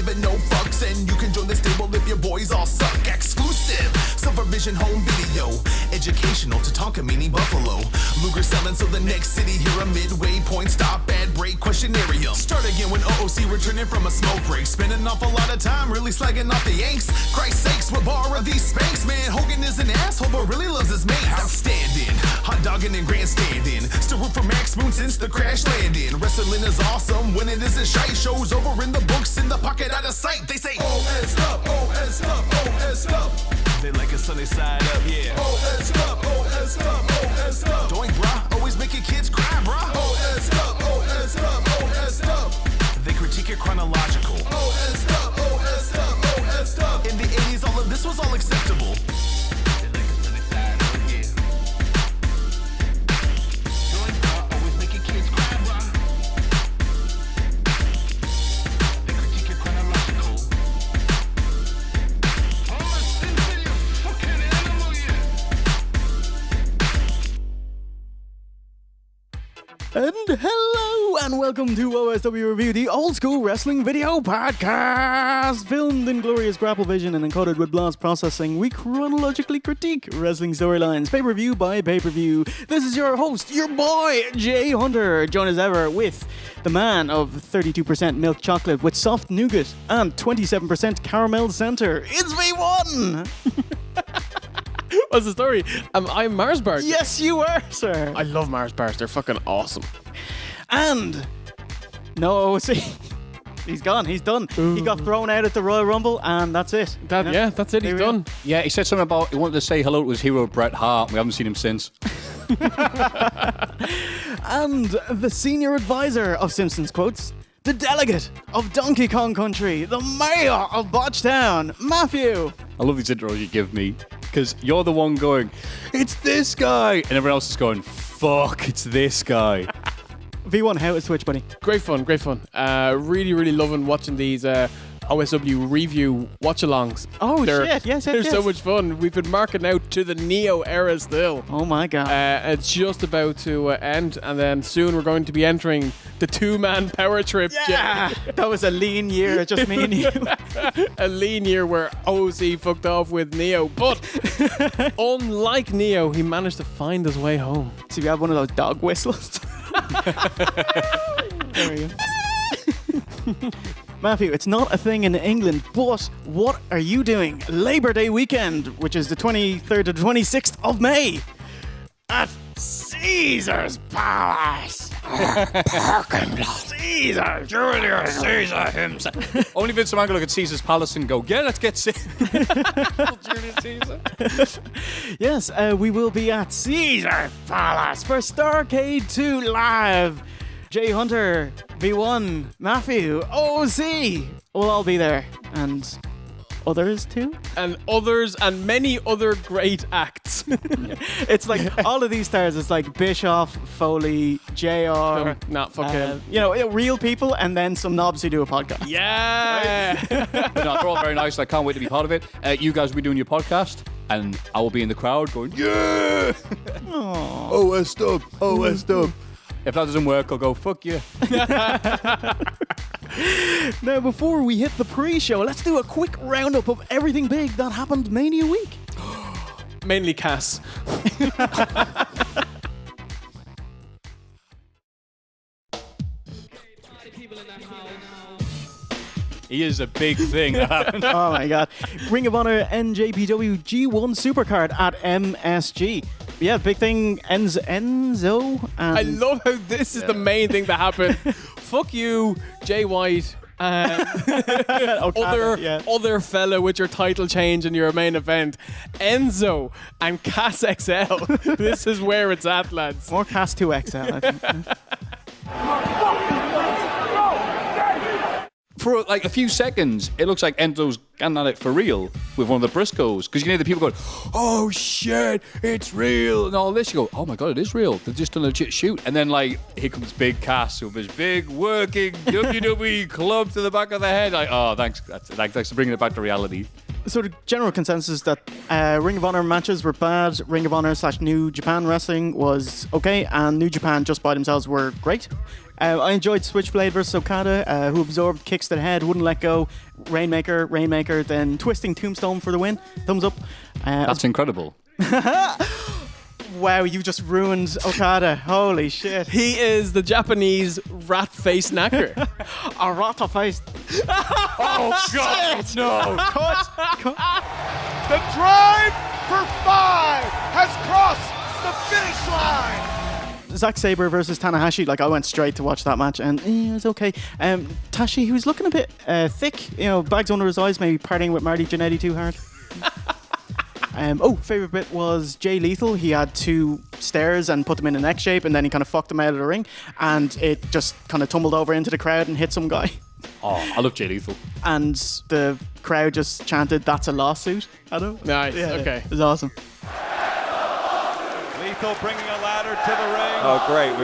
giving no fucks, and you can join the stable if your boys all suck. Exclusive, Silver Vision home video, educational to Tonka meaning Buffalo. Luger selling, so the next city here a midway point stop, ad break, questionarium. Start again when OOC returning from a smoke break, spending off a lot of time really slagging off the Yanks. Christ's sakes, what bar are these spanks? Man, Hogan is an asshole but really loves his mate. Outstanding, hot dogging and grandstanding, still root for Max Moon since the crash landing. Wrestling is awesome when it isn't shite. Shows over in the books, in the pocket, out of sight. They say OS up, OS up, OS up. They like a sunny side up, yeah. OS up, OS up, OS up. Doink, brah, always make your kids cry, brah. OS up, OS up, OS up. They critique your chronological. OS up, OS up, OS up. In the 80s, all of this was all acceptable. They like a sunny side up, yeah. Doink, brah, always make your kids cry, brah. They critique your chronological. And hello and welcome to OSW Review, the old school wrestling video podcast. Filmed in glorious grapple vision and encoded with blast processing, we chronologically critique wrestling storylines, pay-per-view by pay-per-view. This is your host, your boy, Jay Hunter, joined as ever with the man of 32% milk chocolate with soft nougat and 27% caramel center. It's V1! What's the story? I'm Mars bars. Yes, you are, sir. I love Mars bars. They're fucking awesome. And no, see, he's gone. He's done. He got thrown out at the Royal Rumble, and that's it. Yeah, that's it. He's done. Yeah, he said something about he wanted to say hello to his hero Bret Hart. We haven't seen him since. And the senior advisor of Simpsons Quotes, the delegate of Donkey Kong Country, the mayor of Botchtown, Matthew. I love these intros you give me because you're the one going, it's this guy, and everyone else is going, fuck, it's this guy. V1, how is Twitch, buddy? Great fun. Really loving watching these OSW review watch-alongs. Oh, shit. Yes. They're so much fun. We've been marking out to the Neo era still. Oh, my God. It's just about to end, and then soon we're going to be entering the two-man power trip. Yeah, that was a lean year, just me and you. A lean year where OC fucked off with Neo, but unlike Neo, he managed to find his way home. So you have one of those dog whistles. There we go. Matthew, it's not a thing in England, but what are you doing Labor Day weekend, which is the 23rd to 26th of May, at Caesar's Palace? Parking lot. Caesar, Julius Caesar himself. Only Vince McMahon look at Caesar's Palace and go, yeah, let's get Julius Caesar. Yes, we will be at Caesar Palace for Starrcade 2 Live. Jay Hunter, V1, Matthew, OC will all be there. And others too? And others and many other great acts. It's like all of these stars, it's like Bischoff, Foley, JR. Not fucking. Real people and then some knobs who do a podcast. Yeah! But no, they're all very nice. I can't wait to be part of it. You guys will be doing your podcast, and I will be in the crowd going, yeah! OS dub. If that doesn't work, I'll go, fuck you. Now, before we hit the pre-show, let's do a quick roundup of everything big that happened Mania week. Mainly Cass. He is a big thing that happened. Oh my God. Ring of Honor NJPW G1 Supercard at MSG. Yeah, big thing, Enzo. And I love how this is the main thing that happened. Fuck you, Jay White. Other fella with your title change in your main event, Enzo and Cass XL. This is where it's at, lads. More Cass 2XL, I think. For like a few seconds, it looks like Enzo's getting at it for real with one of the Briscoes. Because you can hear the people going, oh shit, it's real, and all this. You go, oh my God, it is real. They've just done a legit shoot. And then like, here comes Big Cass with his big working WWE club to the back of the head. Like, oh, thanks for bringing it back to reality. So the general consensus that Ring of Honor matches were bad, Ring of Honor / New Japan Wrestling was okay, and New Japan just by themselves were great. I enjoyed Switchblade versus Okada, who absorbed kicks to the head, wouldn't let go, Rainmaker, then twisting Tombstone for the win. Thumbs up. That's incredible. Wow, you just ruined Okada. Holy shit. He is the Japanese rat face knacker. A rata face. Oh, God, no. Cut. The drive for 5 has crossed the finish line. Zack Sabre versus Tanahashi, I went straight to watch that match and it was okay. Tashi, he was looking a bit thick, bags under his eyes, maybe partying with Marty Jannetty too hard. Favorite bit was Jay Lethal. He had 2 stairs and put them in an X shape, and then he kind of fucked them out of the ring, and it just kind of tumbled over into the crowd and hit some guy. Oh, I love Jay Lethal. And the crowd just chanted, "That's a lawsuit." I don't. Nice. Okay. It was awesome. Lethal bringing a ladder to the ring. Oh, great!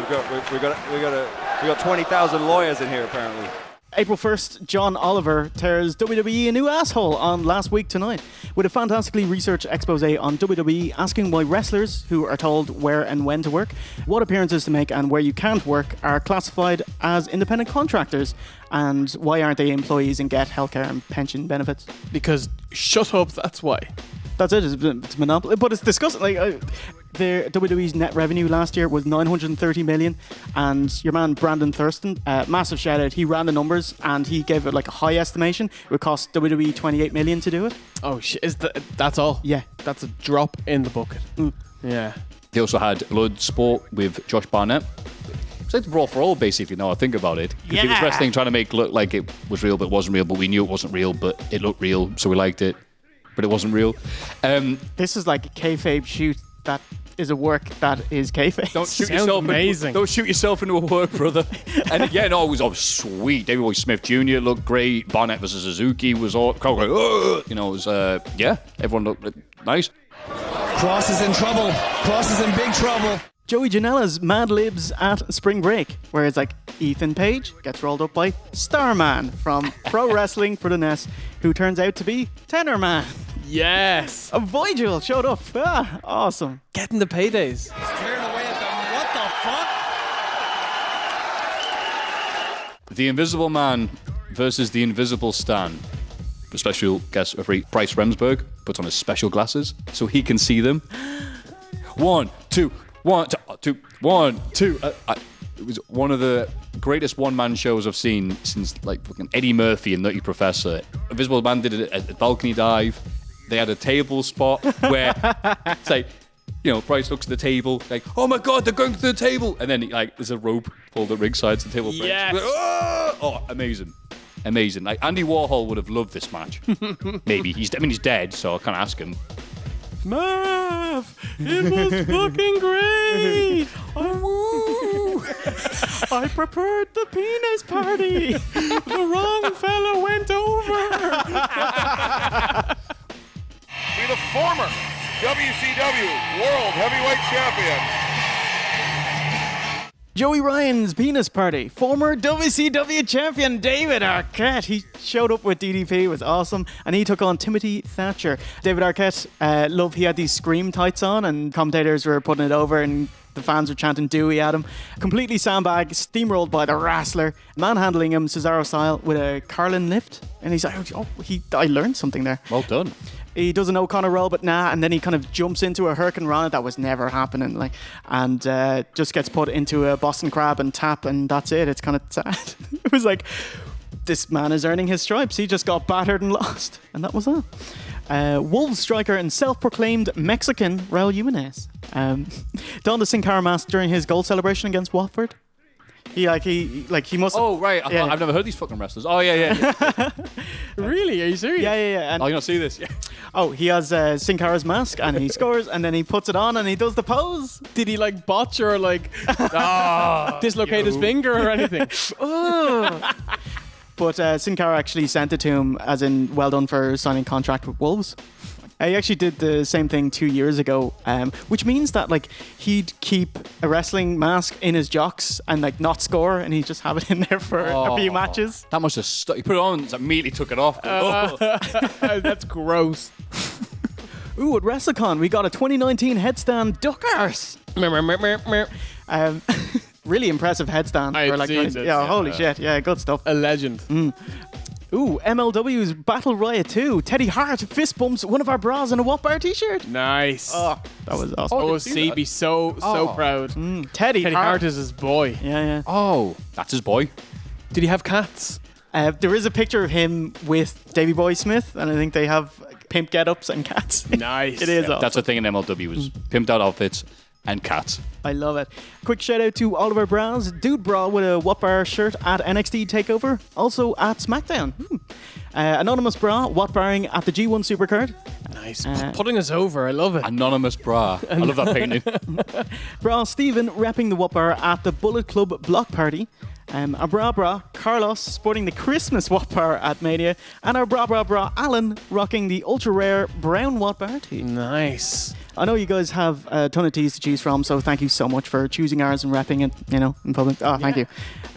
We got 20,000 lawyers in here apparently. April 1st, John Oliver tears WWE a new asshole on Last Week Tonight with a fantastically researched expose on WWE asking why wrestlers who are told where and when to work, what appearances to make and where you can't work are classified as independent contractors, and why aren't they employees and get healthcare and pension benefits. Because shut up, that's why. That's it, it's monopoly. But it's disgusting. The WWE's net revenue last year was $930 million, and your man Brandon Thurston, massive shout out, he ran the numbers and he gave it a high estimation. It would cost WWE $28 million to do it. Oh shit, that's all? Yeah. That's a drop in the bucket. Yeah. They also had Bloodsport with Josh Barnett. It's like the Brawl for All, basically, now I think about it. Yeah. It was wrestling trying to make it look like it was real, but it wasn't real, but we knew it wasn't real, but it looked real, so we liked it, but it wasn't real. This is like a kayfabe shoot that is a work that is kayfabe. Don't shoot Sounds yourself. amazing. Don't shoot yourself into a work, brother. And yeah, no, it was sweet. David Boy Smith Jr. looked great. Barnett versus Suzuki was all. It was everyone looked nice. Cross is in trouble. Cross is in big trouble. Joey Janela's Mad Libs at Spring Break, where it's like Ethan Page gets rolled up by Starman from Pro Wrestling for the NES, who turns out to be Tenor Man. Yes. A Vigil showed up. Awesome. Getting the paydays. Tearing away at them. What the fuck? The Invisible Man versus the Invisible Stan. A special guest referee, Bryce Remsburg, puts on his special glasses so he can see them. 1, 2, 1, 2, 1, 2. It was one of the greatest one-man shows I've seen since fucking Eddie Murphy and Nutty Professor. Invisible Man did a balcony dive. They had a table spot where it's like, Bryce looks at the table, like, oh my God, they're going to the table. And then there's a rope pulled at ringside to the table. Yes. Like, oh, amazing. Amazing. Andy Warhol would have loved this match. Maybe. He's dead, so I can't ask him. Mav, it was fucking great. I prepared the penis party. The wrong fella went over. Be the former WCW World Heavyweight Champion. Joey Ryan's penis party. Former WCW champion David Arquette. He showed up with DDP. It was awesome. And he took on Timothy Thatcher. David Arquette, he had these scream tights on and commentators were putting it over and the fans were chanting Dewey at him. Completely sandbagged, steamrolled by the wrestler. Manhandling him Cesaro style with a Carlin lift. And he's like, I learned something there. Well done. He does an O'Connor roll, but and then he kind of jumps into a Hurricane Rana that was never happening, and just gets put into a Boston Crab and tap, and that's it. It's kind of sad. It was like, this man is earning his stripes. He just got battered and lost, and that was that. Wolves striker and self-proclaimed Mexican Raul Jimenez donned a Sin Cara mask during his goal celebration against Watford. He must. Oh right, Yeah. I've never heard these fucking wrestlers. Oh yeah. Really? Are you serious? Yeah. And, Oh, you not see this? Yeah. he has Sin Cara's mask and he scores and then he puts it on and he does the pose. Did he botch or dislocate his finger or anything? But Sin Cara actually sent it to him as in well done for signing contract with Wolves. He actually did the same thing 2 years ago, which means that like he'd keep a wrestling mask in his jocks and like not score, and he'd just have it in there for a few matches. That must have stuck. He put it on and immediately took it off. That's gross. Ooh, at WrestleCon, we got a 2019 headstand duck arse. Really impressive headstand. I've seen this, yeah, holy shit. Yeah, good stuff. A legend. Ooh, MLW's Battle Riot 2. Teddy Hart fist bumps one of our bras in a What Bar t-shirt. Nice. Oh, that was awesome. OC be so proud. Teddy Hart is his boy. Yeah. Oh, that's his boy. Did he have cats? There is a picture of him with Davey Boy Smith, and I think they have pimp get-ups and cats. Nice. It is awesome. That's the thing in MLW was pimped out outfits and cats. I love it. Quick shout out to Oliver Bras, Dude Bra with a What Bar shirt at NXT Takeover, also at Smackdown. Anonymous Bra, What Barring at the G1 Supercard. Nice. Putting us over. I love it. Anonymous bra. I love that painting. Bra Steven repping the What Bar at the Bullet Club Block Party. Our Bra Carlos sporting the Christmas What Bar at Mania, and our Bra Alan rocking the ultra rare brown What Bar tee. Nice. I know you guys have a ton of tees to choose from, so thank you so much for choosing ours and repping it, in public. Oh, thank you.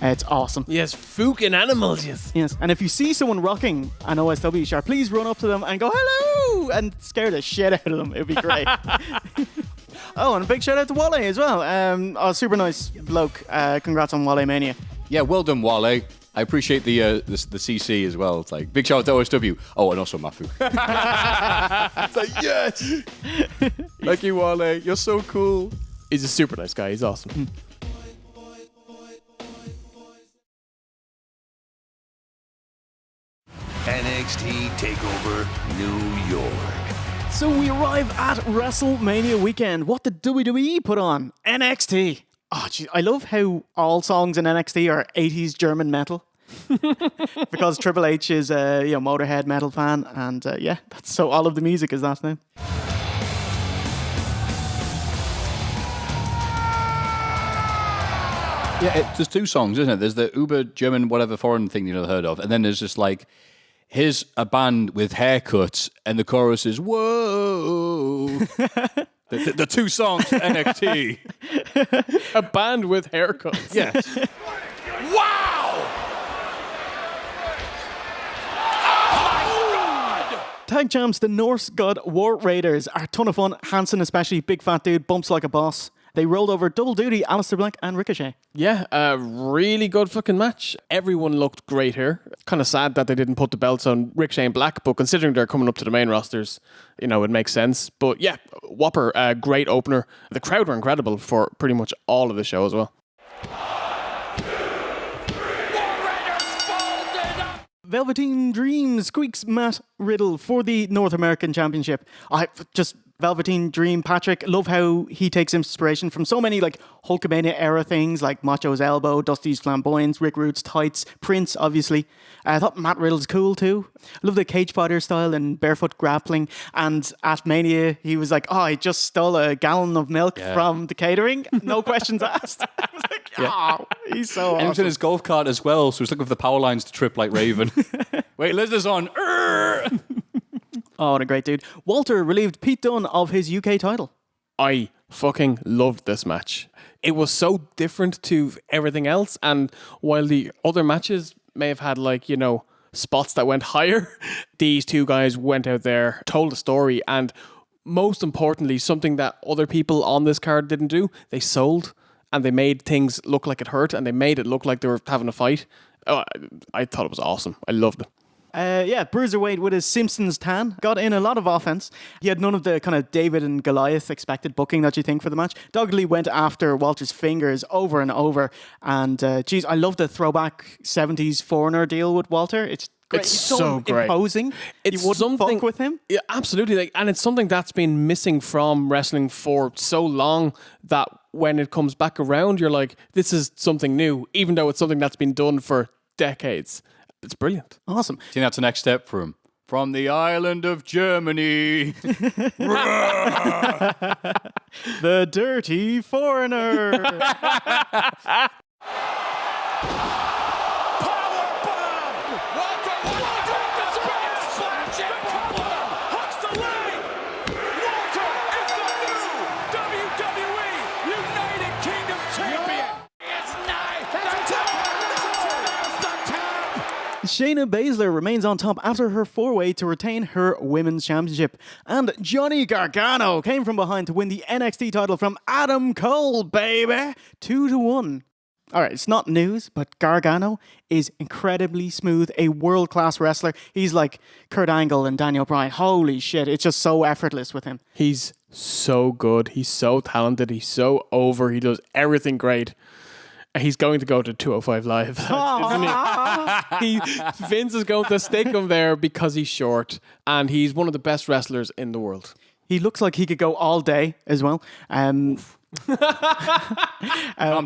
It's awesome. Yes, fucking animals, yes. Yes, and if you see someone rocking an OSW shirt, please run up to them and go, hello, and scare the shit out of them. It'd be great. Oh, and a big shout out to Wale as well. Super nice bloke. Congrats on Wale Mania. Yeah, well done, Wale. I appreciate the CC as well. It's like, big shout out to OSW. Oh, and also Mafu. It's like, yes! Thank you, Wale. You're so cool. He's a super nice guy. He's awesome. NXT Takeover New York. So we arrive at WrestleMania weekend. What did WWE put on? NXT. Oh, geez, I love how all songs in NXT are 80s German metal. Because Triple H is a Motorhead metal fan, and that's so all of the music is that now. Yeah, there's two songs, isn't it? There's the Uber German whatever foreign thing you never heard of, and then there's just like here's a band with haircuts, and the chorus is whoa. the two songs for NXT. A band with haircuts. Yes. Wow! Tag champs, the Norse God War Raiders are a ton of fun. Hansen especially, big fat dude, bumps like a boss. They rolled over double duty, Aleister Black and Ricochet. Yeah, a really good fucking match. Everyone looked great here. Kind of sad that they didn't put the belts on Ricochet and Black, but considering they're coming up to the main rosters, it makes sense. But yeah, Whopper, great opener. The crowd were incredible for pretty much all of the show as well. Velveteen Dream squeaks Matt Riddle for the North American Championship. Velveteen Dream Patrick, love how he takes inspiration from so many like Hulkamania era things like Macho's Elbow, Dusty's Flamboyance, Rick Rude's Tights, Prince obviously. I thought Matt Riddle's cool too. I love the cage fighter style and barefoot grappling, and at Mania he was like, I just stole a gallon of milk from the catering, no questions asked. I was like, he's so awesome. And he was in his golf cart as well, so he was looking for the power lines to trip like Raven. Wait, Liz on. Oh, what a great dude. Walter relieved Pete Dunne of his UK title. I fucking loved this match. It was so different to everything else, and while the other matches may have had spots that went higher, these two guys went out there, told a story, and most importantly, something that other people on this card didn't do, they sold, and they made things look like it hurt, and they made it look like they were having a fight. Oh, I thought it was awesome. I loved it. Bruiserweight with his Simpsons tan got in a lot of offense. He had none of the kind of David and Goliath expected booking that you think for the match. Doggedly went after Walter's fingers over and over. And I love the throwback 70s foreigner deal with Walter. It's great. It's so great. Imposing. It's you wouldn't fuck with him. Yeah, absolutely. And it's something that's been missing from wrestling for so long that when it comes back around, you're like, this is something new, even though it's something that's been done for decades. It's brilliant. Awesome. I think that's the next step for him. From the island of Germany. The dirty foreigner. Shayna Baszler remains on top after her four-way to retain her women's championship. And Johnny Gargano came from behind to win the NXT title from Adam Cole, baby. 2-1. All right, it's not news, but Gargano is incredibly smooth, a world-class wrestler. He's like Kurt Angle and Daniel Bryan. Holy shit, it's just so effortless with him. He's so good. He's so talented. He's so over. He does everything great. He's going to go to 205 Live, isn't he? Vince is going to stick him there because he's short, and he's one of the best wrestlers in the world. He looks like he could go all day as well. Calm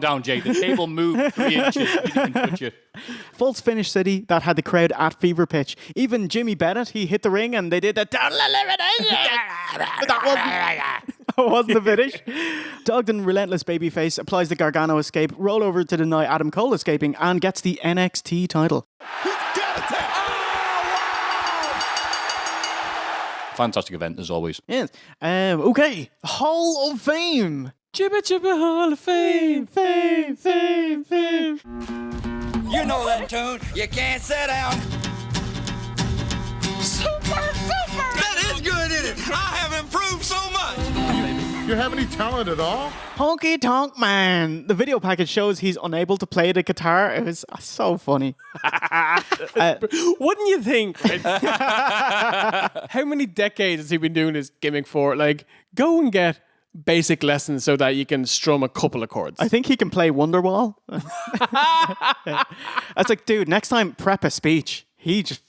down, Jay. The table moved 3 inches. You didn't touch it. False Finish City, that had the crowd at fever pitch. Even Jimmy Bennett, he hit the ring and they did the that wasn't the finish. Dogged and relentless babyface applies the Gargano escape, roll over to deny Adam Cole escaping, and gets the NXT title. Fantastic event, as always. Yes. Okay. Hall of Fame. Chibba Chibba Hall of Fame, fame, fame, fame. You know that tune. You can't sit down. Super. That is good, isn't it? I have improved so much. You have any talent at all? Honky Tonk Man. The video package shows he's unable to play the guitar. It was so funny. Wouldn't you think? Right? How many decades has he been doing this gimmick for? Like, go and get basic lessons so that you can strum a couple of chords. I think he can play Wonderwall. I was like, dude, next time prep a speech. He just...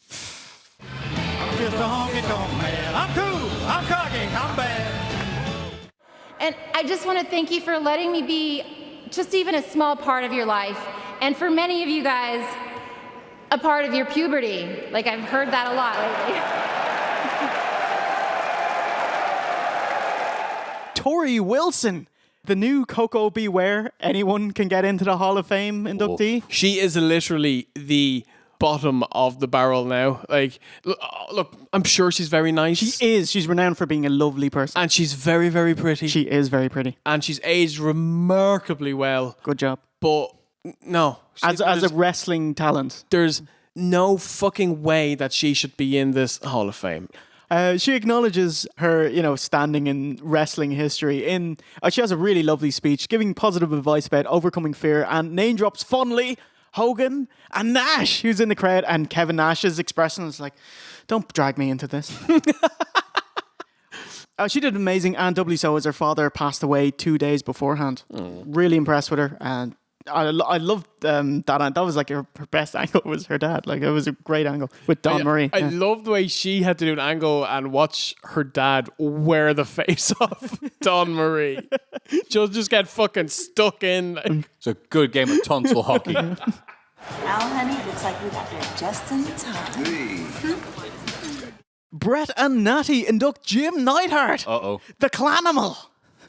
I'm just a honky tonk man. I'm cool. I'm cocky. I'm bad. And I just want to thank you for letting me be just even a small part of your life. And for many of you guys, a part of your puberty. Like, I've heard that a lot lately. Tori Wilson, the new Coco Beware. Anyone can get into the Hall of Fame inductee. She is literally the bottom of the barrel now. Like, look, I'm sure she's very nice. She is. She's renowned for being a lovely person. And she's very, very pretty. She is very pretty. And she's aged remarkably well. Good job. But no. As a wrestling talent. There's no fucking way that she should be in this Hall of Fame. She acknowledges her, standing in wrestling history. She has a really lovely speech, giving positive advice about overcoming fear, and name drops fondly Hogan and Nash, who's in the crowd, and Kevin Nash's expression is like, "Don't drag me into this." She did amazing, and doubly so as her father passed away 2 days beforehand. Really impressed with her, and I loved that. That was like her best angle was her dad. Like, it was a great angle with Don Marie. I love the way she had to do an angle and watch her dad wear the face off Don Marie. just get fucking stuck in. It's a good game of tonsil hockey. Al, honey, looks like we got there just in time. Brett and Natty induct Jim Neidhart. Uh-oh. The Clanimal.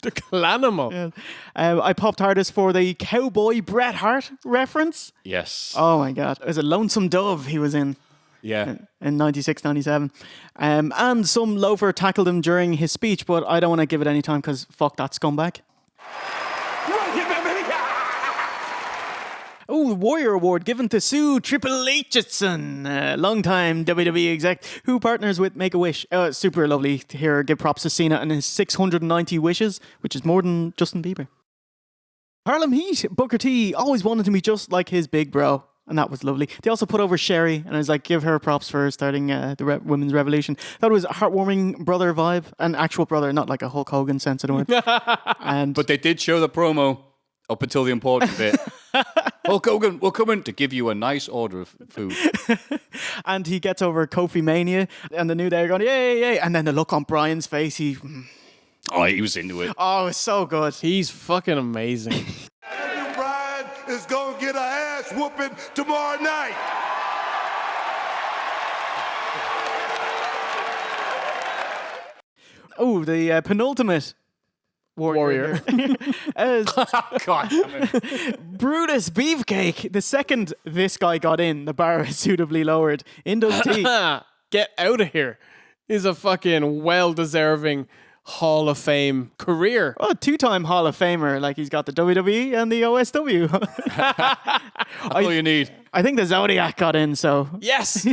The Clanimal. Yeah. I popped hardest for the Cowboy Bret Hart reference. Yes. Oh my God. It was a Lonesome Dove he was in. Yeah. In 96, 97. And some loafer tackled him during his speech, but I don't want to give it any time because fuck that scumbag. Oh, the Warrior Award given to Sue Triple H'son, longtime WWE exec who partners with Make-A-Wish. Super lovely to hear her give props to Cena and his 690 wishes, which is more than Justin Bieber. Harlem Heat, Booker T, always wanted to be just like his big bro, and that was lovely. They also put over Sherry, and I was like, give her props for starting the women's revolution. That was a heartwarming brother vibe, an actual brother, not like a Hulk Hogan sense of the word. But they did show the promo up until the important bit. Hulk Hogan, we're coming to give you a nice order of food. And he gets over Kofi Mania, and the New Day are going, yay, yay. And then the look on Bryan's face, he was into it. Oh, it's so good. He's fucking amazing. Bryan is going to get an ass whooping tomorrow night. Oh, the penultimate warrior. God damn it. Brutus Beefcake. The second this guy got in, the bar is suitably lowered. Inductee. Get out of here. He's a fucking well-deserving Hall of Fame career. Oh, 2-time Hall of Famer. Like, he's got the WWE and the OSW. That's all you need. I think the Zodiac got in, so... Yes.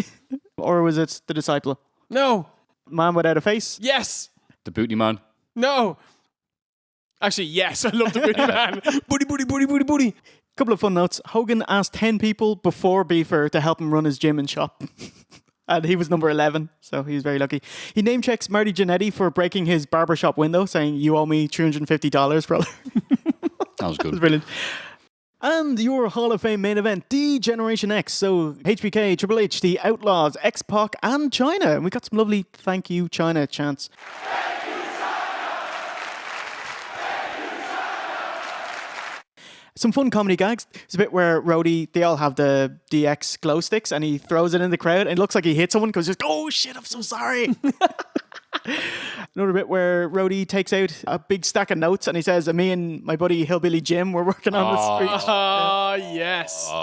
Or was it the Disciple? No. Man without a face? Yes. The Booty Man. No. Actually, yes. I love the Booty Man. Booty, booty, booty, booty, booty. Couple of fun notes. Hogan asked 10 people before Beefer to help him run his gym and shop. And he was number 11, so he was very lucky. He name checks Marty Jannetty for breaking his barbershop window, saying, "You owe me $350, brother." That was good. That was brilliant. And your Hall of Fame main event, D-Generation X. So HBK, Triple H, The Outlaws, X-Pac, and Chyna. And we got some lovely thank you, Chyna chants. Some fun comedy gags. There's a bit where Rhodey, they all have the DX glow sticks and he throws it in the crowd and it looks like he hit someone because just, oh shit, I'm so sorry. Another bit where Rhodey takes out a big stack of notes and he says, me and my buddy Hillbilly Jim were working on the speech. Oh, yes.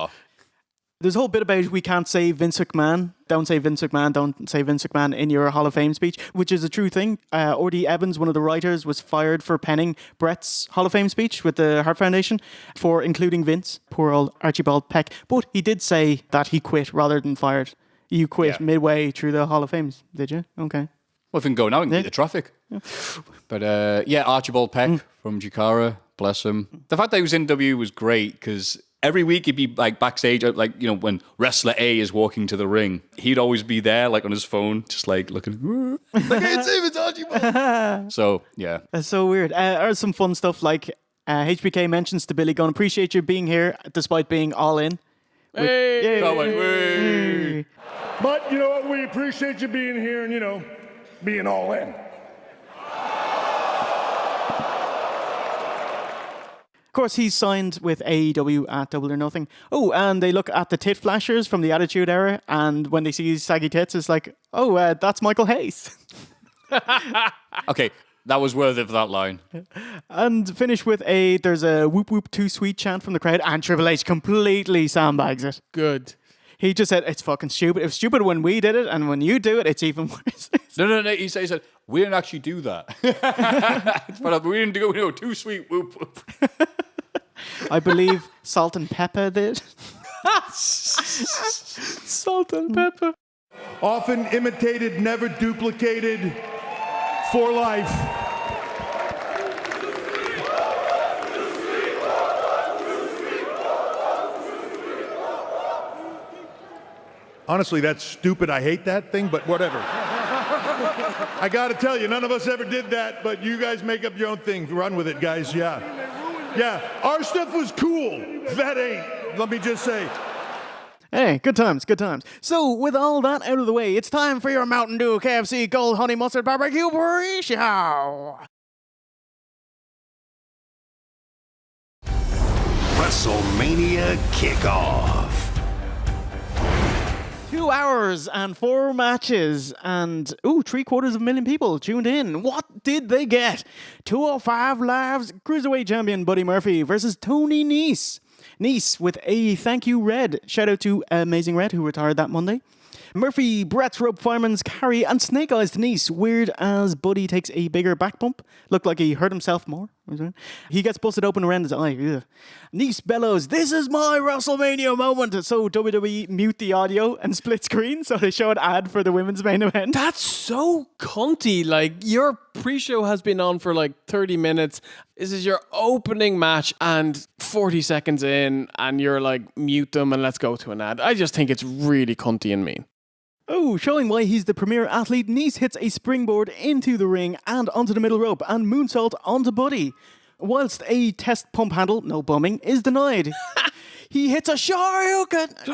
There's a whole bit about we can't say Vince McMahon. Don't say Vince McMahon. Don't say Vince McMahon in your Hall of Fame speech, which is a true thing. R.D. Evans, one of the writers, was fired for penning Brett's Hall of Fame speech with the Hart Foundation for including Vince. Poor old Archibald Peck. But he did say that he quit rather than fired. You quit midway through the Hall of Fame, did you? Okay. Well, if we can go now, we can beat the traffic. Yeah. But Archibald Peck from Jakara, bless him. The fact that he was in W was great because every week he'd be like backstage, like, you know, when wrestler A is walking to the ring, he'd always be there, like on his phone, just like looking, like, hey, it's Archibald. So, yeah. That's so weird. There's some fun stuff like HBK mentions to Billy Gunn, appreciate you being here despite being all in. Hey! Hey. But you know what? We appreciate you being here and, you know, being all in. Of course, he's signed with AEW at Double or Nothing. Oh, and they look at the tit flashers from the Attitude Era, and when they see his saggy tits, it's like, oh, that's Michael Hayes. Okay, that was worth it for that line. And finish with there's a whoop whoop too sweet chant from the crowd, and Triple H completely sandbags it. Good. He just said, it's fucking stupid. It was stupid when we did it, and when you do it, it's even worse. No. He said, we didn't actually do that. But we didn't go, too sweet, whoop, whoop. I believe Salt and Pepper did. Salt and pepper. Often imitated, never duplicated, for life. Honestly, that's stupid. I hate that thing, but whatever. I gotta tell you, none of us ever did that, but you guys make up your own thing. Run with it, guys, yeah. Yeah, our stuff was cool. That ain't, let me just say. Hey, good times, good times. So, with all that out of the way, it's time for your Mountain Dew KFC Gold Honey Mustard Barbecue pre-show. WrestleMania Kickoff. 2 hours and 4 matches and 750,000 people tuned in. What did they get? 205 Live's Cruiserweight Champion Buddy Murphy versus Tony Nese. Nese with a thank you red. Shout out to Amazing Red who retired that Monday. Murphy, Brett's Rope Fireman's carry and Snake Eyes to Nese. Weird as Buddy takes a bigger back bump. Looked like he hurt himself more. He gets busted open around his eye. Ugh. Nese bellows, "This is my WrestleMania moment." So WWE mute the audio and split screen so they show an ad for the women's main event. That's so cunty. Like, your pre-show has been on for like 30 minutes. This is your opening match and 40 seconds in and you're like, mute them and let's go to an ad. I just think it's really cunty and mean. Oh, showing why he's the premier athlete, Nese hits a springboard into the ring and onto the middle rope and moonsault onto Buddy. Whilst a test pump handle, no bumming, is denied. He hits a Shoryuken.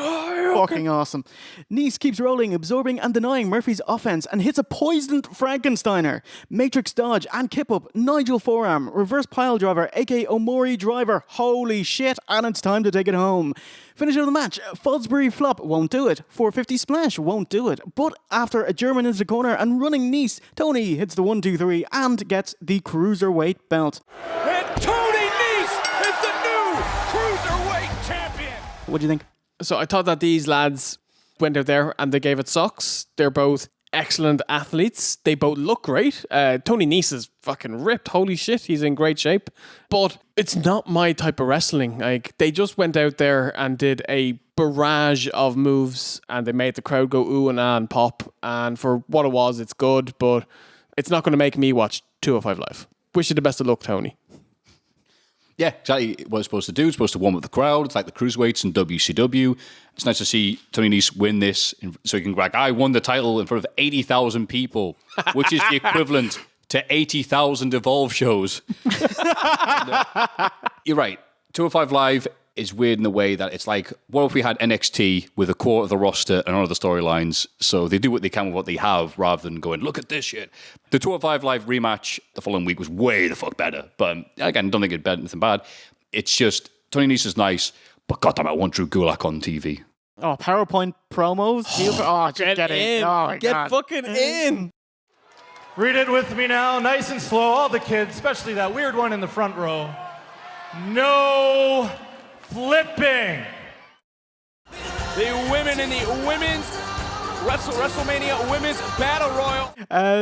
Fucking awesome. Nese keeps rolling, absorbing and denying Murphy's offense and hits a poisoned Frankensteiner. Matrix dodge and kip up, Nigel forearm, reverse pile driver, aka Omori driver. Holy shit, and it's time to take it home. Finish of the match, Fosbury flop won't do it. 450 splash won't do it. But after a German into the corner and running Nese, Tony hits the 1-2-3 and gets the Cruiserweight belt. And Tony Nese is the new Cruiserweight Champion! What do you think? So I thought that these lads went out there and they gave it socks. They're both excellent athletes. They both look great. Tony Nese is fucking ripped. Holy shit, he's in great shape. But it's not my type of wrestling. Like, they just went out there and did a barrage of moves and they made the crowd go ooh and ah and pop. And for what it was, it's good, but it's not going to make me watch 205 Live. Wish you the best of luck, Tony. Yeah, exactly what it's supposed to do. It's supposed to warm up the crowd. It's like the Cruiserweights in WCW. It's nice to see Tony Nese win this so he can brag, I won the title in front of 80,000 people, which is the equivalent to 80,000 Evolve shows. You're right. 205 Live is weird in the way that it's like, what if we had NXT with a core of the roster and all of the storylines? So they do what they can with what they have rather than going, look at this shit. The 205 Live rematch the following week was way the fuck better. But again, don't think it's anything bad. It's just, Tony Nese is nice, but goddamn, I want Drew Gulak on TV. Oh, PowerPoint promos? Get in. Oh, my Get God. fucking in. Read it with me now, nice and slow. All the kids, especially that weird one in the front row. No flipping. The women in the women's WrestleMania Women's Battle Royal.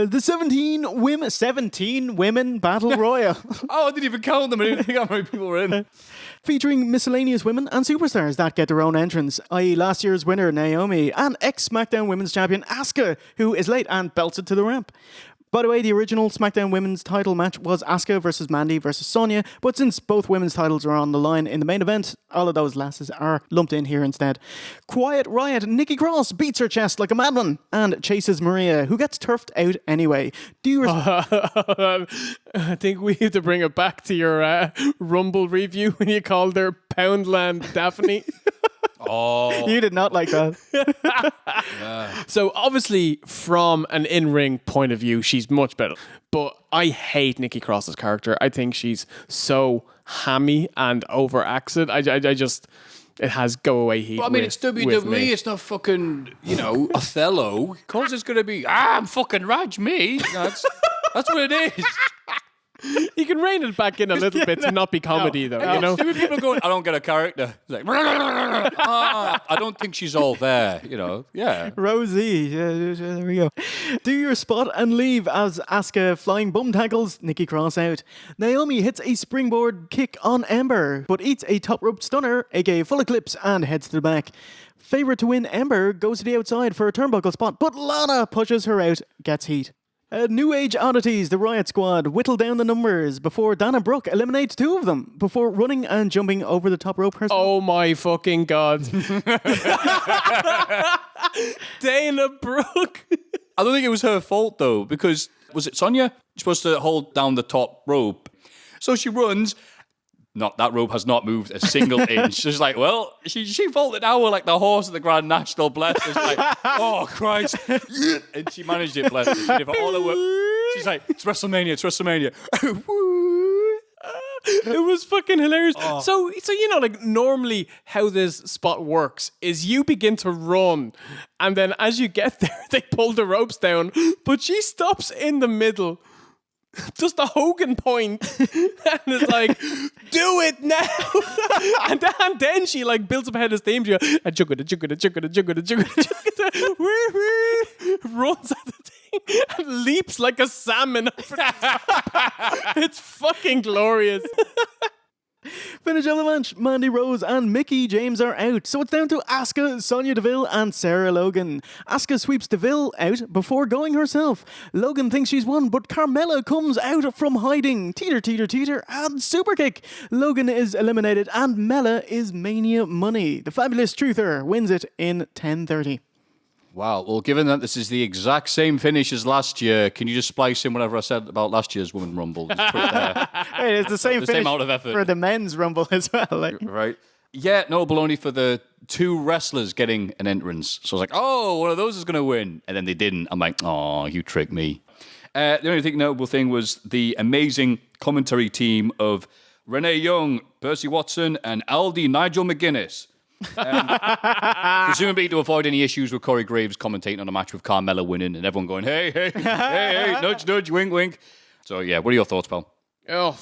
The 17 women battle royal. Oh, I didn't even count them. I didn't think how many people were in. Featuring miscellaneous women and superstars that get their own entrance, i.e. last year's winner Naomi and ex-SmackDown Women's Champion Asuka, who is late and belts it to the ramp. By the way, the original SmackDown Women's title match was Asuka versus Mandy versus Sonya, but since both women's titles are on the line in the main event, all of those lasses are lumped in here instead. Quiet Riot, Nikki Cross beats her chest like a madman and chases Maria, who gets turfed out anyway. Do you... I think we have to bring it back to your Rumble review when you called her Poundland Daphne. Oh. You did not like that. Yeah. So obviously, from an in-ring point of view, she's much better. But I hate Nikki Cross's character. I think she's so hammy and overacted. I just, it has go away heat. But I mean, it's WWE. It's not fucking, Othello. Of course, it's gonna be. I'm fucking Raj me. That's what it is. You can rein it back in a little bit to not be comedy, though. You know, people are going, I don't get a character. It's like, I don't think she's all there. Yeah. Rousey, there we go. Do your spot and leave as Asuka flying bum tackles Nikki Cross out. Naomi hits a springboard kick on Ember, but eats a top rope stunner, aka full eclipse, and heads to the back. Favorite to win Ember goes to the outside for a turnbuckle spot, but Lana pushes her out, gets heat. New Age Oddities, the Riot Squad, whittle down the numbers before Dana Brooke eliminates two of them before running and jumping over the top rope herself. Oh my fucking God. Dana Brooke. I don't think it was her fault, though, because, was it Sonya? She's supposed to hold down the top rope. So she runs. That rope has not moved a single inch. She's like, well, she vaulted out like the horse of the Grand National, bless her. She's like, oh, Christ. And she managed it, bless her. She did all the work. She's like, it's WrestleMania. It was fucking hilarious. Oh. So like normally how this spot works is you begin to run and then as you get there, they pull the ropes down, but she stops in the middle. Just a Hogan point and it's like, do it now. and then she like builds up ahead of steam. She goes, runs at the thing and leaps like a salmon over the top. It's fucking glorious. Finish of the match, Mandy Rose and Mickie James are out, so it's down to Asuka, Sonya Deville and Sarah Logan. Asuka sweeps Deville out before going herself. Logan thinks she's won, but Carmella comes out from hiding. Teeter, and super kick. Logan is eliminated and Mella is Mania money. The Fabulous Truther wins it in 10:30. Wow. Well, given that this is the exact same finish as last year, can you just splice in whatever I said about last year's Women's Rumble? Just put it there. Hey, it's the same finish amount of effort for the Men's Rumble as well. Right. Yeah, no baloney for the two wrestlers getting an entrance. So I was like, oh, one of those is going to win. And then they didn't. I'm like, oh, you tricked me. The only notable thing was the amazing commentary team of Renee Young, Percy Watson, and Aldi Nigel McGuinness. Presumably to avoid any issues with Corey Graves commentating on a match with Carmella winning and everyone going, hey, nudge, nudge, wink, wink. So, yeah, what are your thoughts, pal? Oh,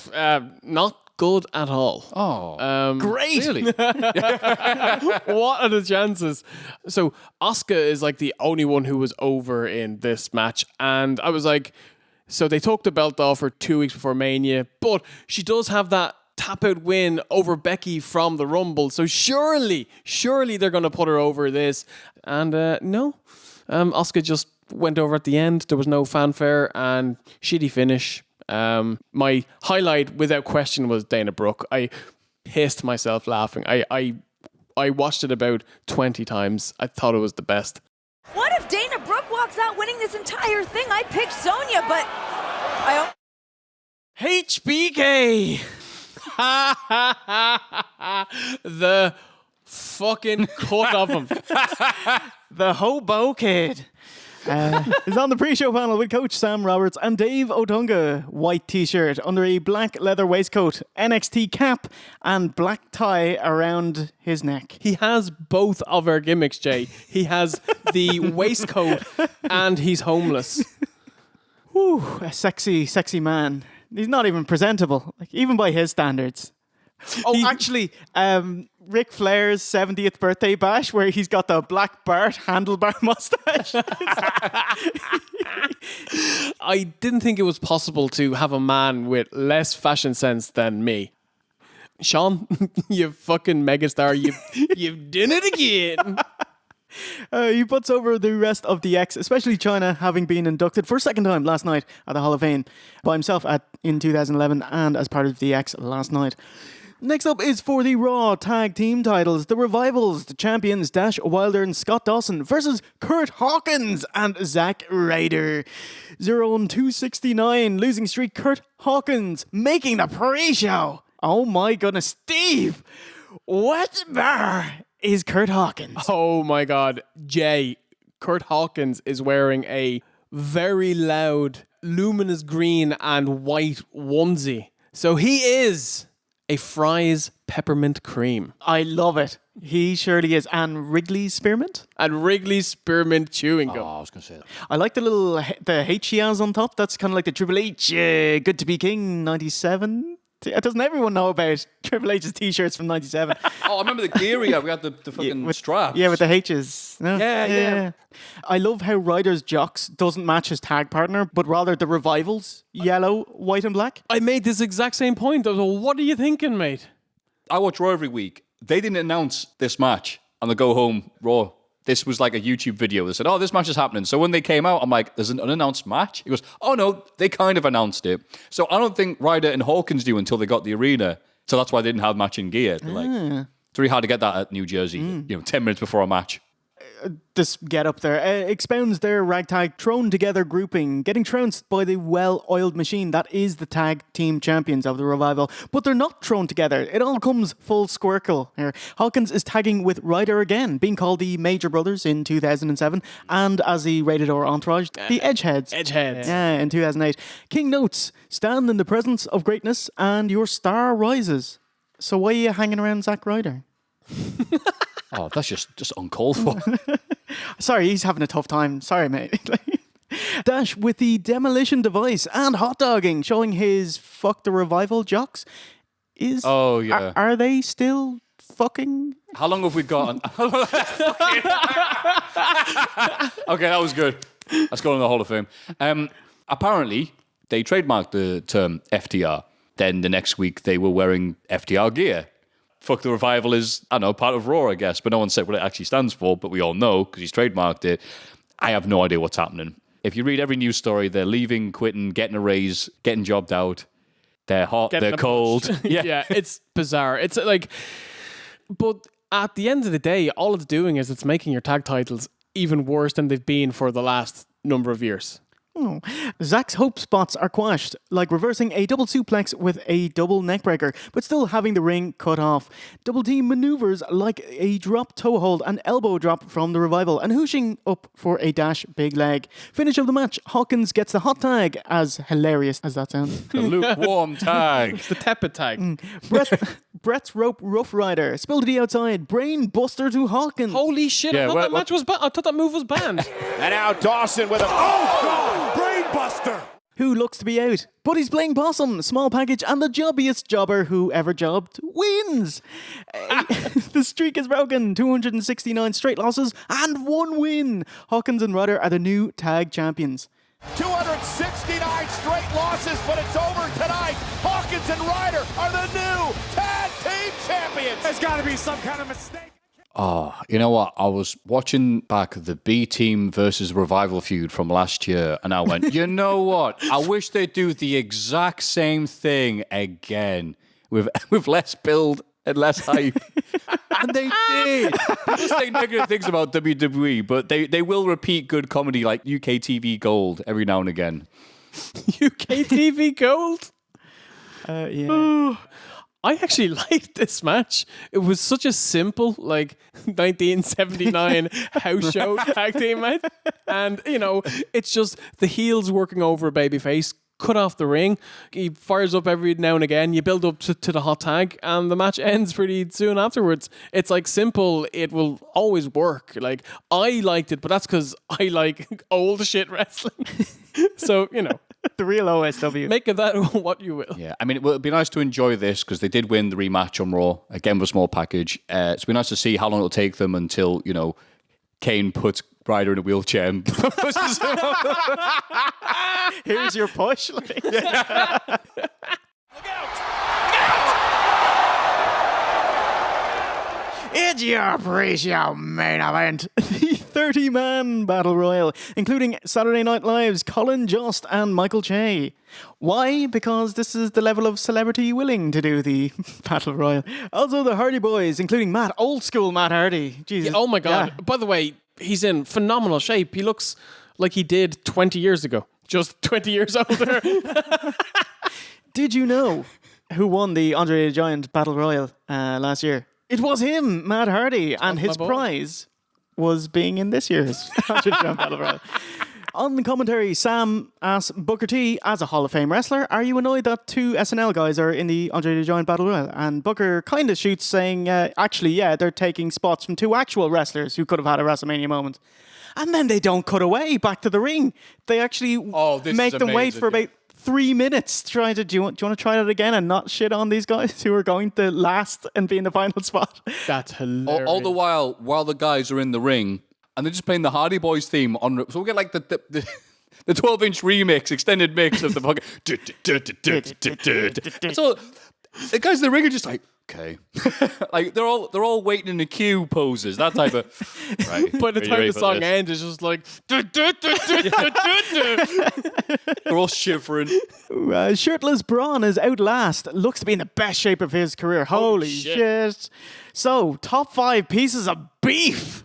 not good at all. Oh, Great. really? What are the chances? So Asuka is like the only one who was over in this match. And I was like, so they took the belt off her 2 weeks before Mania, but she does have that tap out win over Becky from the Rumble. So surely they're going to put her over this. And no, Asuka just went over at the end. There was no fanfare and shitty finish. My highlight without question was Dana Brooke. I pissed myself laughing. I watched it about 20 times. I thought it was the best. What if Dana Brooke walks out winning this entire thing? I picked Sonya, but I... HBK! The fucking cut of him. The Hobo Kid is on the pre-show panel with Coach Sam Roberts and Dave Otunga. White t-shirt under a black leather waistcoat, NXT cap, and black tie around his neck. He has both of our gimmicks, Jay. He has the waistcoat and he's homeless. Whew, a sexy, sexy man. He's not even presentable, like even by his standards. Oh, actually, Ric Flair's 70th birthday bash, where he's got the black Bart handlebar mustache. I didn't think it was possible to have a man with less fashion sense than me. Sean, you fucking megastar, you've done it again. He puts over the rest of the X, especially China, having been inducted for a second time last night at the Hall of Fame by himself in 2011 and as part of the X last night. Next up is for the Raw Tag Team titles. The Revivals, the champions Dash Wilder and Scott Dawson versus Kurt Hawkins and Zack Ryder. 0-269 losing streak. Kurt Hawkins making the pre-show. Oh my goodness, Steve! What bar is Kurt Hawkins? Oh my God, Jay. Kurt Hawkins is wearing a very loud, luminous green and white onesie. So he is a Fry's peppermint cream. I love it. He surely is. And Wrigley's spearmint? And Wrigley's spearmint chewing gum. Oh, I was going to say that. I like the H he has on top. That's kind of like the Triple H Good to Be King 97. Doesn't everyone know about Triple H's t-shirts from 97? Oh, I remember the gear we had. We had the fucking strap. Yeah, with the H's. No? Yeah. I love how Ryder's jocks doesn't match his tag partner, but rather the Revivals, yellow, white and black. I made this exact same point. I was like, what are you thinking, mate? I watch Raw every week. They didn't announce this match on the Go Home Raw. This was like a YouTube video. They said, oh, this match is happening. So when they came out, I'm like, there's an unannounced match? He goes, oh, no, they kind of announced it. So I don't think Ryder and Hawkins knew until they got the arena. So that's why they didn't have matching gear. Like, it's really hard to get that at New Jersey, 10 minutes before a match. This get up there expounds their ragtag thrown together grouping, getting trounced by the well-oiled machine that is the tag team champions of the Revival. But they're not thrown together. It all comes full squircle here. Hawkins is tagging with Ryder again, being called the Major Brothers in 2007, and as the Rated R Entourage, the Edgeheads. Yeah, in 2008. King notes, stand in the presence of greatness and your star rises. So why are you hanging around Zack Ryder? Oh, that's just uncalled for. Sorry, he's having a tough time. Sorry, mate. Dash with the demolition device and hot dogging, showing his fuck the Revival jocks. Oh, yeah. Are they still fucking? How long have we got? Okay, that was good. Let's go on the Hall of Fame. Apparently, they trademarked the term FTR. Then the next week, they were wearing FTR gear. Fuck the Revival is, I don't know, part of Raw, I guess. But no one said what it actually stands for, but we all know because he's trademarked it. I have no idea what's happening. If you read every news story, they're leaving, quitting, getting a raise, getting jobbed out. They're hot, they're cold. Yeah, it's bizarre. It's like, but at the end of the day, all it's doing is it's making your tag titles even worse than they've been for the last number of years. Oh. Zack's hope spots are quashed, like reversing a double suplex with a double neckbreaker, but still having the ring cut off. Double team maneuvers like a drop toe hold and elbow drop from the Revival, and hooshing up for a dash big leg. Finish of the match, Hawkins gets the hot tag, as hilarious as that sounds. The lukewarm tag. It's the tepid tag. Brett's rope Rough Rider, spilled to the outside, brain buster to Hawkins. Holy shit, Yeah, I thought that move was banned. And now Dawson with a... Oh, God! Brain buster! who looks to be out, but he's playing possum, small package, and the jobbiest jobber who ever jobbed wins. The streak is broken, 269 straight losses and 1 win. Hawkins and Ryder are the new tag champions. 269 straight losses, but it's over tonight. Hawkins and Ryder are the new tag team champions. There's got to be some kind of mistake. Oh, you know what? I was watching back the B Team versus Revival feud from last year, and I went, you know what? I wish they'd do the exact same thing again with less build and less hype. And they did. People say negative things about WWE, but they will repeat good comedy like UK TV Gold every now and again. UK TV Gold? Yeah. I actually liked this match. It was such a simple, 1979 house show tag team match. And, it's just the heels working over a babyface, cut off the ring. He fires up every now and again. You build up to the hot tag, and the match ends pretty soon afterwards. It's simple. It will always work. I liked it, but that's because I like old shit wrestling. So, The real OSW. Make of that what you will. Yeah, I mean, it would be nice to enjoy this because they did win the rematch on Raw, again with a small package. It'd be nice to see how long it'll take them until, Kane puts Ryder in a wheelchair and pushes him off. Here's your push. It's your pre-show main event. The 30-man Battle Royal, including Saturday Night Live's Colin Jost and Michael Che. Why? Because this is the level of celebrity willing to do the Battle Royal. Also the Hardy Boys, including old school Matt Hardy. Jesus. Yeah, oh my God. Yeah. By the way, he's in phenomenal shape. He looks like he did 20 years ago. Just 20 years older. Did you know who won the Andre the Giant Battle Royal last year? It was him, Matt Hardy, and his prize was being in this year's Andre the Giant Battle Royal. On the commentary, Sam asks Booker T, as a Hall of Fame wrestler, are you annoyed that 2 SNL guys are in the Andre the Giant Battle Royal? And Booker kind of shoots saying, actually, yeah, they're taking spots from 2 actual wrestlers who could have had a WrestleMania moment. And then they don't cut away back to the ring. They actually make them wait for about 3 minutes. Do you want to try that again and not shit on these guys who are going to last and be in the final spot? That's hilarious. All the while the guys are in the ring, and they're just playing the Hardy Boys theme on. So we get the 12-inch remix, extended mix of the fucking. So the guys in the ring are just like, okay, they're all waiting in the queue poses, that type of. Right. By the time the song ends, it's just like. They're all shivering. Shirtless Braun is out last. Looks to be in the best shape of his career. Holy shit. So, top 5 pieces of beef.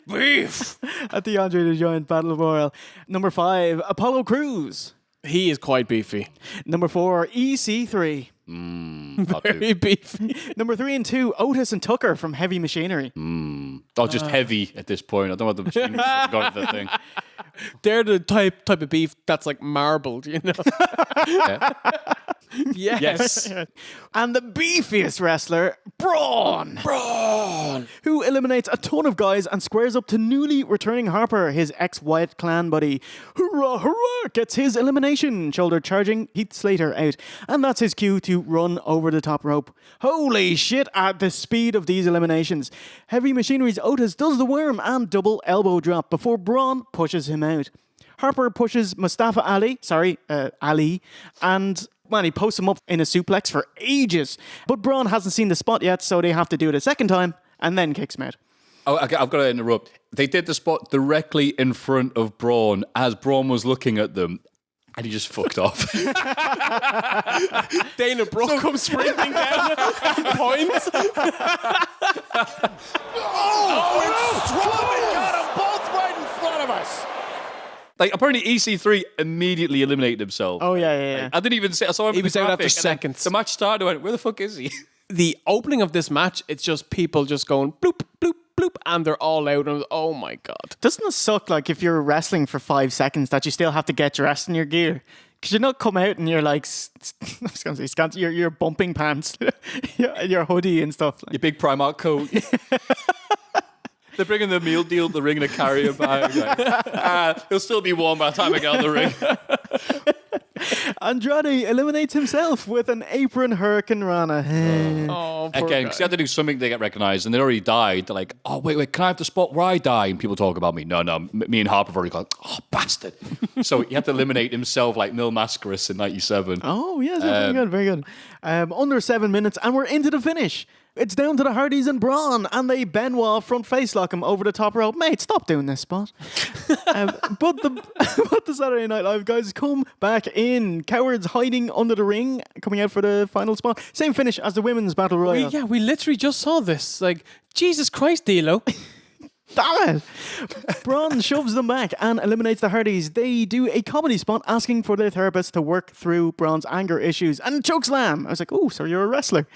Beef at the Andre the Giant Battle Royal. Number 5, Apollo Crews. He is quite beefy. Number 4, EC3. Very beefy. Number 3 and 2, Otis and Tucker from Heavy Machinery. Just heavy at this point. I don't know what the machine got that thing. They're the type of beef that's marbled, Yeah. Yes. And the beefiest wrestler, Braun, who eliminates a ton of guys and squares up to newly returning Harper, his ex-Wyatt Clan buddy. Hurrah, hurrah, gets his elimination, shoulder charging Heath Slater out. And that's his cue to run over the top rope. Holy shit at the speed of these eliminations. Heavy Machinery's Otis does the worm and double elbow drop before Braun pushes him out. Harper pushes Mustafa Ali, and man, he posts him up in a suplex for ages. But Braun hasn't seen the spot yet, so they have to do it a second time and then kicks him out. Oh, okay, I've got to interrupt. They did the spot directly in front of Braun as Braun was looking at them, and he just fucked off. Dana Brooke comes sprinting down and points. Strowman got them both right in front of us. Apparently EC3 immediately eliminated himself. Oh, yeah. I didn't even say, I saw him. He was out after seconds. The match started, I went, where the fuck is he? The opening of this match, it's just people just going bloop, bloop, bloop, and they're all out. And oh my God. Doesn't it suck, if you're wrestling for 5 seconds, that you still have to get dressed in your gear? Because you not come out and you're I was going to say, your bumping pants, your hoodie and stuff. Your big Primark coat. They're bringing the meal deal to the ring in a carrier bag. He'll still be warm by the time I get out of the ring. Andrade eliminates himself with an apron Hurricane Rana. Again, because they had to do something to get recognised, and they already died. They're like, oh, wait, can I have the spot where I die? And people talk about me. No, me and Harper have already gone, oh, bastard. So he had to eliminate himself like Mil Mascaras in 97. Oh, yes, very good. Under 7 minutes, and we're into the finish. It's down to the Hardys and Braun, and they Benoit front face lock him over the top rope. Mate, stop doing this spot. But the Saturday Night Live guys come back in. Cowards hiding under the ring, coming out for the final spot. Same finish as the women's battle royal. We literally just saw this. Like, Jesus Christ, D'Lo. Damn it! Braun shoves them back and eliminates the Hardys. They do a comedy spot asking for their therapist to work through Braun's anger issues. And chokeslam! I was like, oh, so you're a wrestler.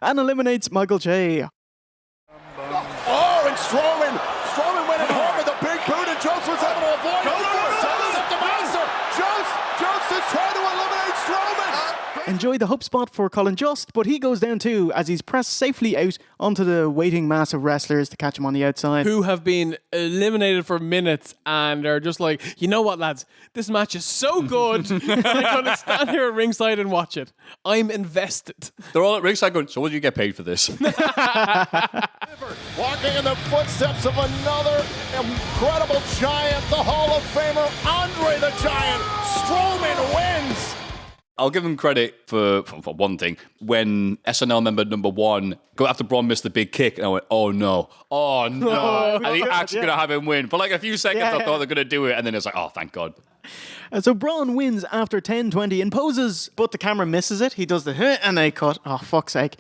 And eliminates Michael J. Oh, and Strowman went in hard with a big boot, and Jost was able to avoid it. Jost is trying to eliminate Strowman. Enjoy the hub spot for Colin Jost, but he goes down too as he's pressed safely out onto the waiting mass of wrestlers to catch him on the outside. Who have been eliminated for minutes and are just like, you know what, lads? This match is so good. I'm going to stand here at ringside and watch it. I'm invested. They're all at ringside going, so what do you get paid for this? Walking in the footsteps of another incredible giant, the Hall of Famer, Andre the Giant. Strowman wins. I'll give them credit for one thing. When SNL member number 1 go after Braun missed the big kick, and I went, oh no. Are they actually going to have him win? For like a few seconds, I thought they're going to do it, and then it's like, oh, thank God. So Braun wins after 10-20 and poses, but the camera misses it. He does the and they cut. Oh, fuck's sake.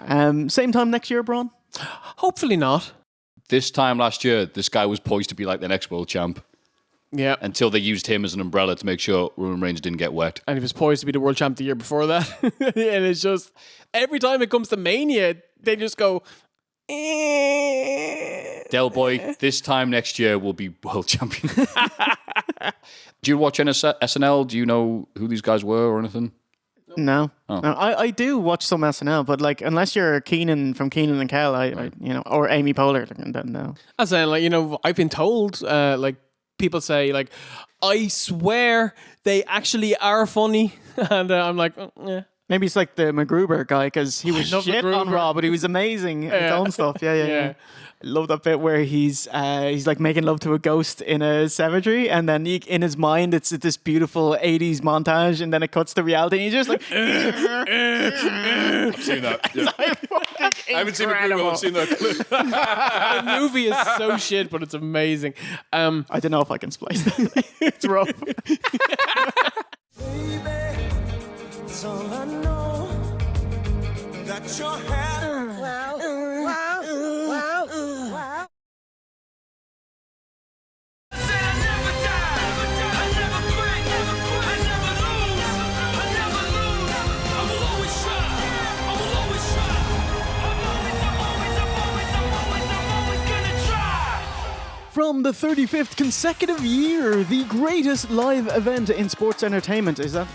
Same time next year, Braun? Hopefully not. This time last year, this guy was poised to be like the next world champ. Yeah. Until they used him as an umbrella to make sure Roman Reigns didn't get wet. And he was poised to be the world champ the year before that. And it's just, every time it comes to Mania, they just go, Del Boy, this time next year will be world champion. Do you watch SNL? Do you know who these guys were or anything? No. Oh. No, I do watch some SNL, but like unless you're Keenan from Keenan and Kel, I or Amy Poehler, then no. As in, like, I've been told, like, people say, like, I swear they actually are funny. And I'm like, yeah. Maybe it's like the MacGruber guy, because he was shit on Raw, but he was amazing at his own stuff. Yeah. I love that bit where he's like making love to a ghost in a cemetery, and then in his mind it's this beautiful 80s montage, and then it cuts to reality, and he's just like... I've seen that. Yeah. I haven't seen MacGruber, I've seen that clip. The movie is so shit, but it's amazing. I don't know if I can splice that. It's rough. That's all I know. Got your hand. Wow. I said I never die. I never quit. I never lose. I never lose. I will always try. I will always try. I'm always gonna try. From the 35th consecutive year, the greatest live event in sports entertainment. Is that...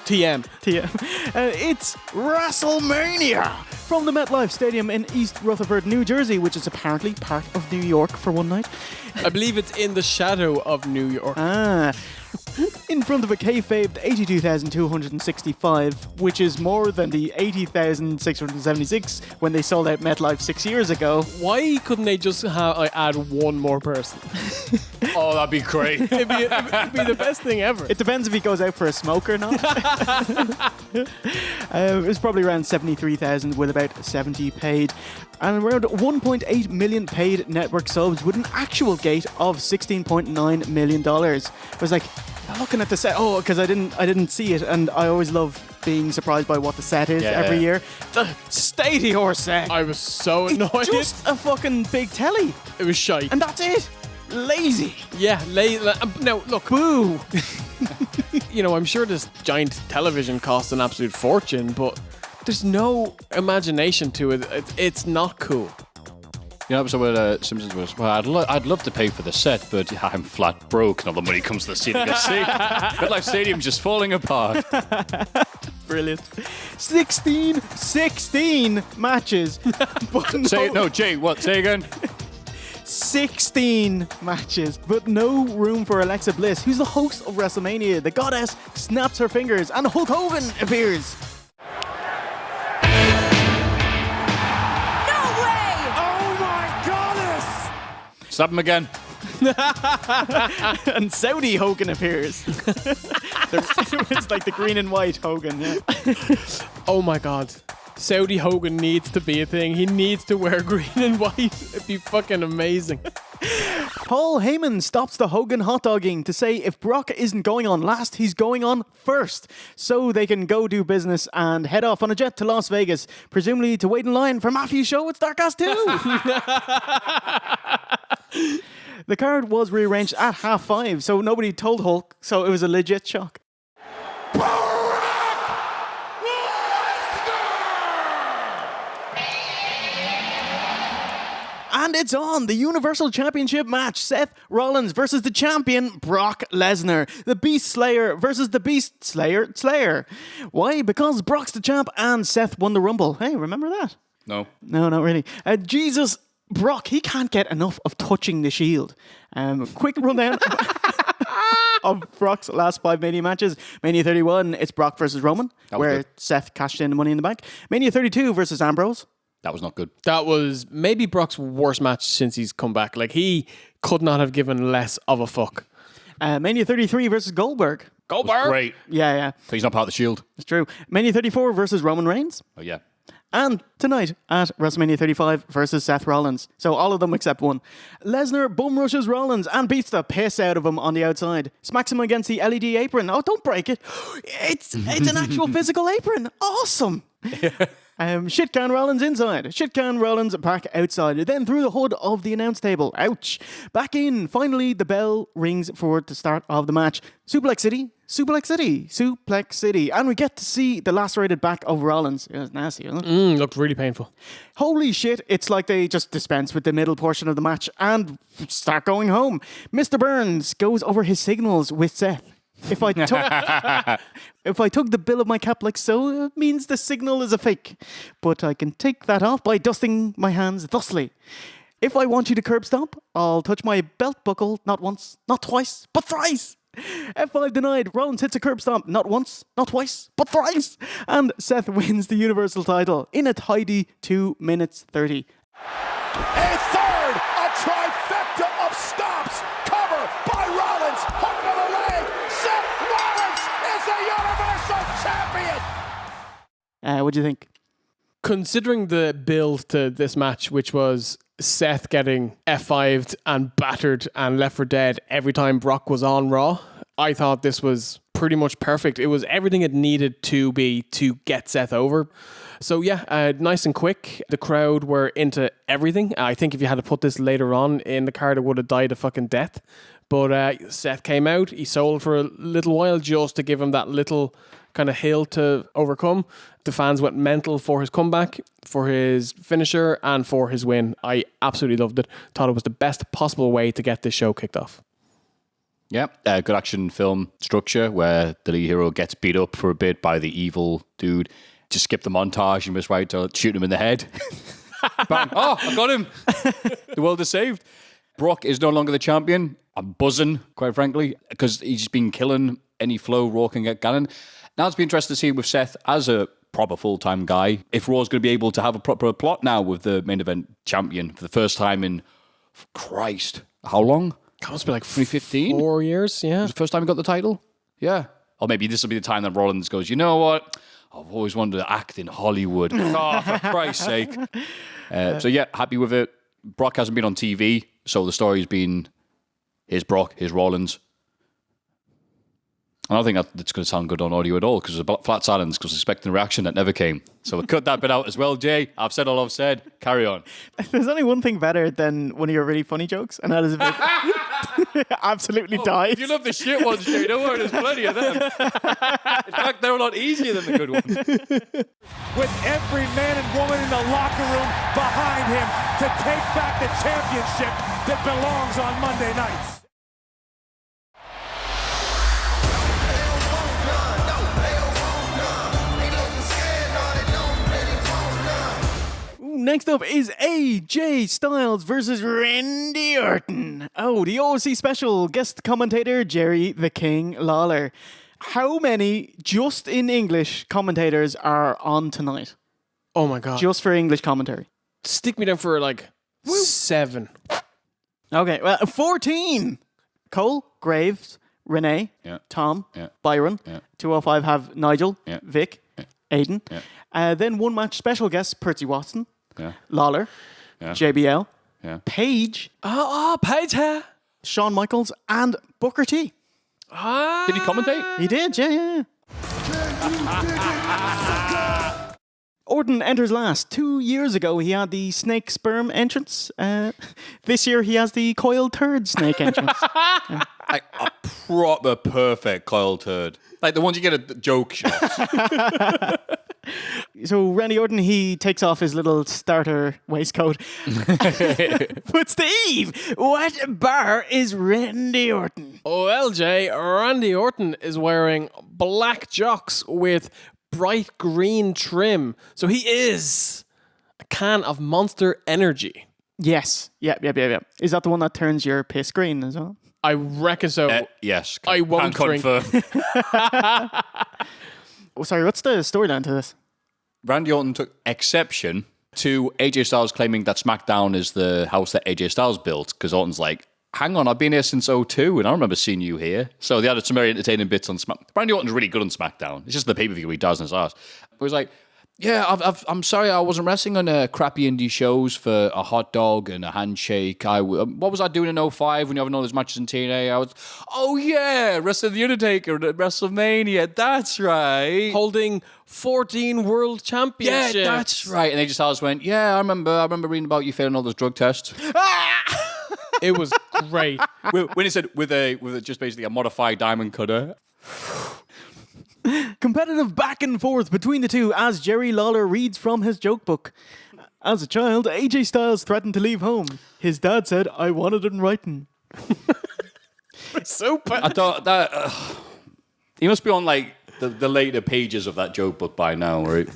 TM. It's WrestleMania from the MetLife Stadium in East Rutherford, New Jersey, which is apparently part of New York for one night. I believe it's in the shadow of New York. In front of a kayfabed 82,265, which is more than the 80,676 when they sold out MetLife 6 years ago. Why couldn't they just add one more person? Oh, that'd be great. It'd be the best thing ever. It depends if he goes out for a smoke or not. It was probably around 73,000 with about 70 paid. And around 1.8 million paid network subs with an actual gate of $16.9 million. I was like, looking at the set, because I didn't see it, and I always love being surprised by what the set is every year. The Stadior set. I was so annoyed. It's just a fucking big telly. It was shite. And that's it. Lazy. Yeah, no, look. Boo. I'm sure this giant television costs an absolute fortune, but there's no imagination to it. It's not cool. You know, episode where Simpsons was, well, I'd love to pay for the set, but I'm flat broke and all the money comes to the seat. MetLife Stadium's just falling apart. Brilliant. 16 matches. Say again. 16 matches, but no room for Alexa Bliss, who's the host of WrestleMania. The goddess snaps her fingers and Hulk Hogan appears. No way! Oh my goddess! Slap him again. And Saudi Hogan appears. It's like the green and white Hogan, yeah. Oh my god. Saudi Hogan needs to be a thing. He needs to wear green and white. It'd be fucking amazing. Paul Heyman stops the Hogan hot dogging to say if Brock isn't going on last, he's going on first. So they can go do business and head off on a jet to Las Vegas, presumably to wait in line for Matthew's show at Starcast 2. The card was rearranged at 5:30, so nobody told Hulk, so it was a legit shock. And it's on, the Universal Championship match. Seth Rollins versus the champion, Brock Lesnar. The Beast Slayer versus the Beast Slayer. Why? Because Brock's the champ and Seth won the Rumble. Hey, remember that? No. No, not really. Jesus, Brock, he can't get enough of touching the Shield. Quick rundown of Brock's last 5 Mania matches. Mania 31, it's Brock versus Roman, where good. Seth cashed in the Money in the Bank. Mania 32 versus Ambrose. That was not good. That was maybe Brock's worst match since he's come back. Like, he could not have given less of a fuck. Mania 33 versus Goldberg. Goldberg? Great. Yeah. So he's not part of the Shield. It's true. Mania 34 versus Roman Reigns. Oh, yeah. And tonight at WrestleMania 35 versus Seth Rollins. So all of them except one. Lesnar bum rushes Rollins and beats the piss out of him on the outside. Smacks him against the LED apron. Oh, don't break it. It's an actual physical apron. Awesome. Shitcan Rollins inside. Shitcan Rollins back outside. Then through the hood of the announce table. Ouch. Back in. Finally, the bell rings for the start of the match. Suplex City. Suplex City. Suplex City. And we get to see the lacerated back of Rollins. It was nasty, wasn't it? Looked really painful. Holy shit. It's like they just dispense with the middle portion of the match and start going home. Mr. Burns goes over his signals with Seth. If I took the bill of my cap like so, it means the signal is a fake. But I can take that off by dusting my hands thusly. If I want you to curb stomp, I'll touch my belt buckle not once, not twice, but thrice. F5 denied. Rollins hits a curb stomp not once, not twice, but thrice. And Seth wins the Universal title in a tidy 2 minutes 30. A third, a trifecta of stops. Cover by Rollins. Hook to the leg. Seth Rollins is the Universal Champion. What do you think? Considering the build to this match, which was Seth getting F5'd and battered and left for dead every time Brock was on Raw, I thought this was pretty much perfect. It was everything it needed to be to get Seth over. So yeah, nice and quick. The crowd were into everything. I think if you had to put this later on in the card, it would have died a fucking death. But Seth came out. He sold for a little while just to give him that little kind of hill to overcome. The fans went mental for his comeback, for his finisher, and for his win. I absolutely loved it. Thought it was the best possible way to get this show kicked off. Yeah, good action film structure where the lead hero gets beat up for a bit by the evil dude. Just skip the montage and was right to shoot him in the head. Bang. Oh, I got him. The world is saved. Brock is no longer the champion. I'm buzzing, quite frankly, because he's been killing any flow Raw can get going. Now it's been interesting to see with Seth as a proper full-time guy, if Raw's going to be able to have a proper plot now with the main event champion for the first time in, Christ, how long? That must be like 2015? 4 years, yeah. Was the first time he got the title? Yeah. Or maybe this will be the time that Rollins goes, you know what? I've always wanted to act in Hollywood. Oh, for Christ's sake. So yeah, happy with it. Brock hasn't been on TV, so the story's been, here's Brock, here's Rollins. I don't think that's going to sound good on audio at all because there's a flat silence because I was expecting a reaction that never came. So we'll cut that bit out as well, Jay. I've said all I've said. Carry on. There's only one thing better than one of your really funny jokes, and that is if it absolutely dies. If you love the shit ones, Jay, don't worry, there's plenty of them. In fact, they're a lot easier than the good ones. With every man and woman in the locker room behind him to take back the championship that belongs on Monday nights. next up is AJ Styles versus Randy Orton. Oh, the OC special guest commentator, Jerry the King Lawler. How many just in English commentators are on tonight? Oh my God. Just for English commentary. Stick me down for like 7. Okay, well, 14. Cole, Graves, Renee, Tom, Byron. 205 have Nigel, Vic, Aiden. Then one match special guest, Percy Watson, Lawler, JBL, Paige. Paige here. Shawn Michaels, and Booker T. Did he commentate? He did, yeah. Orton enters last. 2 years ago, he had the snake sperm entrance. This year, he has the coiled turd snake entrance. Like a proper perfect coiled turd. Like the ones you get at joke shops. So Randy Orton, he takes off his little starter waistcoat. But Steve, what bar is Randy Orton? Oh, LJ, Randy Orton is wearing black jocks with bright green trim. So he is a can of Monster Energy. Yes. Yeah. Is that the one that turns your piss green as well? I reckon so. Yes. I won't drink. Oh, sorry, what's the storyline to this? Randy Orton took exception to AJ Styles claiming that SmackDown is the house that AJ Styles built, because Orton's like, hang on, I've been here since 2002 and I remember seeing you here. So they added some very entertaining bits on SmackDown. Randy Orton's really good on SmackDown. It's just the pay-per-view he does in his ass. It was like, yeah, I'm sorry I wasn't wrestling on crappy indie shows for a hot dog and a handshake. What was I doing in 05 when you having all those matches in TNA? Oh yeah, wrestling The Undertaker at WrestleMania. That's right. Holding 14 world championships. Yeah, that's right. And AJ Styles went, yeah, I remember reading about you failing all those drug tests. It was great. When he said with just basically a modified diamond cutter. Competitive back and forth between the two as Jerry Lawler reads from his joke book. As a child, AJ Styles threatened to leave home. His dad said, I wanted it in writing. So bad. I thought that... he must be on like the later pages of that joke book by now, right?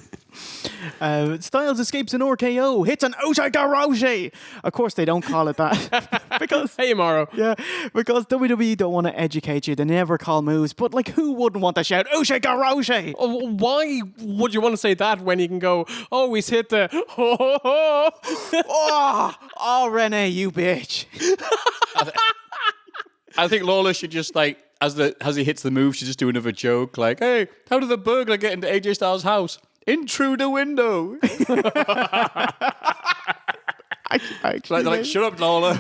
Styles escapes an RKO, hits an Oshigoroshi. Of course, they don't call it that. Because hey, Morrow. Yeah, because WWE don't want to educate you. They never call moves. But like, who wouldn't want to shout Oshigoroshi? Why would you want to say that when you can go, oh, he's hit the oh, Renee, you bitch. I think Lawler should just like, as he hits the move, should just do another joke like, hey, how did the burglar get into AJ Styles' house? In through the window. like, shut up, Lawler.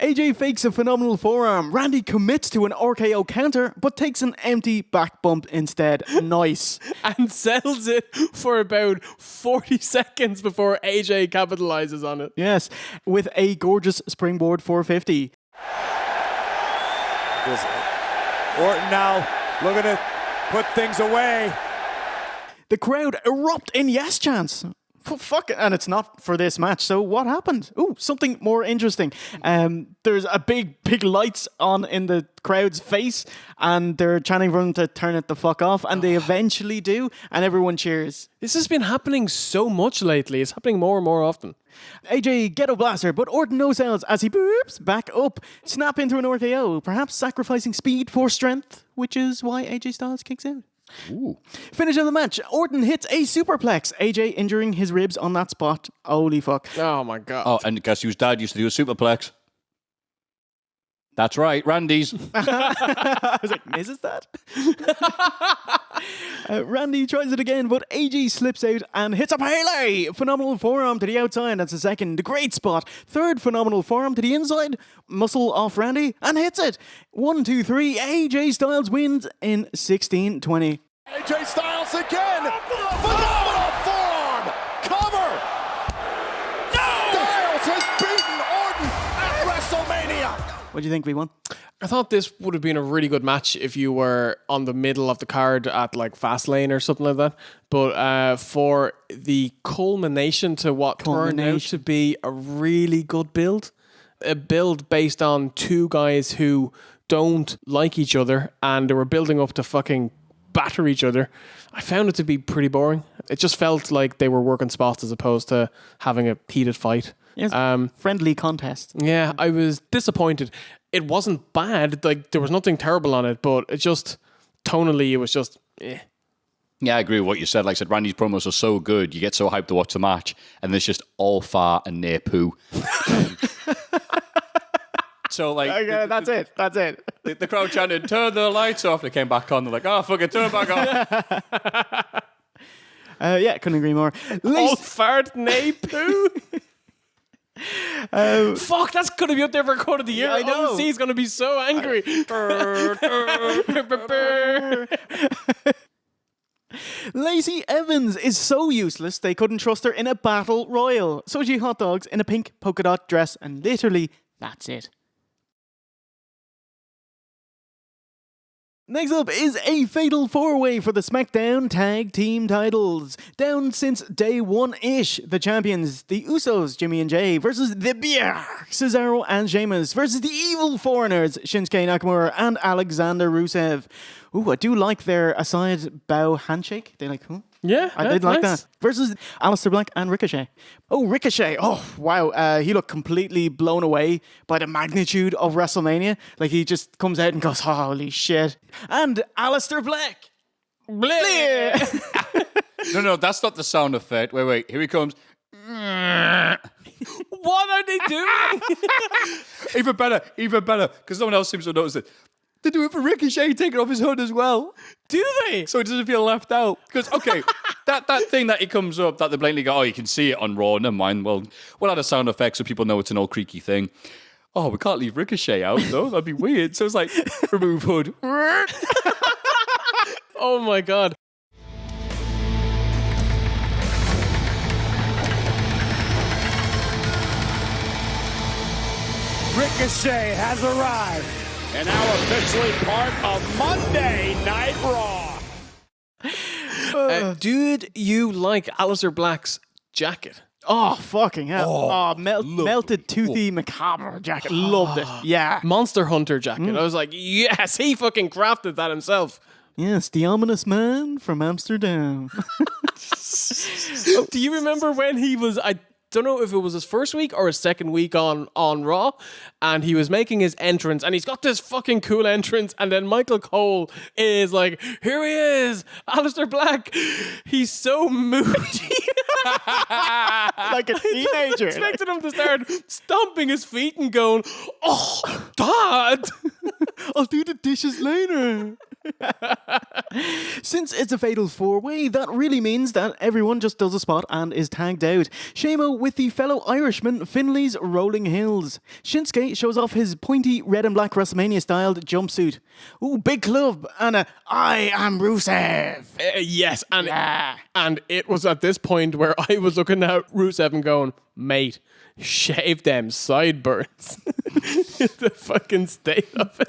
AJ fakes a phenomenal forearm. Randy commits to an RKO counter, but takes an empty back bump instead. Nice. And sells it for about 40 seconds before AJ capitalizes on it. Yes, with a gorgeous springboard 450. Orton now looking to put things away. The crowd erupt in yes chants. Fuck it. And it's not for this match. So what happened? Ooh, something more interesting. There's a big lights on in the crowd's face and they're chanting for them to turn it the fuck off, and they eventually do, and everyone cheers. This has been happening so much lately. It's happening more and more often. AJ ghetto blaster, but Orton no sells as he boops back up, snap into an RKO, perhaps sacrificing speed for strength, which is why AJ Styles kicks out. Ooh. Finish of the match. Orton hits a superplex. AJ injuring his ribs on that spot. Holy fuck. Oh my god. Oh, and guess whose dad used to do a superplex? That's right, Randy's. I was like, Nese's dad? Randy tries it again, but AJ slips out and hits a Bayley. Phenomenal forearm to the outside. That's the second. Great spot. Third phenomenal forearm to the inside. Muscle off Randy and hits it. 1, 2, 3. AJ Styles wins in 16-20. AJ Styles again. Phenomenal forearm. Cover. Styles has beaten Orton at WrestleMania. What do you think, V1? I thought this would have been a really good match if you were on the middle of the card at like Fastlane or something like that. But for the culmination to what turned out to be a really good build, a build based on two guys who don't like each other, and they were building up to fucking batter each other. I found it to be pretty boring. It just felt like they were working spots as opposed to having a heated fight. Yes, friendly contest. Yeah, I was disappointed. It wasn't bad. Like, there was nothing terrible on it, but it just, tonally, it was just, eh. Yeah, I agree with what you said. Like I said, Randy's promos are so good, you get so hyped to watch the match, and there's just all fart and near poo. So, like... Okay, that's it. The crowd chanted, turn the lights off. They came back on. They're like, oh, fuck it, turn it back on. Yeah, couldn't agree more. All fart, nay, poo. Fuck, that's going to be up there for Code of the Year. I know. OC's going to be so angry. Lacey Evans is so useless they couldn't trust her in a battle royal. So she hot dogs in a pink polka dot dress, and literally, that's it. Next up is a fatal four-way for the Smackdown Tag Team titles. Down since day one-ish, the champions, the Usos, Jimmy and Jay, versus the Beer, Cesaro and Sheamus, versus the Evil Foreigners, Shinsuke Nakamura and Alexander Rusev. Ooh, I do like their aside bow handshake. They like, huh? Yeah, I did like nice. that. Versus Aleister Black and Ricochet. Oh, Ricochet. Oh, wow. He looked completely blown away by the magnitude of WrestleMania. Like, he just comes out and goes, holy shit. And Aleister Black. No, that's not the sound effect. Wait, here he comes. What are they doing? Even better, because no one else seems to notice it. They do it for Ricochet taking off his hood as well. Do they? So he doesn't feel left out. Because, okay, that thing that he comes up, that they blatantly go, oh, you can see it on Raw, never mind. Well, we'll add a sound effect so people know it's an old creaky thing. Oh, we can't leave Ricochet out, though. That'd be weird. So it's like, remove hood. Oh, my God. Ricochet has arrived and now officially part of Monday Night Raw. Did you like Aleister Black's jacket? Oh, fucking hell. Melted toothy macabre jacket. Loved it. Yeah. Monster Hunter jacket. I was like, yes, he fucking crafted that himself. Yes, the ominous man from Amsterdam. Do you remember when he was... I don't know if it was his first week or his second week on Raw, and he was making his entrance, and he's got this fucking cool entrance, and then Michael Cole is like, here he is, Aleister Black. He's so moody. Like a teenager. I expected him to start stomping his feet and going, oh, Dad. I'll do the dishes later. Since it's a fatal four-way, that really means that everyone just does a spot and is tagged out. Shamo with the fellow Irishman Finley's Rolling Hills. Shinsuke shows off his pointy red and black WrestleMania-styled jumpsuit. Ooh, big club and a I am Rusev. Yes, and it was at this point where I was looking at Rusev and going, mate, shave them sideburns. The fucking state of it.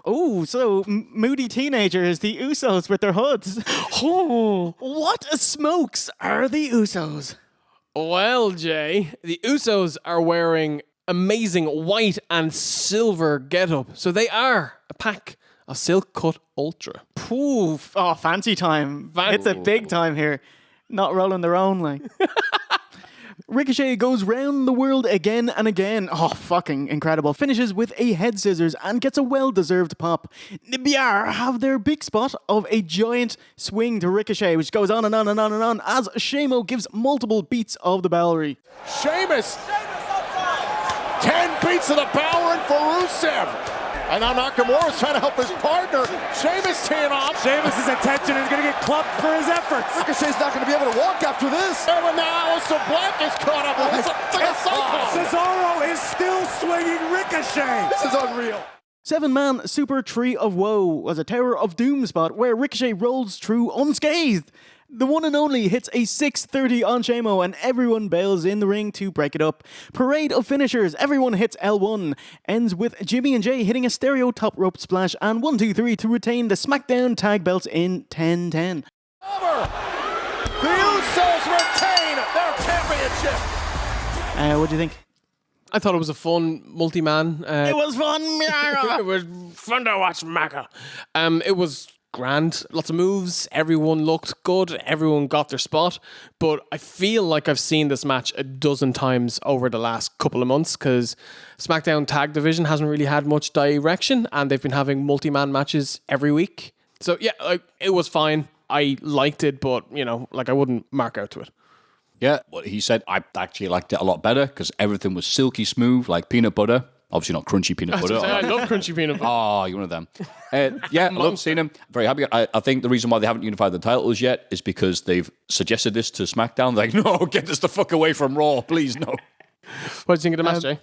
Oh, so moody teenagers, the Usos with their hoods. Oh, what smokes are the Usos? Well, Jay, the Usos are wearing amazing white and silver getup. So they are a pack of silk cut ultra. Poof. Oh, fancy time. It's a big time here. Not rolling their own, like. Ricochet goes round the world again and again. Oh, fucking incredible. Finishes with a head scissors and gets a well-deserved pop. Nibiar have their big spot of a giant swing to Ricochet, which goes on and on and on and on as Shamo gives multiple beats of the Bowery. Sheamus 10 beats of the Bowery for Rusev. And now Nakamura's trying to help his partner. Sheamus teeing off. Sheamus' attention is going to get clubbed for his efforts. Ricochet's not going to be able to walk after this. And now Aleister Black is caught up. It's like a cyclone. Cesaro is still swinging Ricochet. This is unreal. 7-man Super Tree of Woe was a Tower of Doom spot where Ricochet rolls through unscathed. The one and only hits a 630 on Shamo and everyone bails in the ring to break it up. Parade of finishers, everyone hits L1. Ends with Jimmy and Jay hitting a stereo top rope splash and 1, 2, 3 to retain the Smackdown tag belts in 10-10. Over. The Usos retain their championship. What do you think? I thought it was a fun multi-man. It was fun. It was fun to watch Macca. It was grand. Lots of moves. Everyone looked good. Everyone got their spot. But I feel like I've seen this match a dozen times over the last couple of months because SmackDown Tag Division hasn't really had much direction and they've been having multi-man matches every week. So yeah, like, it was fine. I liked it, but, you know, like I wouldn't mark out to it. Yeah, what he said, I actually liked it a lot better because everything was silky smooth like peanut butter. Obviously not crunchy peanut butter. I love crunchy peanut butter. Oh, you're one of them. Yeah, I love seeing him. Very happy. I think the reason why they haven't unified the titles yet is because they've suggested this to SmackDown. Like, no, get this the fuck away from Raw, please, no. What do you think of the match, Jay?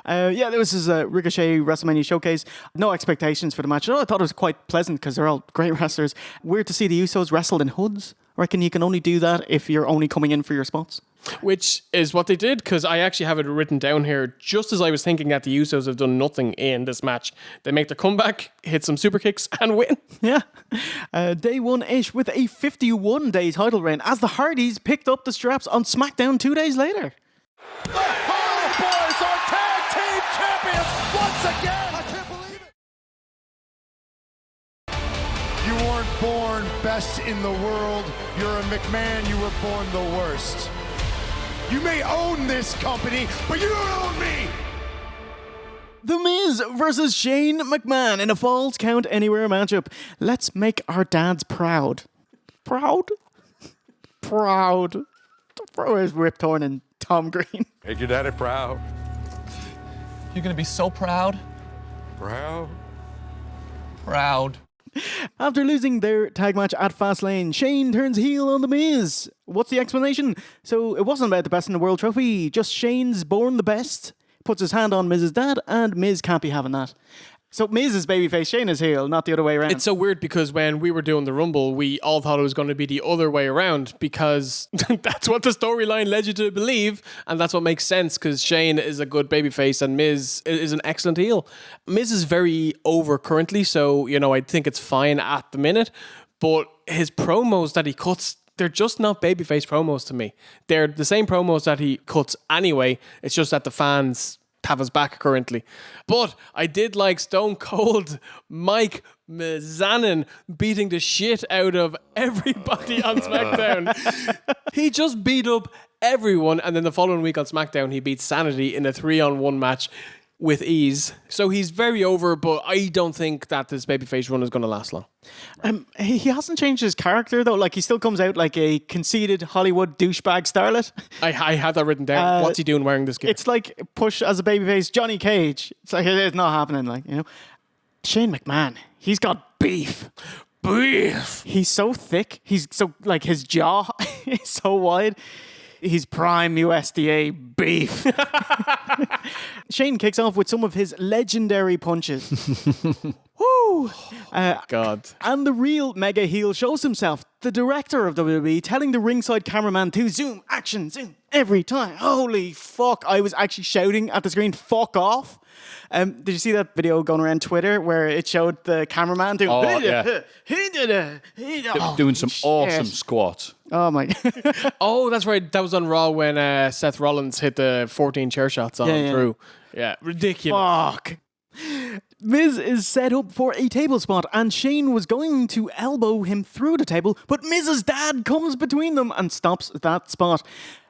Yeah, this is a Ricochet WrestleMania showcase. No expectations for the match. I thought it was quite pleasant because they're all great wrestlers. Weird to see the Usos wrestled in hoods. I reckon you can only do that if you're only coming in for your spots. Which is what they did, because I actually have it written down here just as I was thinking that the Usos have done nothing in this match. They make their comeback, hit some super kicks, and win. Yeah. Day one-ish with a 51-day title reign as the Hardys picked up the straps on SmackDown 2 days later. The Hardy Boys are tag team champions once again. I can't believe it. You weren't born best in the world. You're a McMahon. You were born the worst. You may own this company, but you don't own me. The Miz versus Shane McMahon in a Falls Count Anywhere matchup. Let's make our dads proud. Proud? Proud. Where's Rip Torn and Tom Green? Make your daddy proud. You're gonna be so proud. Proud. Proud. After losing their tag match at Fastlane, Shane turns heel on The Miz. What's the explanation? So it wasn't about the best in the world trophy, just Shane's born the best. Puts his hand on Miz's dad, and Miz can't be having that. So Miz is babyface, Shane is heel, not the other way around. It's so weird because when we were doing the Rumble, we all thought it was going to be the other way around because that's what the storyline led you to believe, and that's what makes sense because Shane is a good babyface and Miz is an excellent heel. Miz is very over currently, so, you know, I think it's fine at the minute, but his promos that he cuts, they're just not babyface promos to me. They're the same promos that he cuts anyway, it's just that the fans have his back currently. But I did like Stone Cold Mike Mizanin beating the shit out of everybody on SmackDown. He just beat up everyone, and then the following week on SmackDown he beat Sanity in a 3-on-1 match with ease. So he's very over, but I don't think that this babyface run is going to last long. He hasn't changed his character though. Like, he still comes out like a conceited Hollywood douchebag starlet. I had that written down. What's he doing wearing this gear? It's like push as a babyface Johnny Cage. It's like, it's not happening. Like, you know, Shane McMahon, he's got beef. Beef. He's so thick. He's so, like, his jaw is so wide. He's prime USDA beef. Shane kicks off with some of his legendary punches. Woo! God. And the real mega heel shows himself, the director of WWE, telling the ringside cameraman to zoom, action, zoom, every time. Holy fuck. I was actually shouting at the screen, fuck off. Did you see that video going around Twitter where it showed the cameraman doing, doing some awesome squats? Oh my. Oh, that's right. That was on Raw when Seth Rollins hit the 14 chair shots on through. Yeah, ridiculous. Fuck. Miz is set up for a table spot and Shane was going to elbow him through the table, but Miz's dad comes between them and stops that spot.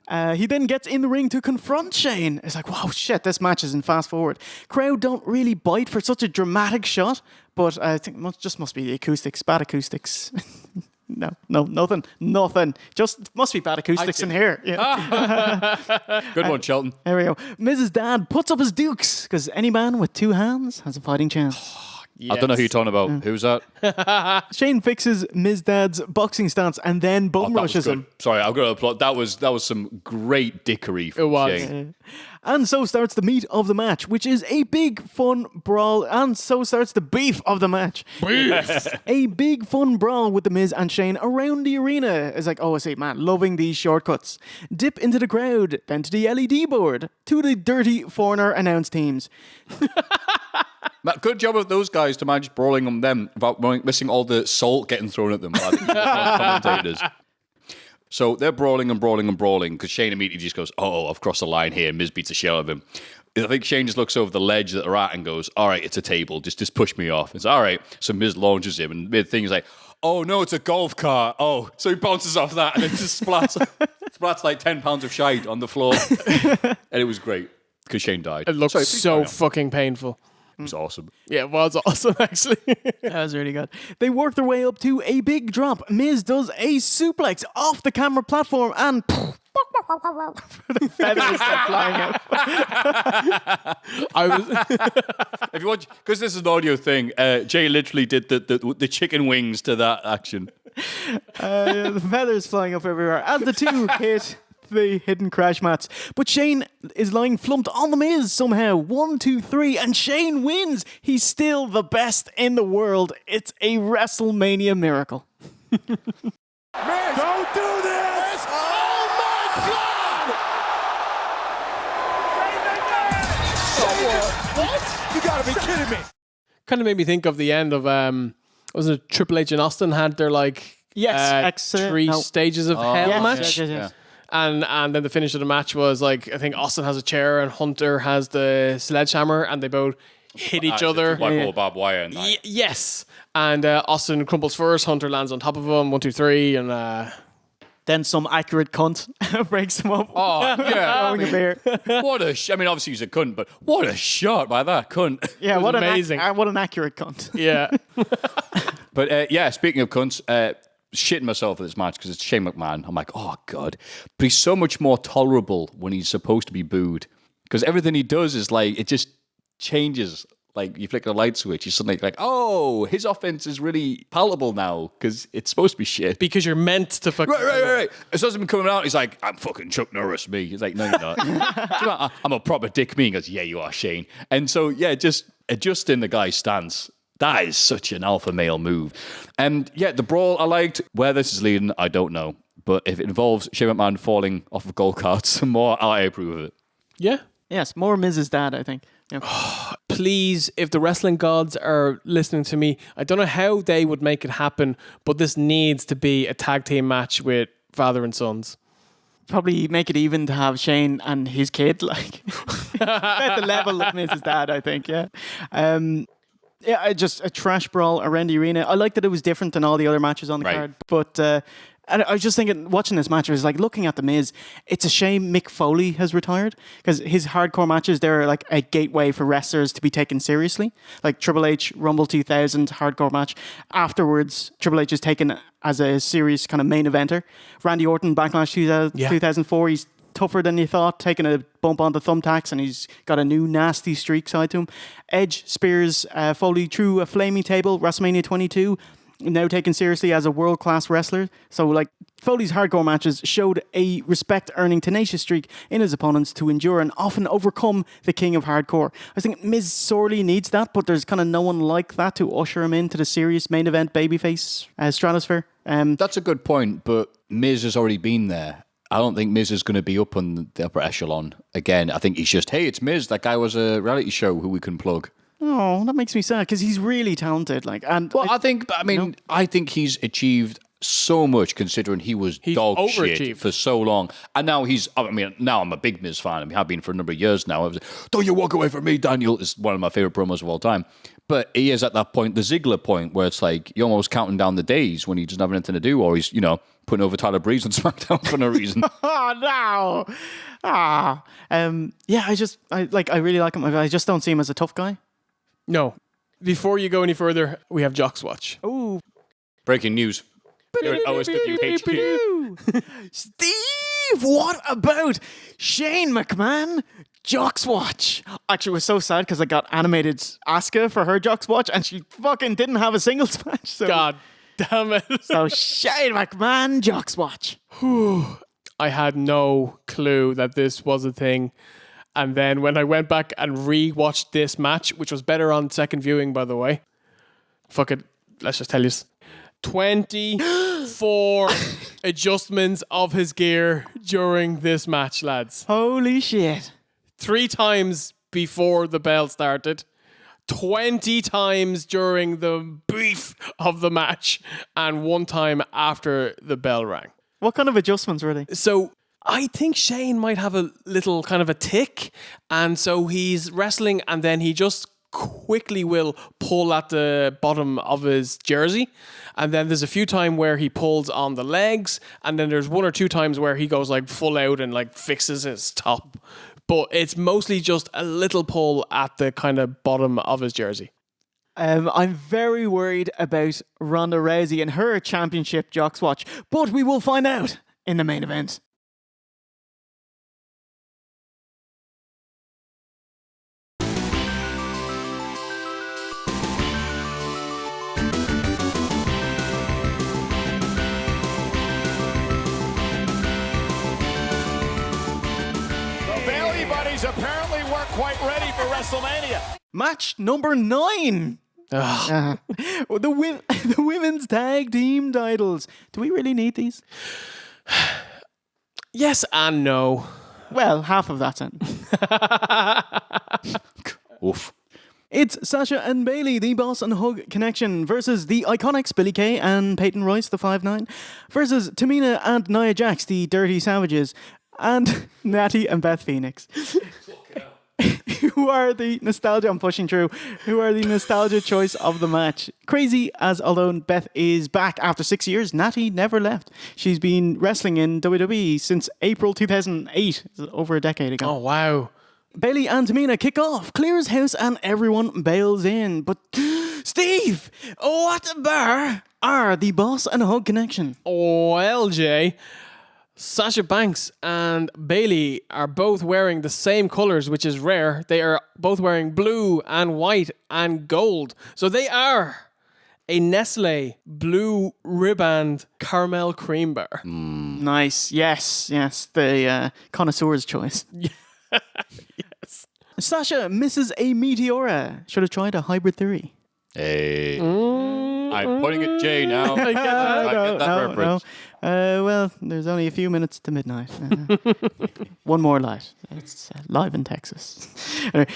He then gets in the ring to confront Shane. It's like, wow, shit, this match is in fast forward. Crowd don't really bite for such a dramatic shot, but I think it just must be the acoustics, bad acoustics. No, nothing. Just must be bad acoustics in here. Yeah. Good one, Shelton. There we go. Mrs. Dad puts up his dukes because any man with two hands has a fighting chance. Yes. I don't know who you're talking about. Who's that? Shane fixes Ms. Dad's boxing stance and then bum rushes him. Sorry, I've got to applaud. That was some great dickery from Shane. And so starts the meat of the match, which is a big fun brawl. And so starts the beef of the match. Beef! A big fun brawl with the Miz and Shane around the arena. It's like, oh, I see, man, loving these shortcuts. Dip into the crowd, then to the LED board, to the dirty foreigner announce teams. Good job of those guys to manage brawling on them without missing all the salt getting thrown at them by the commentators. So they're brawling because Shane immediately just goes, oh, I've crossed the line here. Miz beats the shit out of him. I think Shane just looks over the ledge that they're at and goes, all right, it's a table. Just push me off. It's all right. So Miz launches him and mid thing is like, oh no, it's a golf cart. Oh, so he bounces off that and it just splats like 10 pounds of shite on the floor. And it was great because Shane died. It looked so fucking painful. It was awesome. Yeah, it was awesome, actually. That was really good. They work their way up to a big drop. Miz does a suplex off the camera platform and the feathers are flying out. If you watch, because this is an audio thing, Jay literally did the chicken wings to that action. The feathers flying up everywhere as the two hit the hidden crash mats. But Shane is lying flumped on the Miz somehow. 1, 2, 3, and Shane wins. He's still the best in the world. It's a WrestleMania miracle. Miz, don't do this! Oh my God! What? You gotta be kidding me! Kind of made me think of the end of was it Triple H and Austin had their three stages of hell match. Yes. And then the finish of the match was like, I think Austin has a chair and Hunter has the sledgehammer, and they both hit each other. Like barbed wire and that. Yes. And Austin crumples first, Hunter lands on top of him, 1, 2, 3, and then some accurate cunt breaks him up. Oh, yeah. A beer. What a I mean, obviously he's a cunt, but what a shot by that cunt. Yeah, what amazing. What an accurate cunt. Yeah. But speaking of cunts, shitting myself at this match because it's Shane McMahon. I'm like, oh God. But he's so much more tolerable when he's supposed to be booed. Because everything he does is like, it just changes. Like, you flick a light switch, you're suddenly like, oh, his offense is really palatable now because it's supposed to be shit. Because you're meant to fucking... Right. As soon as him coming out, he's like, I'm fucking Chuck Norris, me. He's like, no, you're not. I'm a proper dick, me. He goes, yeah, you are, Shane. And so, just adjusting the guy's stance. That is such an alpha male move. And the brawl I liked. Where this is leading, I don't know. But if it involves Shane McMahon falling off of gold carts some more, I approve of it. Yeah. Yes, more Mrs. Dad, I think. Yeah. Please, if the wrestling gods are listening to me, I don't know how they would make it happen, but this needs to be a tag team match with father and sons. Probably make it even to have Shane and his kid, like at the level of Mrs. Dad, I think. Yeah. Just a trash brawl around the arena. I like that it was different than all the other matches on the card, but and I was just thinking, watching this match, I was like looking at the Miz. It's a shame Mick Foley has retired because his hardcore matches, they're like a gateway for wrestlers to be taken seriously. Like Triple H Rumble 2000 hardcore match. Afterwards, Triple H is taken as a serious kind of main eventer. Randy Orton Backlash 2004. He's tougher than you thought, taking a bump on the thumbtacks, and he's got a new nasty streak side to him. Edge spears Foley through a flaming table, WrestleMania 22, now taken seriously as a world-class wrestler. So, like, Foley's hardcore matches showed a respect-earning tenacious streak in his opponents to endure and often overcome the king of hardcore. I think Miz sorely needs that, but there's kind of no one like that to usher him into the serious main event babyface stratosphere. That's a good point, but Miz has already been there. I don't think Miz is going to be up on the upper echelon again. I think he's just, hey, it's Miz. That guy was a reality show who we can plug. Oh, that makes me sad because he's really talented. I think he's achieved so much considering he was dog shit for so long. And now now I'm a big Miz fan. I have been for a number of years now. Don't you walk away from me, Daniel, is one of my favorite promos of all time. But he is at that point, the Ziggler point, where it's like you're almost counting down the days when he doesn't have anything to do, or he's, putting over Tyler Breeze on SmackDown for no reason. Oh, no. I really like him. I just don't see him as a tough guy. No. Before you go any further, we have Jockswatch. Ooh. Breaking news. You're at OSW HQ. Steve, what about Shane McMahon? Jockswatch. Actually, it was so sad because I got animated Asuka for her Jockswatch and she fucking didn't have a singles match. So. God damn it. So Shane McMahon Jockswatch. I had no clue that this was a thing. And then when I went back and re-watched this match, which was better on second viewing, by the way. Fuck it. Let's just tell you. 24 adjustments of his gear during this match, lads. Holy shit. 3 times before the bell started. 20 times during the beef of the match. And 1 time after the bell rang. What kind of adjustments were they? So I think Shane might have a little kind of a tick, and so he's wrestling, and then he just quickly will pull at the bottom of his jersey, and then there's a few times where he pulls on the legs, and then there's 1 or 2 times where he goes like full out and like fixes his top, but it's mostly just a little pull at the kind of bottom of his jersey. I'm very worried about Ronda Rousey and her championship Jockswatch, but we will find out in the main event. Apparently weren't quite ready for WrestleMania. Match number 9. The women's tag team titles. Do we really need these? Yes and no. Well, half of that sentence. Oof. It's Sasha and Bayley, the Boss and Hug Connection, versus the Iconics, Billie Kay and Peyton Royce, the 5'9", versus Tamina and Nia Jax, the Dirty Savages, and Natty and Beth Phoenix. Who are the nostalgia, I'm pushing through, who are the nostalgia choice of the match. Crazy as although Beth is back after 6 years, Natty never left. She's been wrestling in WWE since April 2008, over a decade ago. Oh, wow. Bayley and Tamina kick off, clears house, and everyone bails in. But Steve, what a bar are the Boss and Hug Connection? Well, Jay, Sasha Banks and Bayley are both wearing the same colours, which is rare. They are both wearing blue and white and gold. So they are a Nestle blue ribband caramel cream bar. Nice. Yes. The connoisseur's choice. Yes. Sasha misses a Meteora. Should have tried a hybrid theory. Hey. I'm pointing at Jay now. I get that reference. No. Well, there's only a few minutes to midnight. One more light. It's live in Texas. Anyway,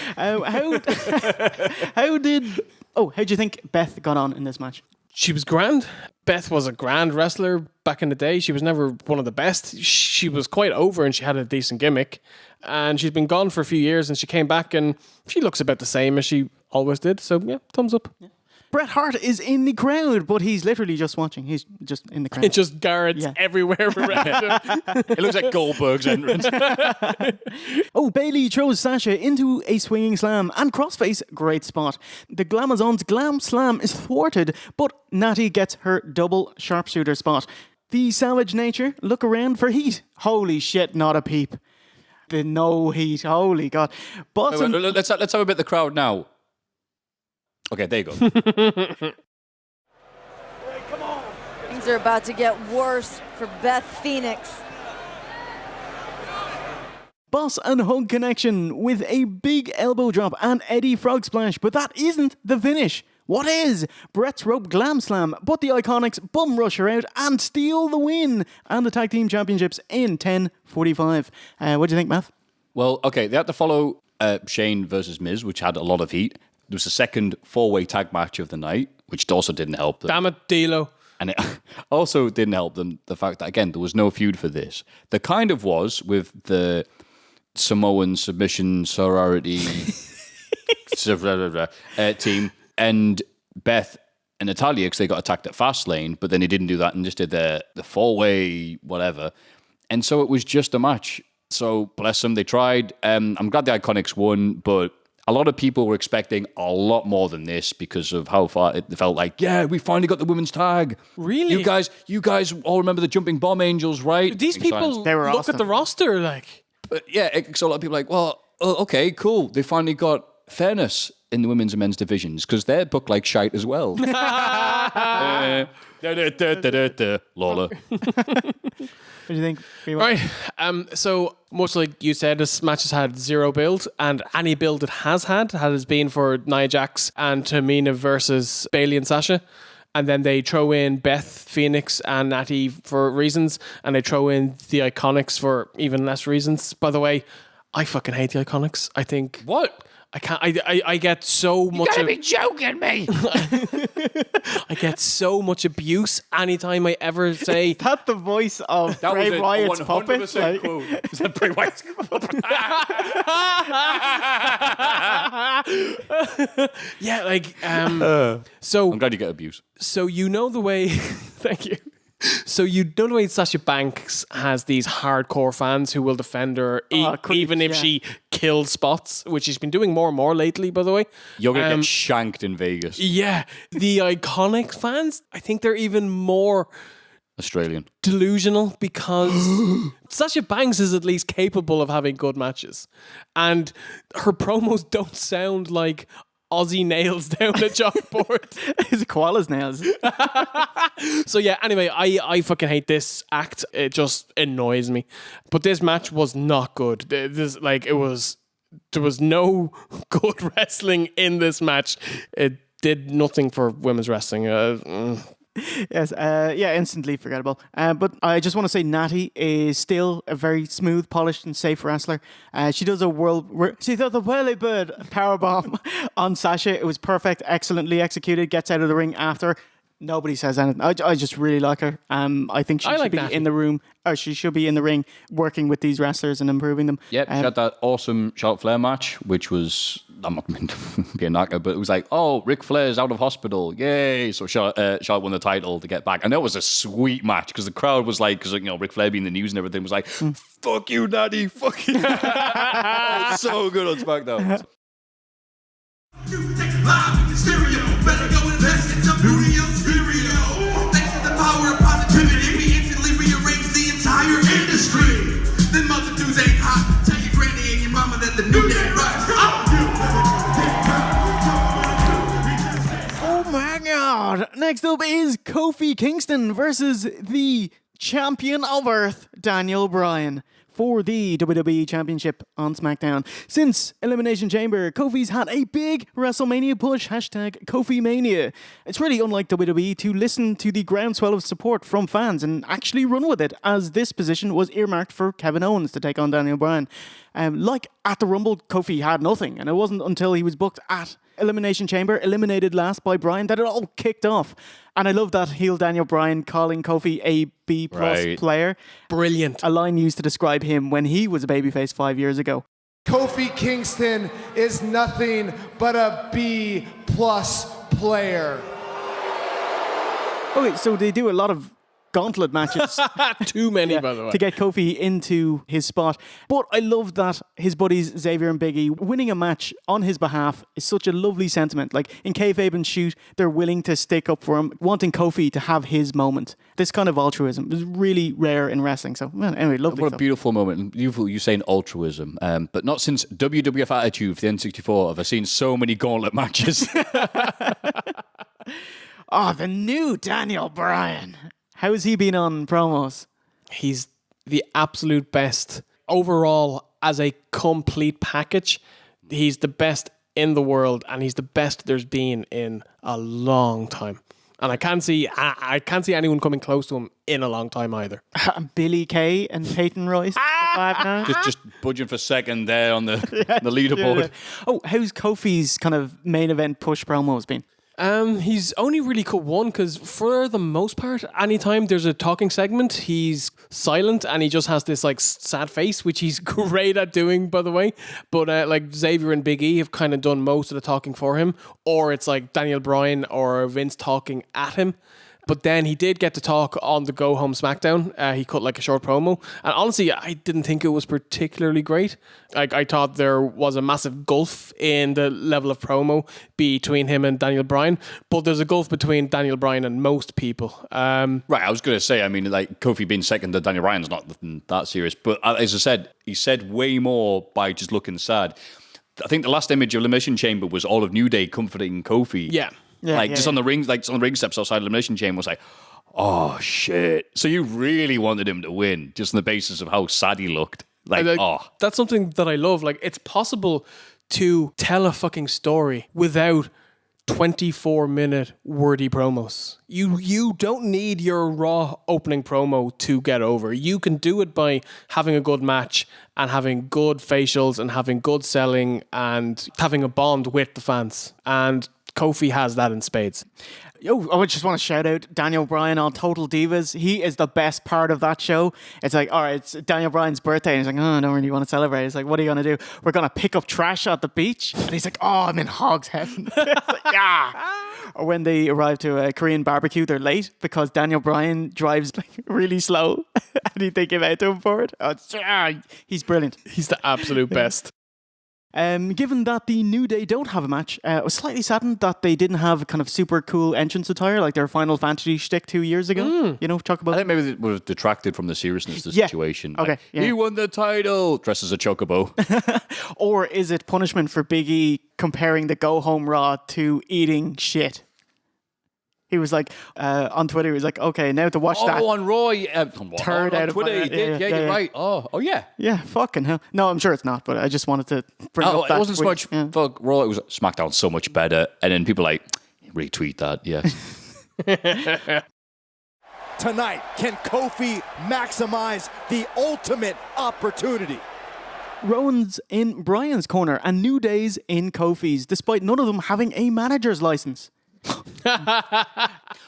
how do you think Beth got on in this match? She was grand. Beth was a grand wrestler back in the day. She was never one of the best. She was quite over and she had a decent gimmick. And she's been gone for a few years and she came back and she looks about the same as she always did. So, yeah, thumbs up. Yeah. Bret Hart is in the crowd, but he's literally just watching. He's just in the crowd. It's just guards everywhere around him. It looks like Goldberg's entrance. Bayley throws Sasha into a swinging slam and crossface, great spot. The Glamazon's glam slam is thwarted, but Natty gets her double sharpshooter spot. The Savage Nature look around for heat. Holy shit, not a peep. The no heat, holy God. Wait, let's have a bit of the crowd now. Okay, there you go. Things are about to get worse for Beth Phoenix. Boss and Hug Connection with a big elbow drop and Eddie Frog Splash, but that isn't the finish. What is? Bret's Rope Glam Slam, but the Iconics bum rush her out and steal the win and the Tag Team Championships in 10:45. What do you think, Matt? Well, okay, they had to follow Shane versus Miz, which had a lot of heat. There was a second 4-way tag match of the night, which also didn't help them. Damn it, D'Lo. And it also didn't help them, the fact that, again, there was no feud for this. There kind of was with the Samoan submission sorority team and Beth and Natalia, because they got attacked at Fastlane, but then they didn't do that and just did the 4-way whatever. And so it was just a match. So bless them, they tried. I'm glad the Iconics won, but a lot of people were expecting a lot more than this because of how far it felt like, yeah, we finally got the women's tag. Really? You guys all remember the Jumping Bomb Angels, right? These people look at the roster like... But yeah, so a lot of people are like, well, okay, cool. They finally got fairness in the women's and men's divisions because they're booked like shite as well. Lola. What do you think? Right. So much like you said, this match has had zero build, and any build it has been for Nia Jax and Tamina versus Bayley and Sasha. And then they throw in Beth Phoenix and Natty for reasons, and they throw in the Iconics for even less reasons. By the way, I fucking hate the Iconics. I think... What? I can't. I get so much. You gotta be joking me. I get so much abuse anytime I ever say. Is that the voice of Bray Wyatt's puppet? Quote. Is that Bray Wyatt's puppet? Yeah, like so. I'm glad you get abuse. So you know the way. Thank you. So you know the way Sasha Banks has these hardcore fans who will defend her even if she kills spots, which she's been doing more and more lately, by the way. You're going to get shanked in Vegas. Yeah. The iconic fans, I think they're even more Australian. Delusional because Sasha Banks is at least capable of having good matches. And her promos don't sound like Aussie nails down a chalkboard. It's koala's nails. So yeah, anyway, I fucking hate this act. It just annoys me. But this match was not good. There was no good wrestling in this match. It did nothing for women's wrestling. Yes, instantly forgettable. But I just want to say Natty is still a very smooth, polished and safe wrestler. She does she does a whirly bird powerbomb on Sasha. It was perfect, excellently executed, gets out of the ring after. Nobody says anything. I just really like her. I think she should be in the room, or she should be in the ring working with these wrestlers and improving them. Yep, she had that awesome Charlotte Flair match, which was, I'm not meant to be a knocker, but it was like, oh, Ric Flair's out of hospital. Yay. So Charlotte won the title to get back. And that was a sweet match because the crowd was like, because Ric Flair being in the news and everything was like, fuck you, Daddy, fuck you. It's so good on SmackDown. Live stereo, better go invest in some Nudeo stereo. Thanks to the power of positivity, we instantly rearrange the entire industry. Then multitudes ain't hot. Tell your granny and your mama that the new day rocks. Oh my God! Next up is Kofi Kingston versus the champion of Earth, Daniel Bryan, for the WWE Championship on SmackDown. Since Elimination Chamber, Kofi's had a big WrestleMania push, #KofiMania. It's really unlike WWE to listen to the groundswell of support from fans and actually run with it, as this position was earmarked for Kevin Owens to take on Daniel Bryan. Like at the Rumble, Kofi had nothing, and it wasn't until he was booked at Elimination Chamber, eliminated last by Bryan, that it all kicked off. And I love that heel Daniel Bryan calling Kofi a B+ player. Brilliant. A line used to describe him when he was a babyface 5 years ago. Kofi Kingston is nothing but a B+ player. Okay, so they do a lot of gauntlet matches. Too many, by the way. To get Kofi into his spot. But I love that his buddies Xavier and Big E winning a match on his behalf is such a lovely sentiment. Like in Kayfabe and Shoot, they're willing to stick up for him, wanting Kofi to have his moment. This kind of altruism is really rare in wrestling. So anyway, lovely. What a beautiful moment. Beautiful, you saying altruism. But not since WWF Attitude for the N64 have I seen so many gauntlet matches. Oh, the new Daniel Bryan. How has he been on promos? He's the absolute best. Overall, as a complete package, he's the best in the world, and he's the best there's been in a long time. And I can't see anyone coming close to him in a long time either. Billy Kay and Peyton Royce. just budging for second there on the leaderboard. Yeah. Oh, how's Kofi's kind of main event push promos been? He's only really cut one because for the most part, anytime there's a talking segment, he's silent and he just has this like sad face, which he's great at doing, by the way. But like Xavier and Big E have kind of done most of the talking for him, or it's like Daniel Bryan or Vince talking at him. But then he did get to talk on the Go Home Smackdown. He cut like a short promo. And honestly, I didn't think it was particularly great. Like I thought there was a massive gulf in the level of promo between him and Daniel Bryan. But there's a gulf between Daniel Bryan and most people. Right, I was going to say, I mean, like Kofi being second to Daniel Bryan's not that serious. But as I said, he said way more by just looking sad. I think the last image of Elimination Chamber was all of New Day comforting Kofi. Yeah. On the ring, on the ring steps outside Elimination Chamber was like, oh shit. So you really wanted him to win just on the basis of how sad he looked. That's something that I love. Like, it's possible to tell a fucking story without 24-minute wordy promos. You don't need your Raw opening promo to get over. You can do it by having a good match and having good facials and having good selling and having a bond with the fans. And Kofi has that in spades. I just want to shout out Daniel Bryan on Total Divas. He is the best part of that show. It's like, all right, it's Daniel Bryan's birthday. And he's like, oh, I don't really want to celebrate. It's like, what are you going to do? We're going to pick up trash at the beach. And he's like, oh, I'm in hog's heaven. Like, yeah. Or when they arrive to a Korean barbecue, they're late because Daniel Bryan drives like really slow. And they give out to him for it. He's brilliant. He's the absolute best. Given that the New Day don't have a match, I was slightly saddened that they didn't have kind of super cool entrance attire like their Final Fantasy shtick 2 years ago. You know, talk about. I think maybe they would have detracted from the seriousness of the situation. Okay, like, he won the title. Dressed as a chocobo. Or is it punishment for Big E comparing the Go Home Raw to eating shit? He was like, on Twitter, he was like, okay, now to watch that. Oh, on Raw. Turd out of Twitter, he did. Yeah, you're right. Oh, yeah. Yeah, fucking hell. No, I'm sure it's not, but I just wanted to bring up that. It wasn't so much fuck Raw, it was Smackdown so much better. And then people like, retweet that, yes. Tonight, can Kofi maximize the ultimate opportunity? Rowan's in Bryan's corner and New Day's in Kofi's, despite none of them having a manager's license.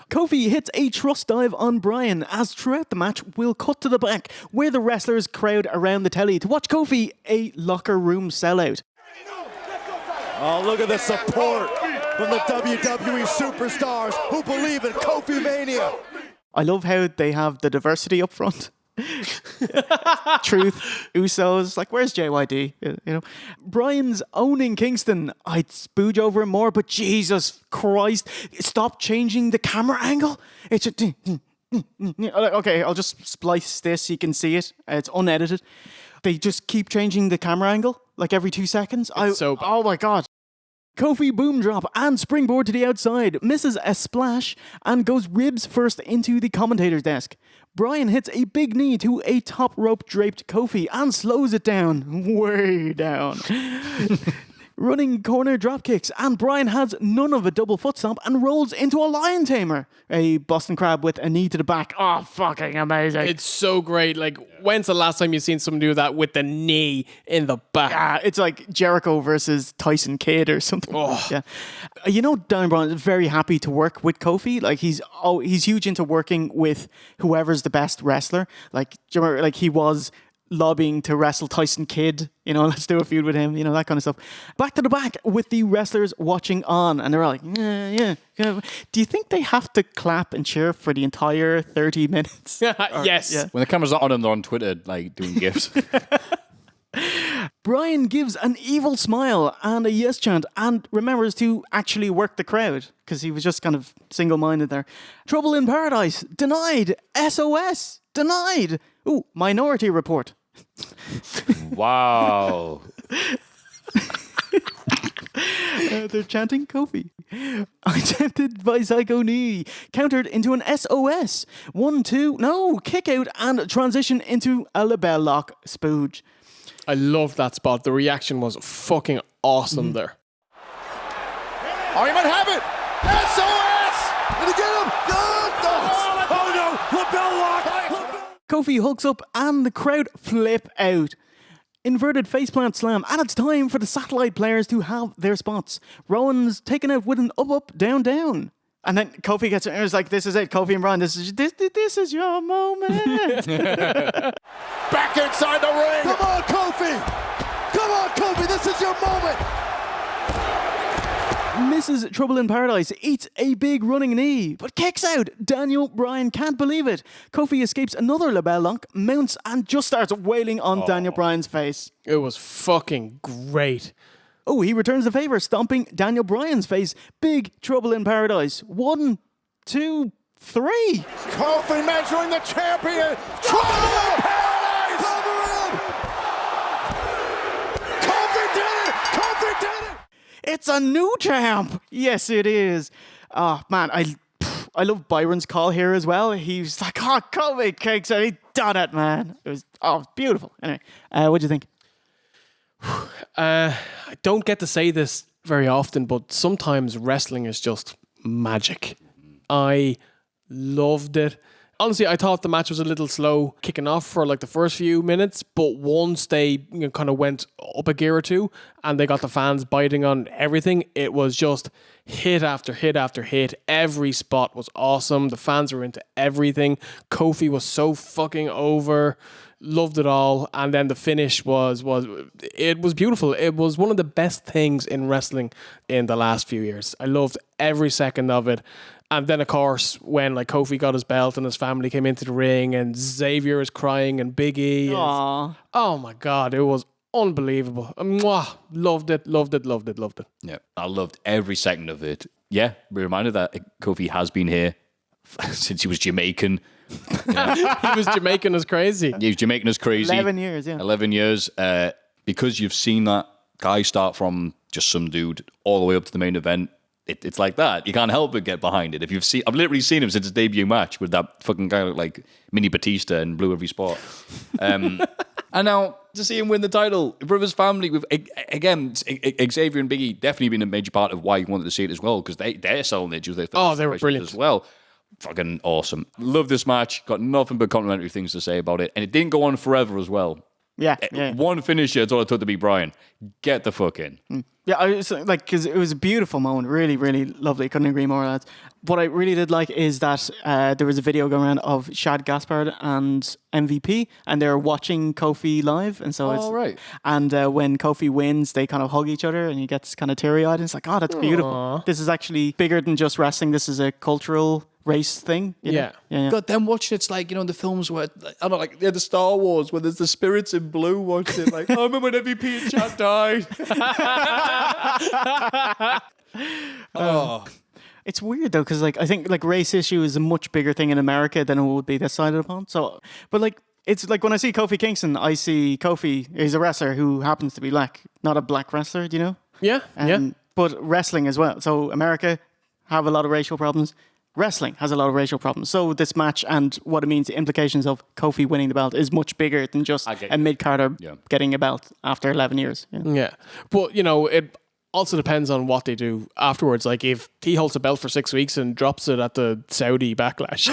Kofi hits a trust dive on Bryan as throughout the match we'll cut to the back where the wrestlers crowd around the telly to watch Kofi, a locker room sellout. Oh, look at the support from the WWE superstars who believe in Kofi Mania. I love how they have the diversity up front. Truth, Usos, like where's JYD? You know, Bryan's owning Kingston. I'd spooge over him more, but Jesus Christ, stop changing the camera angle. It's okay. I'll just splice this. You can see it. It's unedited. They just keep changing the camera angle like every 2 seconds. Oh my God. Kofi boom drop and springboard to the outside, misses a splash and goes ribs first into the commentator's desk. Bryan hits a big knee to a top rope draped Kofi and slows it down, way down. Running corner drop kicks and Bryan has none of a double foot stomp and rolls into a lion tamer. A Boston Crab with a knee to the back. Oh, fucking amazing. It's so great. Like, when's the last time you've seen someone do that with the knee in the back? Yeah, it's like Jericho versus Tyson Kidd or something. Oh. Yeah. You know, Daniel Bryan is very happy to work with Kofi. Like, he's huge into working with whoever's the best wrestler. Like, do you remember, like, he was lobbying to wrestle Tyson Kidd, you know, let's do a feud with him, you know, that kind of stuff. Back to the back with the wrestlers watching on, and they're all like, yeah. Do you think they have to clap and cheer for the entire 30 minutes? Yes. Yeah. When the camera's not on them, they're on Twitter, like, doing gifs. Bryan gives an evil smile and a yes chant and remembers to actually work the crowd because he was just kind of single-minded there. Trouble in Paradise, denied. SOS, denied. Ooh, Minority Report. Wow. They're chanting Kofi. Attempted by Psycho Knee. Countered into an SOS. 1, 2, no, kick out and transition into a label lock spooge. I love that spot. The reaction was fucking awesome there. Oh, he might have it. SOS! Did he get him? Oh no, lapel lock. Kofi hooks up and the crowd flip out. Inverted faceplant slam, and it's time for the satellite players to have their spots. Rowan's taken out with an up, down, down. And then Kofi gets it, and it's like, this is it, Kofi and Bryan, this is your moment. Back inside the ring. Come on, Kofi. Come on, Kofi, this is your moment. Misses Trouble in Paradise, eats a big running knee, but kicks out. Daniel Bryan can't believe it. Kofi escapes another label lock, mounts, and just starts wailing on Daniel Bryan's face. It was fucking great. Oh, he returns the favor, stomping Daniel Bryan's face. Big Trouble in Paradise. 1, 2, 3. Kofi measuring the champion. Trouble in Paradise. Kofi did it. Kofi did it. It's a new champ. Yes, it is. Oh, man, I love Byron's call here as well. He's like, oh, Kofi kicks out. He done it, man. It was beautiful. Anyway, what'd you think? I don't get to say this very often, but sometimes wrestling is just magic. I loved it. Honestly, I thought the match was a little slow kicking off for like the first few minutes, but once they kind of went up a gear or two and they got the fans biting on everything, it was just hit after hit after hit. Every spot was awesome. The fans were into everything. Kofi was so fucking over. Loved it all. And then the finish was beautiful. It was one of the best things in wrestling in the last few years. I loved every second of it. And then, of course, when like Kofi got his belt and his family came into the ring and Xavier is crying and Big E is, oh my God, it was unbelievable. Mwah, loved it. Yeah, I loved every second of it. Yeah, we're reminded that Kofi has been here since he was Jamaican. He was Jamaican as crazy. He was Jamaican as crazy. 11 years, yeah. 11 years. Because you've seen that guy start from just some dude all the way up to the main event. It's like that. You can't help but get behind it. I've literally seen him since his debut match with that fucking guy look like mini Batista and blew every spot. And now to see him win the title in front of his family with again Xavier and Big E definitely been a major part of why he wanted to see it as well, because they're selling it. They were brilliant as well. Fucking awesome. Love this match. Got nothing but complimentary things to say about it, and it didn't go on forever as well. Yeah. One finisher, it's all it took to beat Bryan. Get the fuck in. Yeah, I was like, because it was a beautiful moment, really, really lovely. Couldn't agree more, lads. What I really did like is that there was a video going around of Shad Gaspard and MVP, and they're watching Kofi live, and so it's right. And when Kofi wins, they kind of hug each other, and he gets kind of teary-eyed. And it's like, oh, that's beautiful. Aww. This is actually bigger than just wrestling. This is a cultural race thing. You know? Yeah. God, them watching it's like, the films where, I don't know, like the Star Wars, where there's the spirits in blue watching it, like, I remember when MVP and Chad died. It's weird though, because like I think like race issue is a much bigger thing in America than it would be decided upon. So, but like it's like when I see Kofi Kingston, I see Kofi is a wrestler who happens to be black, not a black wrestler. Do you know? Yeah. But wrestling as well. So America have a lot of racial problems. Wrestling has a lot of racial problems. So this match and what it means, the implications of Kofi winning the belt is much bigger than just a mid-carder getting a belt after 11 years. You know? Yeah. But, it also depends on what they do afterwards. Like if he holds a belt for 6 weeks and drops it at the Saudi Backlash.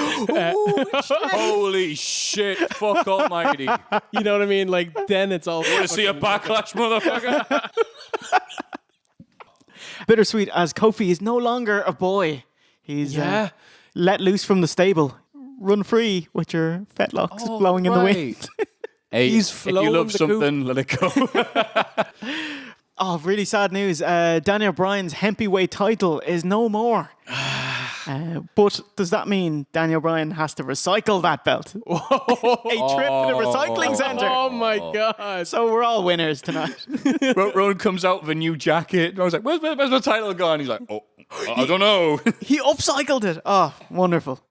Holy shit, fuck almighty. You know what I mean? Like then it's all... Want to see a Backlash, motherfucker? Bittersweet as Kofi is no longer a boy. He's let loose from the stable. Run free with your fetlocks blowing in the wind. Hey, he's if you love something, let it go. Oh, really sad news. Daniel Bryan's Hempyweight title is no more. But does that mean Daniel Bryan has to recycle that belt? A trip to the recycling centre. Oh my God. So we're all winners tonight. Rowan comes out with a new jacket. And I was like, where's my title gone? He's like, I don't know. He upcycled it. Oh, wonderful.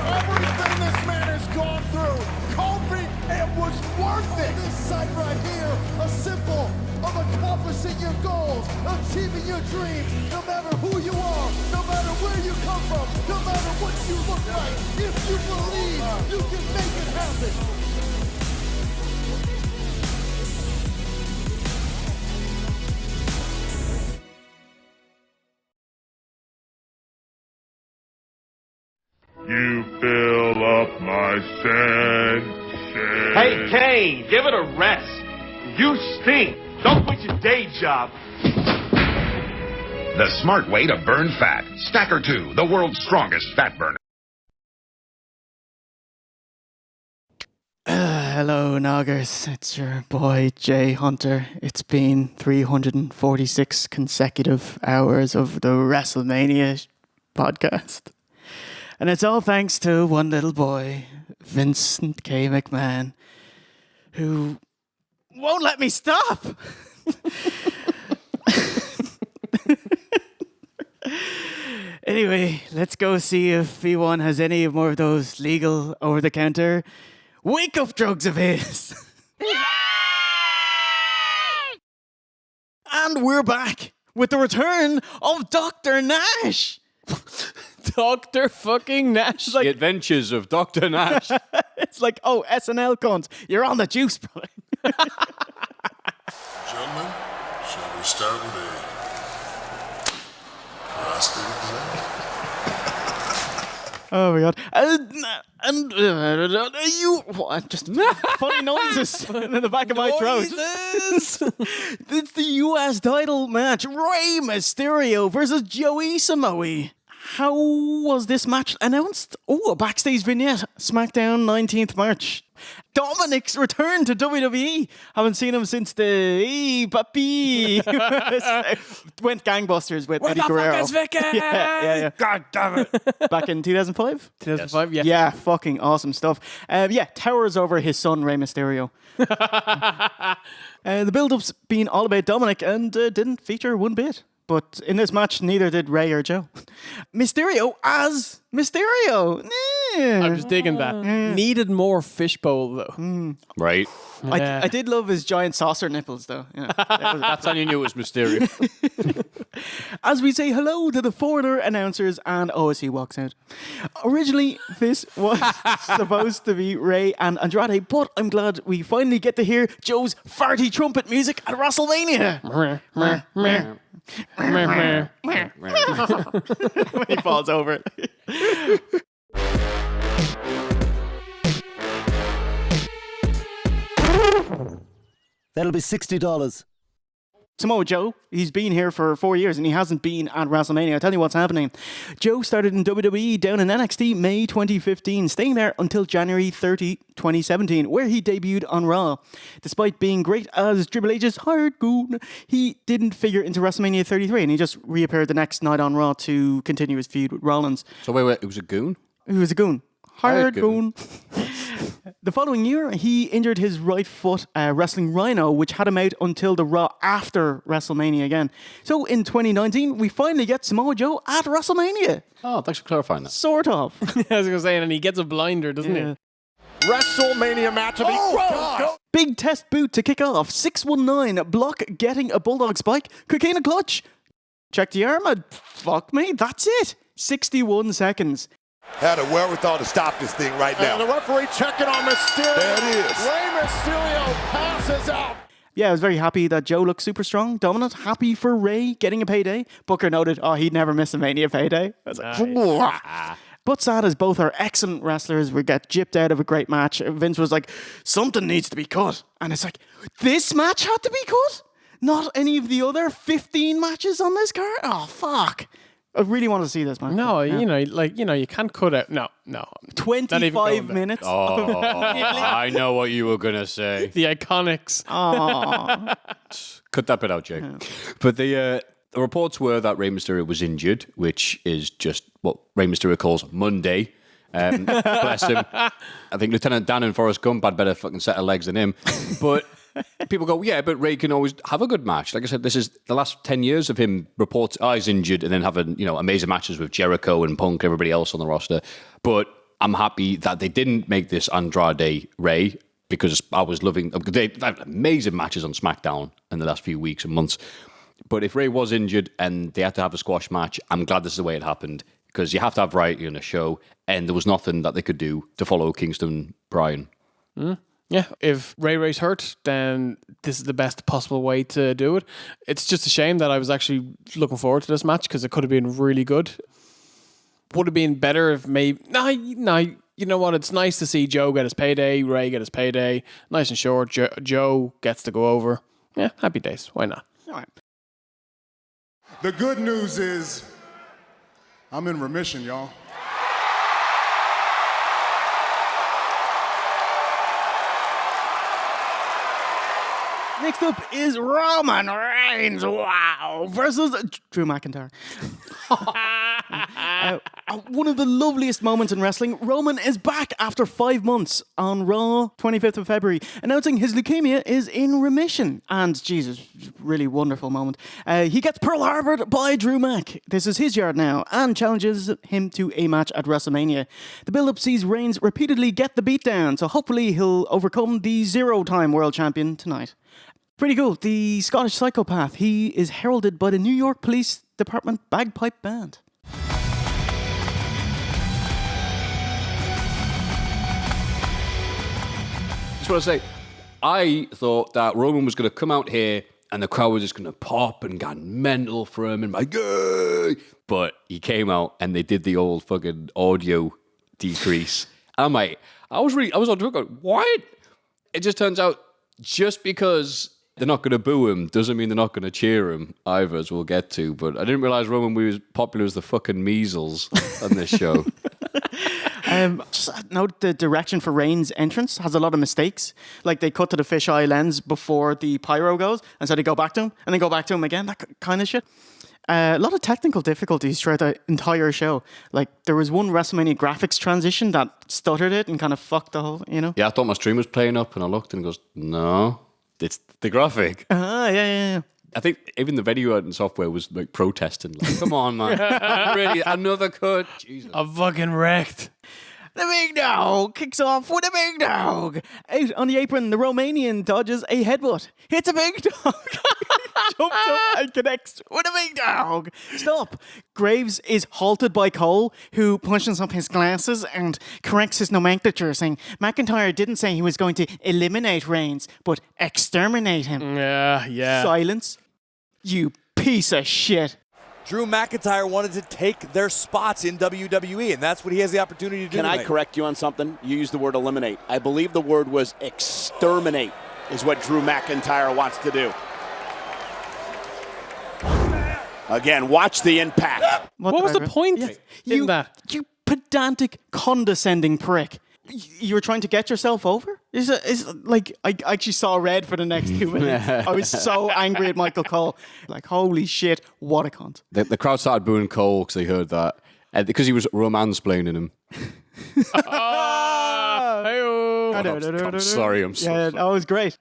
Everything this man has gone through, Kofi, it was worth it. This sight right here, a symbol of accomplishing your goals, achieving your dreams, no matter who you are, no matter where you come from, no matter what you look like. If you believe, you can make it happen. You fill up my senses. Hey, Kane, give it a rest. You stink. Don't quit your day job. The smart way to burn fat. Stacker 2, the world's strongest fat burner. Hello, Noggers. It's your boy, Jay Hunter. It's been 346 consecutive hours of the WrestleMania podcast. And it's all thanks to one little boy, Vincent K. McMahon, who won't let me stop. Anyway, let's go see if V1 has any more of those legal over-the-counter wake-up drugs of his. And we're back with the return of Dr. Nash. Dr. fucking Nash. The Adventures of Dr. Nash. It's like, oh, SNL cunt, you're on the juice, bro. Gentlemen, shall we start with a prostate exam? Oh my god. Just funny noises in the back of my throat. It's the US title match. Rey Mysterio versus Joey Samoa. How was this match announced? Oh, a backstage vignette. Smackdown 19th March. Dominic's return to WWE. Haven't seen him since the puppy. Went gangbusters with Eddie Guerrero. Where the fuck is Vicky? Yeah. God damn it. Back in 2005? 2005, yeah. Yeah, fucking awesome stuff. Towers over his son, Rey Mysterio. The build-up's been all about Dominic and didn't feature one bit. But in this match, neither did Rey or Joe. Mysterio as Mysterio. I was digging that. Needed more fishbowl, though. Right. Yeah. I did love his giant saucer nipples, though. You know, that's how you knew it was Mysterio. As we say hello to the foreigner announcers and OSC walks out. Originally, this was supposed to be Rey and Andrade, but I'm glad we finally get to hear Joe's farty trumpet music at WrestleMania. When he falls over. That'll be $60. Samoa Joe, he's been here for 4 years and he hasn't been at WrestleMania. I'll tell you what's happening. Joe started in WWE down in NXT May 2015, staying there until January 30, 2017, where he debuted on Raw. Despite being great as Triple H's hired goon, he didn't figure into WrestleMania 33 and he just reappeared the next night on Raw to continue his feud with Rollins. So wait, it was a goon? He was a goon. Hired goon. The following year, he injured his right foot wrestling Rhino, which had him out until the Raw after WrestleMania again. So in 2019, we finally get Samoa Joe at WrestleMania. Oh, thanks for clarifying that. Sort of. I was going to say, and he gets a blinder, doesn't he? WrestleMania match of the God. Big test boot to kick off. 619, block getting a bulldog spike. Cocaine clutch. Check the arm. Fuck me. That's it. 61 seconds. Had a wherewithal to stop this thing right now. And the referee checking on Mysterio. There it is. Rey Mysterio passes out. Yeah, I was very happy that Joe looked super strong, dominant, happy for Rey getting a payday. Booker noted, he'd never miss a Mania payday. I was like, but sad as both are excellent wrestlers, we get gypped out of a great match. Vince was like, something needs to be cut. And it's like, this match had to be cut? Not any of the other 15 matches on this card? Oh, fuck. I really want to see this, man. No, you can't cut out. No. 25 minutes. Oh, I know what you were going to say. The Iconics. Cut that bit out, Jake. Yeah. But the reports were that Rey Mysterio was injured, which is just what Rey Mysterio calls Monday. Bless him. I think Lieutenant Dan and Forrest Gump had better fucking set of legs than him. But people go, yeah, but Rey can always have a good match. Like I said, this is the last 10 years of him reports, he's injured, and then having, amazing matches with Jericho and Punk, everybody else on the roster. But I'm happy that they didn't make this Andrade Rey, because I was loving, they've had amazing matches on SmackDown in the last few weeks and months. But if Rey was injured and they had to have a squash match, I'm glad this is the way it happened, because you have to have variety in a show, and there was nothing that they could do to follow Kingston Bryan. Yeah, if Rey's hurt, then this is the best possible way to do it. It's just a shame that I was actually looking forward to this match because it could have been really good. Would have been better if maybe... No, you know what? It's nice to see Joe get his payday, Rey get his payday. Nice and short. Joe gets to go over. Yeah, happy days. Why not? All right. The good news is I'm in remission, y'all. Next up is Roman Reigns, versus Drew McIntyre. One of the loveliest moments in wrestling, Roman is back after 5 months on Raw, 25th of February, announcing his leukemia is in remission. And, Jesus, really wonderful moment. He gets Pearl Harbored by Drew Mac. This is his yard now, and challenges him to a match at WrestleMania. The build-up sees Reigns repeatedly get the beatdown, so hopefully he'll overcome the 0-time world champion tonight. Pretty cool. The Scottish psychopath. He is heralded by the New York Police Department Bagpipe Band. Just want to say, I thought that Roman was going to come out here and the crowd was just going to pop and get mental for him and like, yay! But he came out and they did the old fucking audio decrease. And I'm like, I was on Twitter going, what? It just turns out just because they're not going to boo him doesn't mean they're not going to cheer him either, as we'll get to. But I didn't realize Roman was popular as the fucking measles on this show. Just note the direction for Reigns' entrance has a lot of mistakes. Like they cut to the fisheye lens before the pyro goes, and so they go back to him, and then go back to him again, that kind of shit. A lot of technical difficulties throughout the entire show. Like there was one WrestleMania graphics transition that stuttered it and kind of fucked the whole, Yeah, I thought my stream was playing up, and I looked and it goes, no, it's the graphic. Yeah. I think even the video editing software was like protesting. Like, come on, man. Really, another cut? Jesus. I'm fucking wrecked. The big dog kicks off with a big dog. Out on the apron, the Romanian dodges a headbutt. Hits a big dog. Jumps up and connects with a big dog. Stop. Graves is halted by Cole, who punches up his glasses and corrects his nomenclature, saying McIntyre didn't say he was going to eliminate Reigns, but exterminate him. Yeah. Silence. You piece of shit. Drew McIntyre wanted to take their spots in WWE, and that's what he has the opportunity to do. Can I correct you on something? You used the word eliminate. I believe the word was exterminate is what Drew McIntyre wants to do. Again, watch the impact. What was the point in that? You pedantic, condescending prick. You were trying to get yourself over? Like, I actually saw red for the next 2 minutes. I was so angry at Michael Cole. Like, holy shit, what a cunt. The crowd started booing Cole because they heard that. Because he was romance-splaining him. I'm sorry. Yeah, that was great.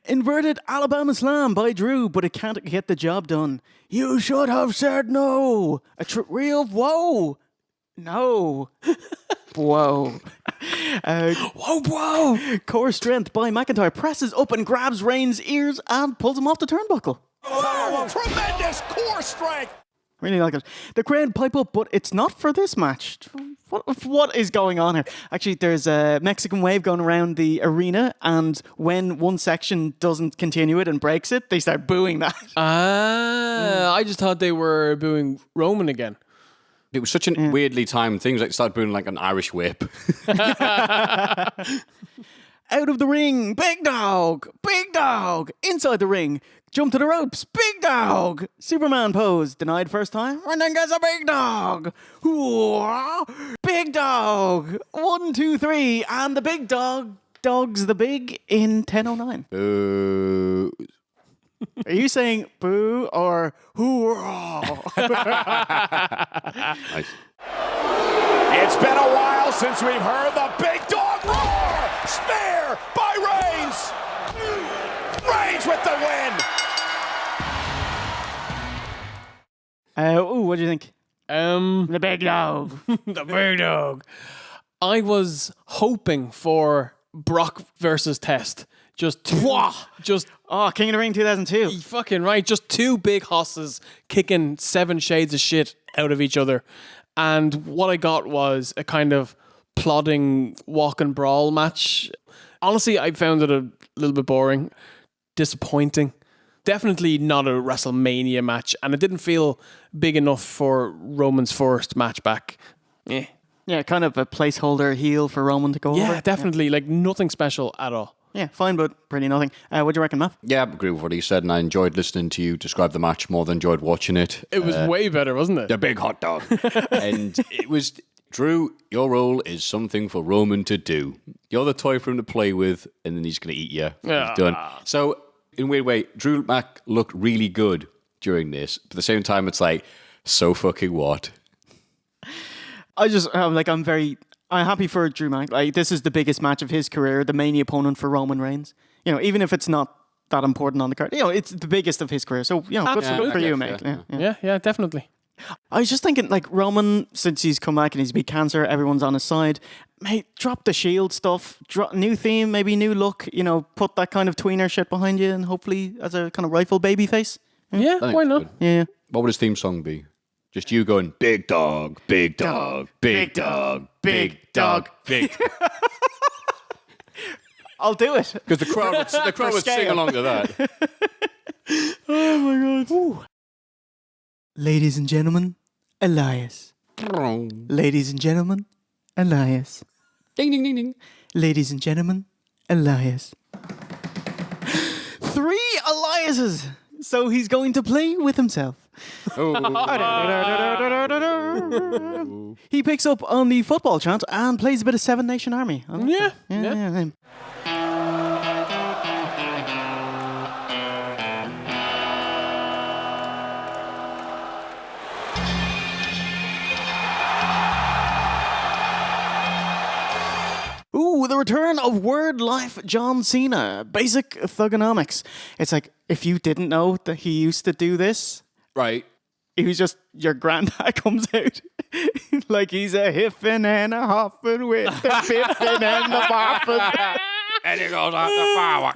Inverted Alabama Slam by Drew, but it can't get the job done. You should have said no. A real whoa. No. Whoa. Whoa. Core strength by McIntyre presses up and grabs Reigns' ears and pulls him off the turnbuckle. Tremendous core strength. Really like it. The crowd pipe up, but it's not for this match. What is going on here? Actually, there's a Mexican wave going around the arena, and when one section doesn't continue it and breaks it, they start booing that. I just thought they were booing Roman again. It was such a weirdly timed thing. Like started booing like an Irish whip. Out of the ring, big dog, inside the ring, jump to the ropes, big dog, Superman pose, denied first time, and then gets a big dog, big dog, 1, 2, 3, and the big dog dogs the big in 10:09. Boo. Are you saying boo or hoorah? Nice. It's been a while since we've heard the big dog roar. Spear by Reigns. Reigns with the win. What do you think? The big dog. The big dog. I was hoping for Brock versus Test. King of the Ring 2002. Fucking right. Just two big hosses kicking 7 shades of shit out of each other. And what I got was a kind of plodding walk and brawl match. Honestly, I found it a little bit boring, disappointing. Definitely not a WrestleMania match. And it didn't feel big enough for Roman's first match back. Yeah, kind of a placeholder heel for Roman to go over. Yeah, definitely. Like nothing special at all. Yeah, fine, but pretty nothing. What do you reckon, Matt? Yeah, I agree with what he said, and I enjoyed listening to you describe the match more than enjoyed watching it. It was way better, wasn't it? The big hot dog. And it was, Drew, your role is something for Roman to do. You're the toy for him to play with, and then he's going to eat you. He's done. So, in a weird way, Drew Mac looked really good during this, but at the same time, it's like, so fucking what? I'm happy for Drew Mac. Like, this is the biggest match of his career, the main opponent for Roman Reigns. You know, even if it's not that important on the card, you know, it's the biggest of his career. So, you know, good for you, mate. Yeah, definitely. I was just thinking, like, Roman, since he's come back and he's beat cancer, everyone's on his side. Mate, drop the Shield stuff, new theme, maybe new look, you know, put that kind of tweener shit behind you and hopefully as a kind of rifle baby face. Yeah, why not? Good. Yeah. What would his theme song be? Just you going, big dog, big dog, big dog, big dog, big. I'll do it. Because the crowd would sing along to that. Oh my God. Ooh. Ladies and gentlemen, Elias. Ladies and gentlemen, Elias. Ding, ding, ding, ding. Ladies and gentlemen, Elias. 3 Eliases. So he's going to play with himself. He picks up on the football chant and plays a bit of Seven Nation Army. Yeah. Ooh, the return of Word Life John Cena. Basic thugonomics. It's like, if you didn't know that he used to do this. Right. He was just, your granddad comes out. Like he's a hiffin' and a hoffin' with the biffin' and the boffin'. And he goes out the fire.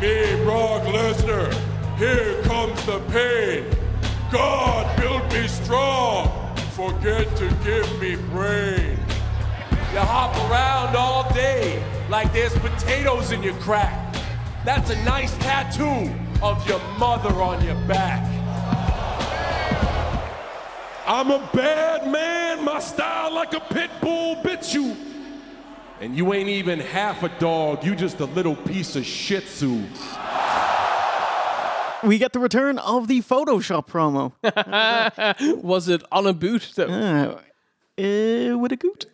Me, Brock Lesnar. Here comes the pain. God built me strong. Forget to give me brain. You hop around all day like there's potatoes in your crack. That's a nice tattoo of your mother on your back. I'm a bad man, my style like a pit bull bit you. And you ain't even half a dog, you just a little piece of shih tzu. We get the return of the Photoshop promo. Was it on a boot? With a goot.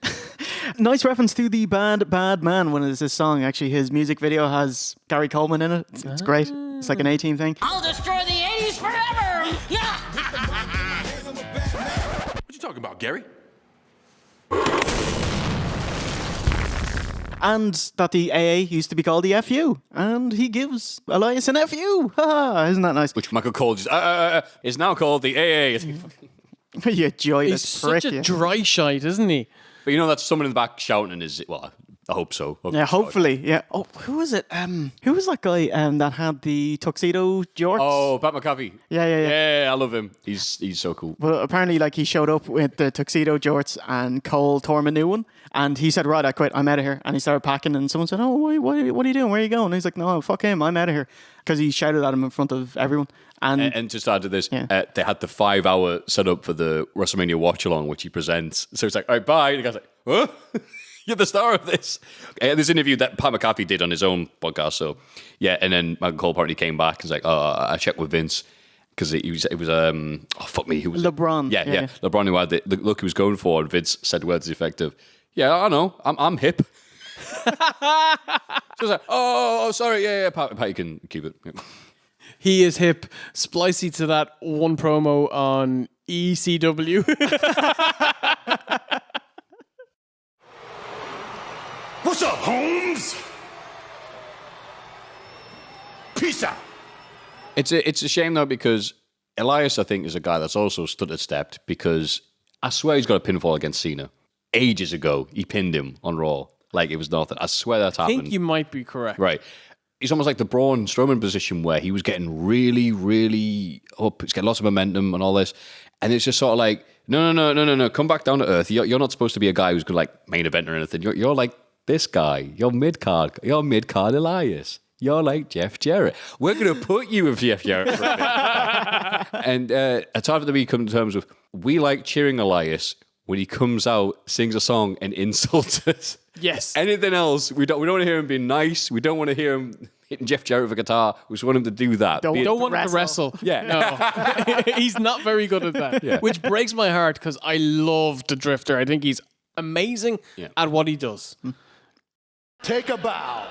Nice reference to the Bad Man when it's his song. Actually, his music video has Gary Coleman in it. It's great. It's like an 18 thing. I'll destroy the 80s forever! Yeah! What you talking about, Gary? And that the AA used to be called the FU. And he gives Elias an FU. Isn't that nice? Which Michael Cole just, is now called the AA. You joyless He's prick. such a dry shite, isn't he? But you know that's someone in the back shouting is, well, I hope so. Yeah, hopefully. Yeah. Oh, who was it? Who was that guy that had the tuxedo jorts? Oh, Pat McAfee. Yeah. Yeah, I love him. He's so cool. But apparently, like, he showed up with the tuxedo jorts and Cole tore him a new one. And he said, right, I quit. I'm out of here. And he started packing and someone said, oh, what are you doing? Where are you going? And he's like, no, fuck him. I'm out of here. Because he shouted at him in front of everyone. And just add to this, they had the 5-hour setup for the WrestleMania watch-along, which he presents. So it's like, all right, bye. And the guy's like, what? You're the star of this. This interview that Pat McAfee did on his own podcast. So, yeah, and then Michael Cole apparently came back and was like, oh, I checked with Vince. Because it was oh, fuck me. Who was LeBron. Yeah. LeBron who had the look he was going for. And Vince said words effective. Yeah, I know. I'm hip. So I was like, oh, sorry. Yeah, Pat, you can keep it. Yeah. He is hip. Splicey to that one promo on ECW. What's up, Holmes? Peace out. It's a shame though because Elias I think is a guy that's also stood and stepped because I swear he's got a pinfall against Cena ages ago. He pinned him on Raw like it was nothing. I swear that's happened. I think you might be correct. Right. He's almost like the Braun Strowman position where he was getting really, really up. He's getting lots of momentum and all this. And it's just sort of like, no. Come back down to earth. You're not supposed to be a guy who's good like main event or anything. You're like this guy. You're mid-card. You're mid-card Elias. You're like Jeff Jarrett. We're going to put you with Jeff Jarrett for a bit. And it's hard for me to come to terms with, we like cheering Elias when he comes out, sings a song, and insults us. Yes. Anything else, we don't want to hear him being nice. We don't want to hear him hitting Jeff Jarrett with a guitar. We just want him to do that. Don't want him to wrestle. Yeah. No. He's not very good at that. Yeah. Which breaks my heart because I love the Drifter. I think he's amazing at what he does. Take a bow.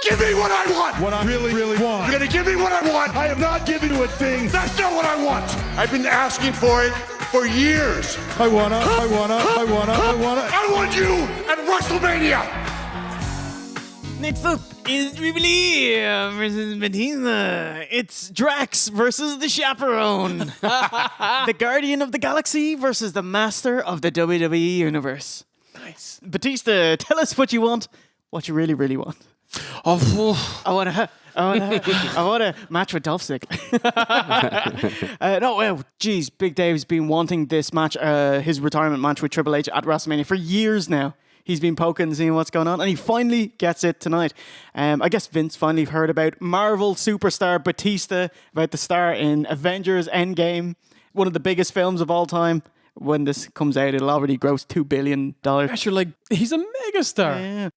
Give me what I want! What I really want. You're gonna give me what I want! I am not giving you a thing! That's not what I want! I've been asking for it for years! I wanna. I want you at WrestleMania! Next up is Jubilee versus Batista. It's Drax versus the Chaperone. The Guardian of the Galaxy versus the Master of the WWE Universe. Nice. Batista, tell us what you want, what you really, really want. I want a match with Dolph Ziggler. Geez, Big Dave's been wanting this match, his retirement match with Triple H at WrestleMania for years now. He's been poking, seeing what's going on, and he finally gets it tonight. I guess Vince finally heard about Marvel superstar Batista, about the star in Avengers Endgame, one of the biggest films of all time. When this comes out, it'll already gross $2 billion. You're like, he's a megastar. Yeah.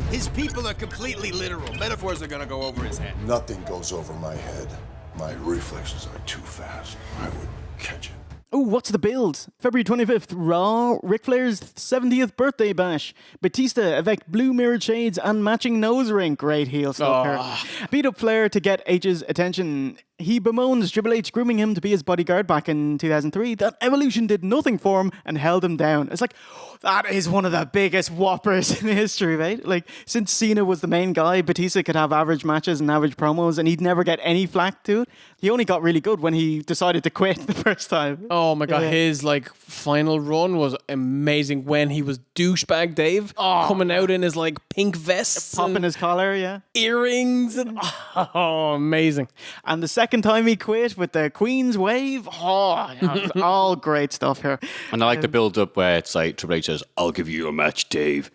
His people are completely literal. Metaphors are gonna go over his head. Nothing goes over my head. My reflexes are too fast. I would catch it. Oh, what's the build? February 25th, Raw, Ric Flair's 70th birthday bash. Batista, effect blue mirrored shades and matching nose ring. Great heel stuff here. Beat up Flair to get H's attention. He bemoans Triple H grooming him to be his bodyguard back in 2003. That Evolution did nothing for him and held him down. It's like, that is one of the biggest whoppers in history, right? Like, since Cena was the main guy, Batista could have average matches and average promos and he'd never get any flack to it. He only got really good when he decided to quit the first time. Oh my God, his like final run was amazing when he was douchebag Dave coming out in his like pink vest, popping his collar, earrings, and amazing. And the second time he quit with the Queen's Wave, all great stuff here. And I like the build up where it's like Triple H says, "I'll give you a match, Dave,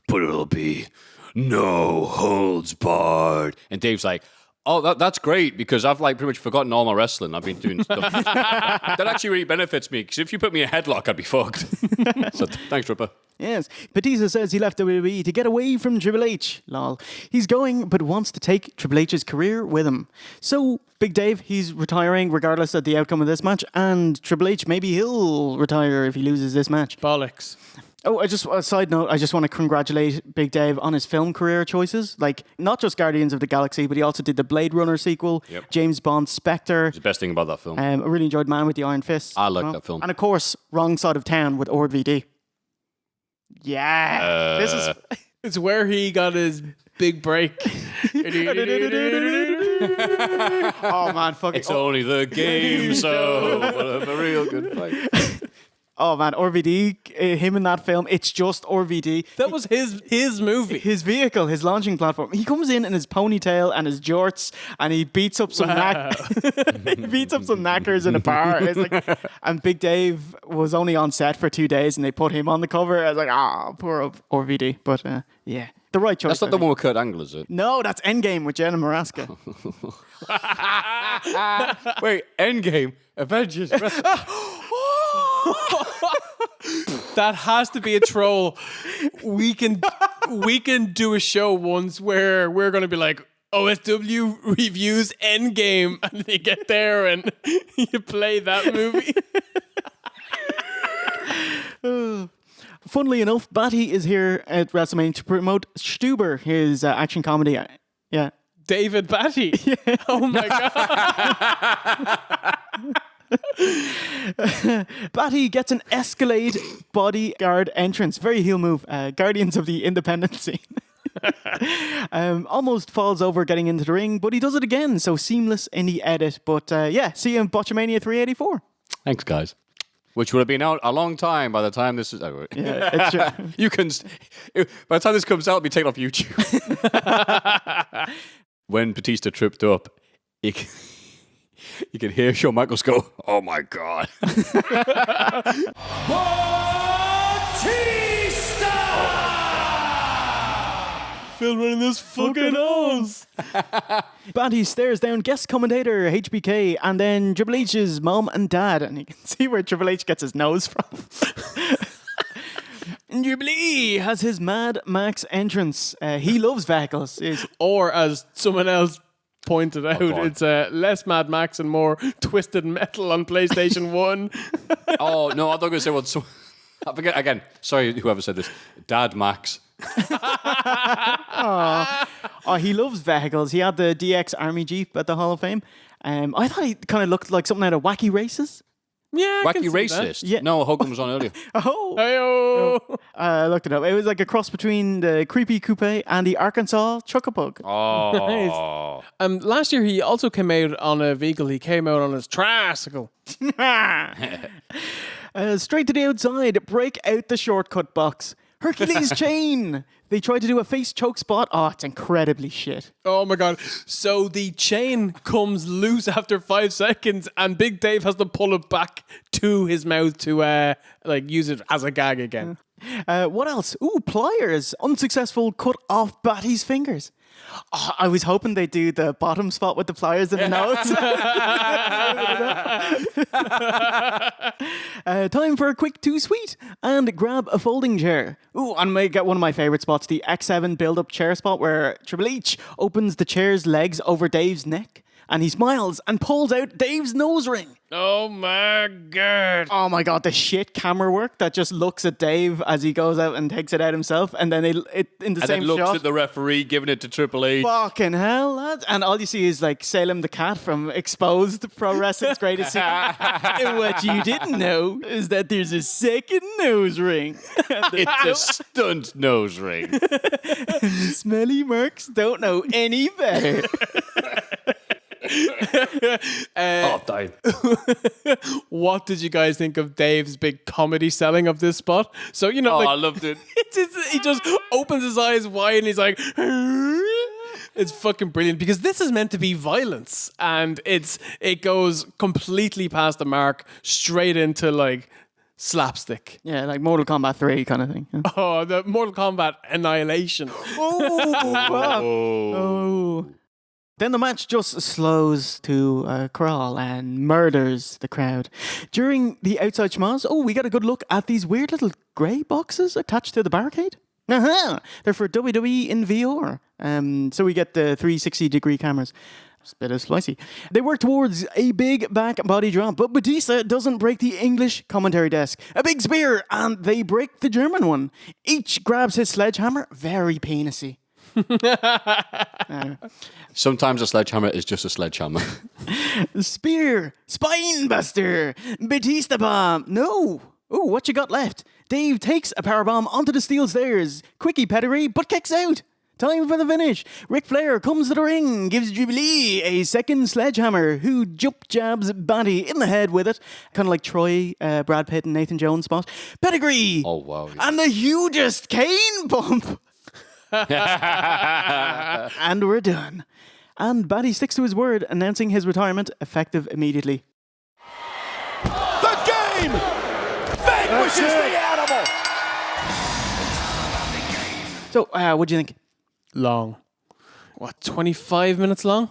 but it'll be no holds barred," and Dave's like, "Oh, that's great because I've like pretty much forgotten all my wrestling. I've been doing stuff that actually really benefits me because if you put me in a headlock, I'd be fucked." So thanks, Ripper. Yes, Batista says he left WWE to get away from Triple H. Lol. He's going, but wants to take Triple H's career with him. So, Big Dave, he's retiring regardless of the outcome of this match, and Triple H, maybe he'll retire if he loses this match. Bollocks. Oh, a side note, I just want to congratulate Big Dave on his film career choices. Like, not just Guardians of the Galaxy, but he also did the Blade Runner sequel, James Bond, Spectre. It's the best thing about that film. I really enjoyed Man with the Iron Fist. I like that film. And of course, Wrong Side of Town with RVD. Yeah. This is... It's where he got his big break. Oh, man, fuck it. It's only the game, so we'll have a real good fight. Oh man, RVD, him in that film, it's just RVD. That was his movie. His vehicle, his launching platform. He comes in his ponytail and his jorts and he beats up some knackers in a bar. It's like, and Big Dave was only on set for 2 days and they put him on the cover. I was like, poor RVD. But yeah, the right choice. That's not the one with Kurt Angle, is it? No, that's Endgame with Jenna Maraska. Wait, Endgame? Avengers? That has to be a troll. We can do a show once where we're going to be like, OSW reviews Endgame, and they get there and you play that movie. Funnily enough, Batty is here at WrestleMania to promote Stuber, his action comedy. Yeah. David Batty. Yeah. Oh my God. Batty gets an Escalade bodyguard entrance. Very heel move. Guardians of the Independence scene. Almost falls over getting into the ring, but he does it again. So seamless in the edit. But see you in Botchamania 384. Thanks, guys. Which would have been out a long time by the time this is over. Yeah, it's true. You can, by the time this comes out, it'll be taken off YouTube. When Batista tripped up, you can hear Shawn Michaels go, "Oh my God." Phil running this fucking nose. Batty stares down guest commentator HBK and then Triple H's mom and dad, and you can see where Triple H gets his nose from. Triple H has his Mad Max entrance. He loves vehicles. Or as someone else pointed out, it's less Mad Max and more Twisted Metal on PlayStation 1. Oh, no, I thought I was going to say I forget again. Sorry, whoever said this. Dad Max. He loves vehicles. He had the DX Army Jeep at the Hall of Fame. I thought he kind of looked like something out of Wacky Races. Yeah, Wacky Racist? Yeah. No, Hogan was on earlier. I looked it up. It was like a cross between the Creepy Coupe and the Arkansas Chuckabug. Oh. Nice. Last year he also came out on a vehicle. He came out on his tricycle. Straight to the outside. Break out the shortcut box. Hercules chain. They tried to do a face choke spot. Oh, it's incredibly shit. Oh my God. So the chain comes loose after 5 seconds and Big Dave has to pull it back to his mouth to use it as a gag again. What else? Ooh, pliers. Unsuccessful cut off Batty's fingers. Oh, I was hoping they'd do the bottom spot with the pliers in the nose. Time for a quick too sweet and grab a folding chair. Ooh, and may get one of my favorite spots, the X7 build-up chair spot where Triple H opens the chair's legs over Dave's neck and he smiles and pulls out Dave's nose ring. Oh my God. Oh my God, the shit camera work that just looks at Dave as he goes out and takes it out himself, and then it in the same then looks shot. at the referee giving it to Triple H. Fucking hell, lads. And all you see is like Salem the Cat from Exposed, Pro Wrestling's Greatest Secret. And what you didn't know is that there's a second nose ring. It's a stunt nose ring. And the smelly marks don't know any better. Damn. What did you guys think of Dave's big comedy selling of this spot? So, I loved it. He just opens his eyes wide and he's like, it's fucking brilliant because this is meant to be violence and it goes completely past the mark straight into like slapstick. Yeah, like Mortal Kombat 3 kind of thing. Yeah. Oh, the Mortal Kombat Annihilation. Oh. Then the match just slows to a crawl and murders the crowd. During the outside schmoz, we got a good look at these weird little grey boxes attached to the barricade. They're for WWE in VR. So we get the 360-degree cameras. It's a bit of slicey. They work towards a big back body drop, but Batista doesn't break the English commentary desk. A big spear, and they break the German one. Each grabs his sledgehammer, very penisy. Sometimes a sledgehammer is just a sledgehammer. Spear, spine buster, Batista bomb. No. Oh, what you got left? Dave takes a powerbomb onto the steel stairs. Quickie pedigree, but kicks out. Time for the finish. Ric Flair comes to the ring, gives Jubilee a second sledgehammer, who jump jabs Batty in the head with it. Kind of like Troy, Brad Pitt and Nathan Jones spot. Pedigree. Oh, wow. Yeah. And the hugest cane bump. And we're done. And Batty sticks to his word, announcing his retirement effective immediately. The game vanquishes the animal. So, what do you think? Long. 25 minutes long?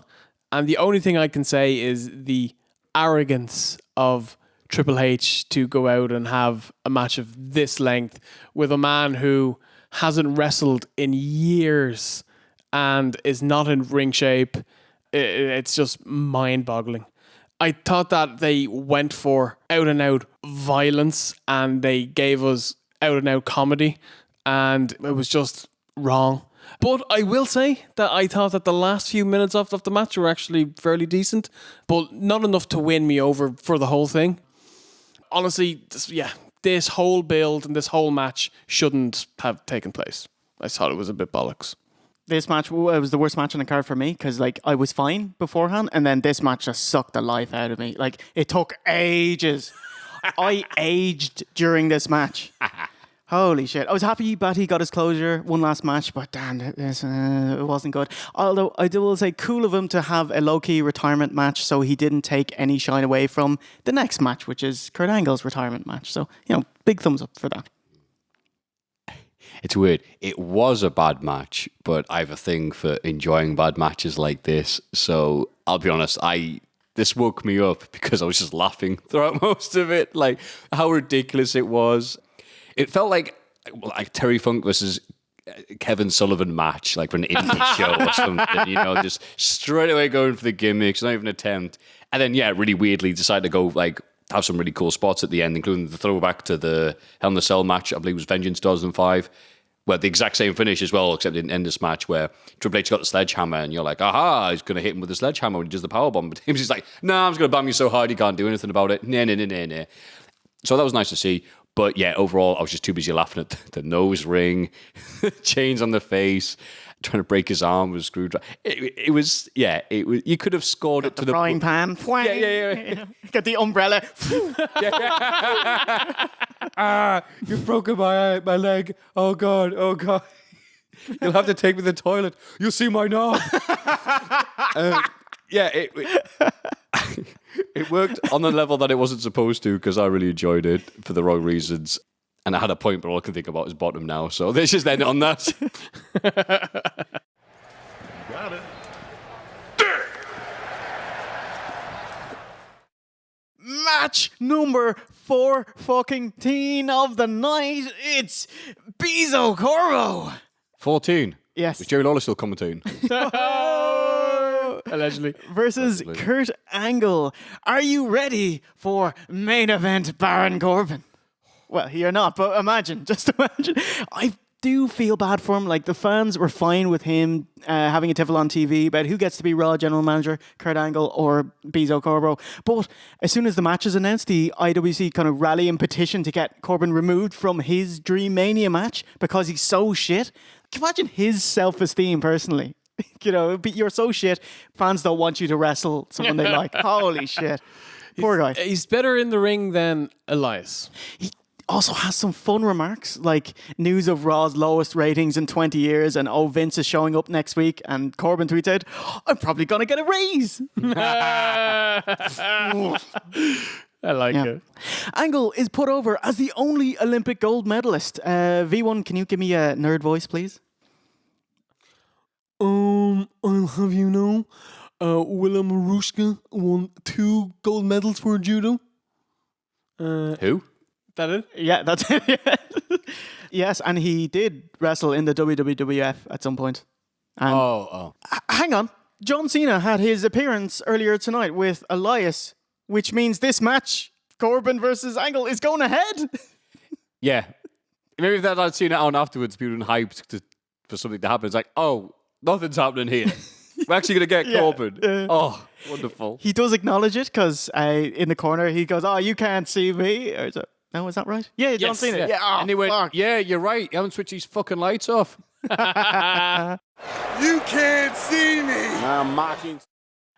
And the only thing I can say is the arrogance of Triple H to go out and have a match of this length with a man who hasn't wrestled in years and is not in ring shape. It's just mind-boggling. I thought that they went for out-and-out violence and they gave us out-and-out comedy, and it was just wrong. But I will say that I thought that the last few minutes of the match were actually fairly decent, but not enough to win me over for the whole thing. Honestly, this whole build and this whole match shouldn't have taken place. I thought it was a bit bollocks. This match was the worst match on the card for me because, I was fine beforehand, and then this match just sucked the life out of me. It took ages. I aged during this match. Holy shit. I was happy Batty got his closure, one last match, but damn, it wasn't good. Although I will say cool of him to have a low-key retirement match so he didn't take any shine away from the next match, which is Kurt Angle's retirement match. So, big thumbs up for that. It's weird. It was a bad match, but I have a thing for enjoying bad matches like this. So I'll be honest, this woke me up because I was just laughing throughout most of it. How ridiculous it was. It felt like Terry Funk versus Kevin Sullivan match, for an indie show or something, just straight away going for the gimmicks, not even an attempt. And then, really weirdly decided to go, have some really cool spots at the end, including the throwback to the Hell in a Cell match, I believe it was Vengeance 2005, where the exact same finish as well, except it didn't end this match, where Triple H got the sledgehammer, and you're like, aha, he's going to hit him with the sledgehammer when he does the powerbomb. But he's like, I'm just going to bam you so hard you can't do anything about it. Nah. So that was nice to see. But overall, I was just too busy laughing at the nose ring, chains on the face, trying to break his arm with a screwdriver. It was. You could have scored it to the frying pan. Yeah. Got the umbrella. You've broken my leg. Oh God. You'll have to take me to the toilet. You see my knob. It worked on the level that it wasn't supposed to because I really enjoyed it for the wrong reasons. And I had a point, but all I can think about is bottom now. So let's just end on that. Got it. Match number 4 of the night. It's Bezo Corvo. 14. Yes. Is Jerry Lawler still commentating? Allegedly. Versus Kurt Angle. Are you ready for main event Baron Corbin? Well, you're not, but just imagine. I do feel bad for him. Like, the fans were fine with him having a tiffle on TV about who gets to be Raw General Manager, Kurt Angle or Bezo Corvo. But as soon as the match is announced, the IWC kind of rally and petition to get Corbin removed from his Dream Mania match because he's so shit. Can you imagine his self-esteem personally? You know, you're so shit, fans don't want you to wrestle someone they like. Holy shit. Poor guy. He's better in the ring than Elias. He also has some fun remarks, like news of Raw's lowest ratings in 20 years and Vince is showing up next week, and Corbin tweets out, I'm probably going to get a raise. I like it. Angle is put over as the only Olympic gold medalist. V1, can you give me a nerd voice, please? I'll have you know, Willem Marushka won 2 gold medals for judo. Who? That it? Yeah, that's it. Yes, and he did wrestle in the WWF at some point. And hang on. John Cena had his appearance earlier tonight with Elias, which means this match, Corbin versus Angle, is going ahead. Yeah. Maybe if that I'd seen it on afterwards, people were hyped for something to happen. It's like, oh, nothing's happening here. We're actually going to get Corbin. Wonderful. He does acknowledge it because in the corner he goes, you can't see me. Or is that right? Yeah, John Cena. Yeah. Yeah. And he went, yeah, you're right. You haven't switched these fucking lights off. You can't see me. I'm mocking.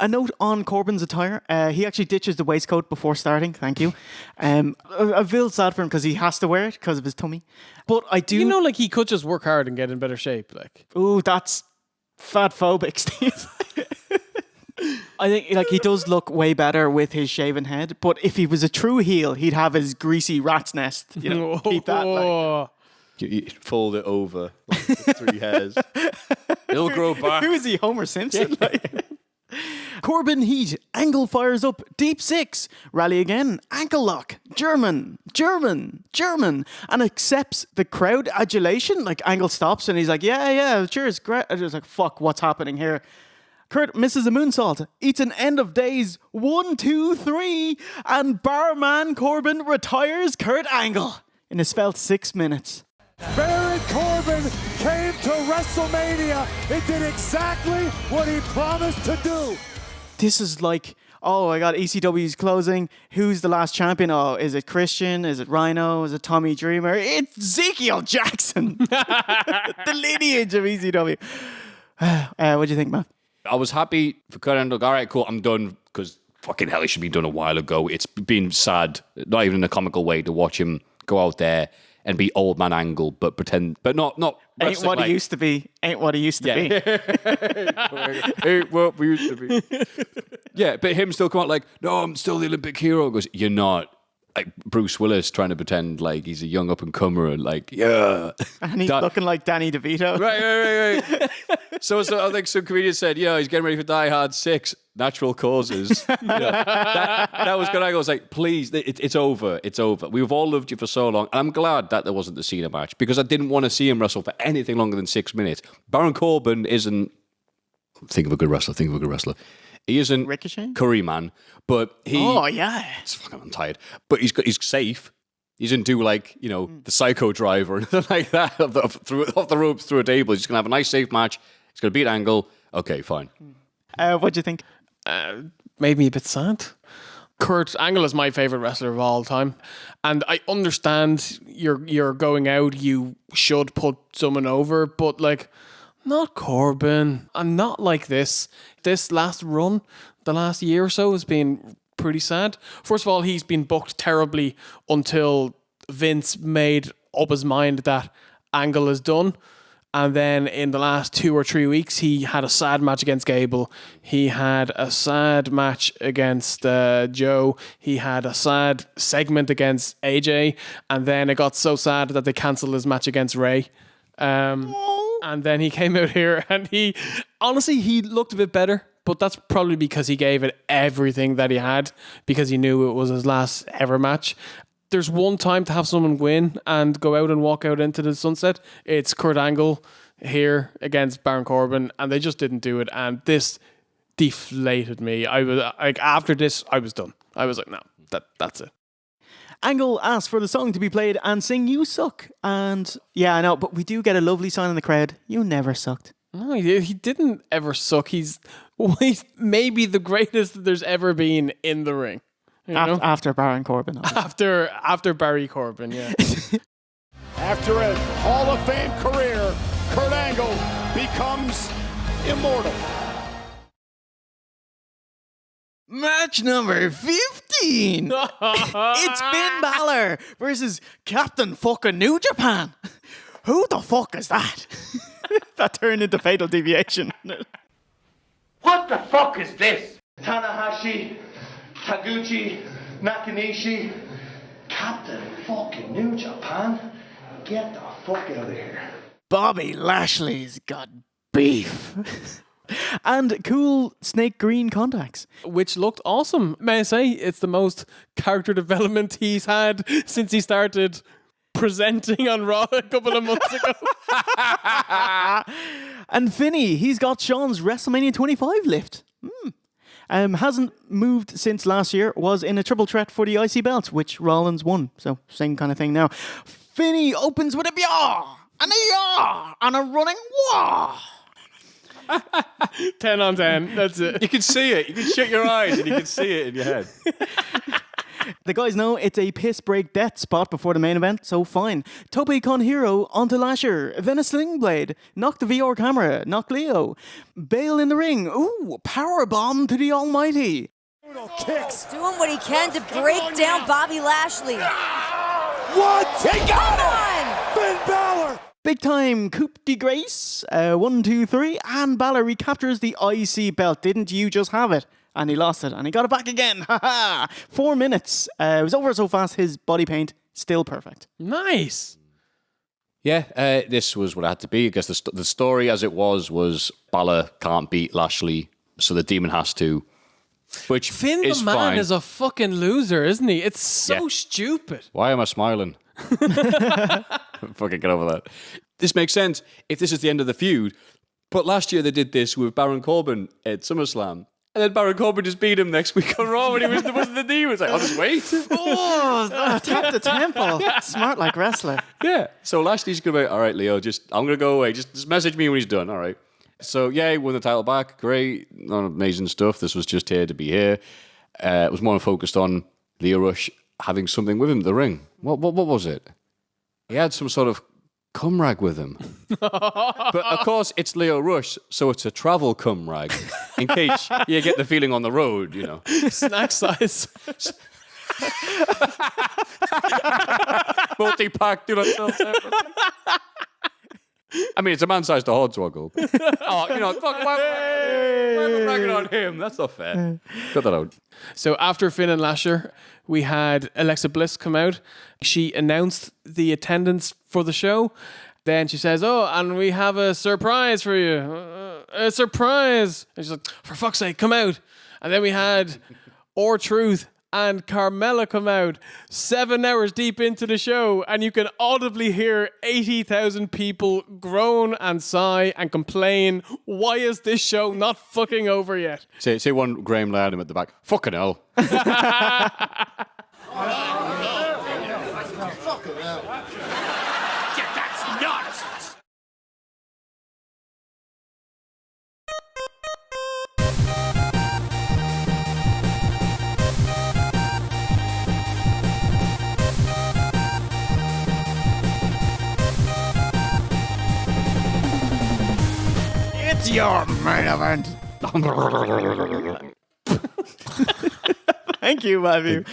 A note on Corbin's attire. He actually ditches the waistcoat before starting. Thank you. I feel sad for him because he has to wear it because of his tummy. But I do... You know, like, he could just work hard and get in better shape. Like, ooh, that's fat-phobic, Steve. I think he does look way better with his shaven head, but if he was a true heel, he'd have his greasy rat's nest. You know, keep that. You fold it over like 3 hairs. It'll grow back. Who is he, Homer Simpson? Corbin heat, Angle fires up, deep 6, rally again, ankle lock, German, and accepts the crowd adulation. Like, Angle stops and he's like, yeah, cheers, great. And it's like, fuck, what's happening here? Kurt misses a moonsault, eats an end of days 1, 2, 3, and Barman Corbin retires Kurt Angle in a svelte 6 minutes. Baron Corbin came to WrestleMania. It did exactly what he promised to do. This is like, oh my God, ECW's closing. Who's the last champion? Oh, is it Christian? Is it Rhino? Is it Tommy Dreamer? It's Ezekiel Jackson. The lineage of ECW. What do you think, man? I was happy for Kurt Angle. All right, cool, I'm done, because fucking hell, it should be done a while ago. It's been sad, not even in a comical way, to watch him go out there and be old man Angle, but pretend, but not ain't what he used to be. Ain't what he used to be. Ain't what we used to be. Yeah, but him still come out like, no, I'm still the Olympic hero. Goes, you're not. Like Bruce Willis trying to pretend like he's a young up and comer and like, yeah. And he's looking like Danny DeVito. Right. So I think some comedian said, he's getting ready for Die Hard 6, natural causes. That was good. I was like, please, it's over. It's over. We've all loved you for so long. And I'm glad that there wasn't the Cena match because I didn't want to see him wrestle for anything longer than 6 minutes. Baron Corbin isn't... Think of a good wrestler. He isn't Ricochet? Curry Man, but he... Oh, yeah. I'm tired. But he's safe. He doesn't do the Psycho Drive or anything like that off the ropes through a table. He's just going to have a nice, safe match. He's going to beat Angle. Okay, fine. What do you think? Made me a bit sad. Kurt Angle is my favorite wrestler of all time. And I understand you're going out, you should put someone over, but not Corbin. And not like this. This last run, the last year or so, has been pretty sad. First of all, he's been booked terribly until Vince made up his mind that Angle is done. And then in the last 2 or 3 weeks, he had a sad match against Gable. He had a sad match against Joe. He had a sad segment against AJ. And then it got so sad that they cancelled his match against Rey. And then he came out here and he looked a bit better. But that's probably because he gave it everything that he had because he knew it was his last ever match. There's one time to have someone win and go out and walk out into the sunset. It's Kurt Angle here against Baron Corbin, and they just didn't do it. And this deflated me. I was like, after this, I was done. I was like, no, that's it. Angle asked for the song to be played and sing "You Suck." And yeah, I know, but we do get a lovely sign in the crowd. You never sucked. No, he didn't ever suck. He's maybe the greatest there's ever been in the ring. After Baron Corbin. After Barry Corbin, yeah. After a Hall of Fame career, Kurt Angle becomes immortal. Match number 15. It's Finn Balor versus Captain fucking New Japan. Who the fuck is that? That turned into Fatal Deviation. What the fuck is this? Tanahashi, Taguchi, Nakanishi, Captain fucking New Japan. Get the fuck out of here. Bobby Lashley's got beef. And cool snake green contacts. Which looked awesome. May I say, it's the most character development he's had since he started presenting on Raw a couple of months ago. And Finney, he's got Sean's WrestleMania 25 lift. Hasn't moved since last year, was in a triple threat for the IC belt, which Rollins won. So same kind of thing now. Finney opens with a yaw, and a yaw, and a running wah. 10 on 10, that's it. You can see it. You can shut your eyes and you can see it in your head. The guys know it's a piss break death spot before the main event, so fine. Tope Con Hero onto Lasher, then a sling blade, knock the VR camera, knock Leo. Bale in the ring, ooh, power bomb to the almighty. Kicks. Doing what he can to break down Bobby Lashley. What? He got it! Finn Balor! Big time coup de grace, 1, 2, 3, and Balor recaptures the IC belt. Didn't you just have it? And he lost it, and he got it back again. 4 minutes. It was over so fast, his body paint still perfect. Nice. Yeah, this was what it had to be. I guess the story as it was Balor can't beat Lashley, so the demon has to. Which Finn is the man fine. is a fucking loser, isn't he? It's so stupid. Why am I smiling? Fucking get over that. This makes sense if this is the end of the feud. But last year they did this with Baron Corbin at SummerSlam. And then Baron Corbin just beat him next week on Raw when he wasn't the knee. He was like, I'll just wait. Tap the temple. Smart like wrestler. Yeah. So Lashley's going to be, all right, Leo, I'm going to go away. Just message me when he's done. All right. So, yeah, he won the title back. Great. Amazing stuff. This was just here to be here. It was more focused on Leo Rush having something with him in the ring. What was it? He had some sort of cum rag with him. But, of course, it's Leo Rush, so it's a travel cum rag. In case you get the feeling on the road, you know. Snack size. Multi-pack, do not sell separately. I mean, it's a man-sized hornswoggle. Fuck, why am I ragging on him? That's not fair. Cut that out. So after Finn and Lasher, we had Alexa Bliss come out. She announced the attendance for the show. Then she says, and we have a surprise for you. A surprise. And she's like, for fuck's sake, come out. And then we had R-Truth and Carmella come out 7 hours deep into the show, and you can audibly hear 80,000 people groan and sigh and complain, why is this show not fucking over yet? Say one Graham Lardham at the back. Fucking hell. That's nonsense. It's your main event. Thank you, Matthew.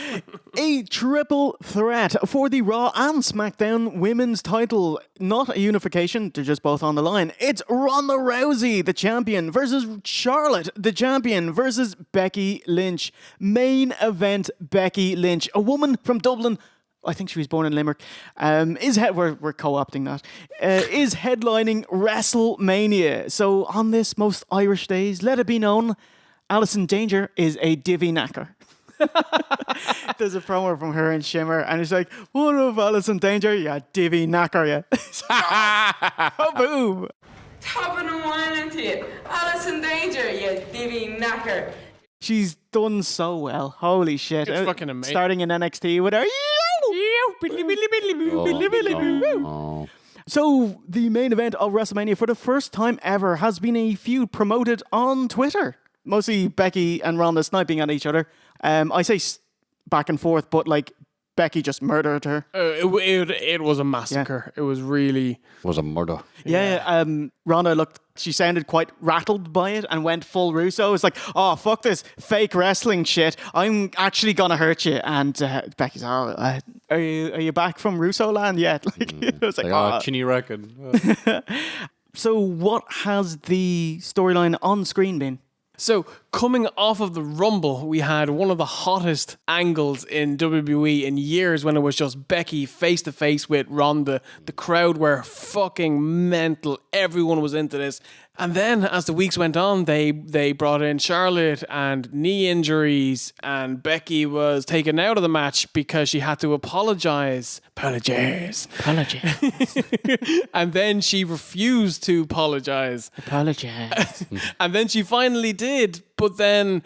A triple threat for the Raw and SmackDown women's title. Not a unification, they're just both on the line. It's Ronda Rousey, the champion, versus Charlotte, the champion, versus Becky Lynch. Main event, Becky Lynch, a woman from Dublin. I think she was born in Limerick. We're co-opting that. Is headlining WrestleMania. So on this most Irish days, let it be known, Alison Danger is a divvy knacker. There's a promo from her and Shimmer, and it's like, what up, Alison Danger? Yeah, divvy knacker, yeah. Oh, boom. Top of the morning to you, Alison Danger, you divvy knacker. She's done so well. Holy shit. It's fucking amazing. Starting in NXT with her. So, the main event of WrestleMania for the first time ever has been a feud promoted on Twitter. Mostly Becky and Ronda sniping at each other. I say back and forth, but like Becky just murdered her. It was a massacre. Yeah. It was really... It was a murder. Yeah. Ronda she sounded quite rattled by it and went full Russo. It's like, oh, fuck this fake wrestling shit. I'm actually gonna hurt you. And Becky's, are you back from Russo land yet? It was like, chinny reckon. So what has the storyline on screen been? So, coming off of the Rumble, we had one of the hottest angles in WWE in years when it was just Becky face-to-face with Ronda. The crowd were fucking mental. Everyone was into this. And then, as the weeks went on, they brought in Charlotte and knee injuries, and Becky was taken out of the match because she had to apologize. Apologize. And then she refused to apologize. And then she finally did, but then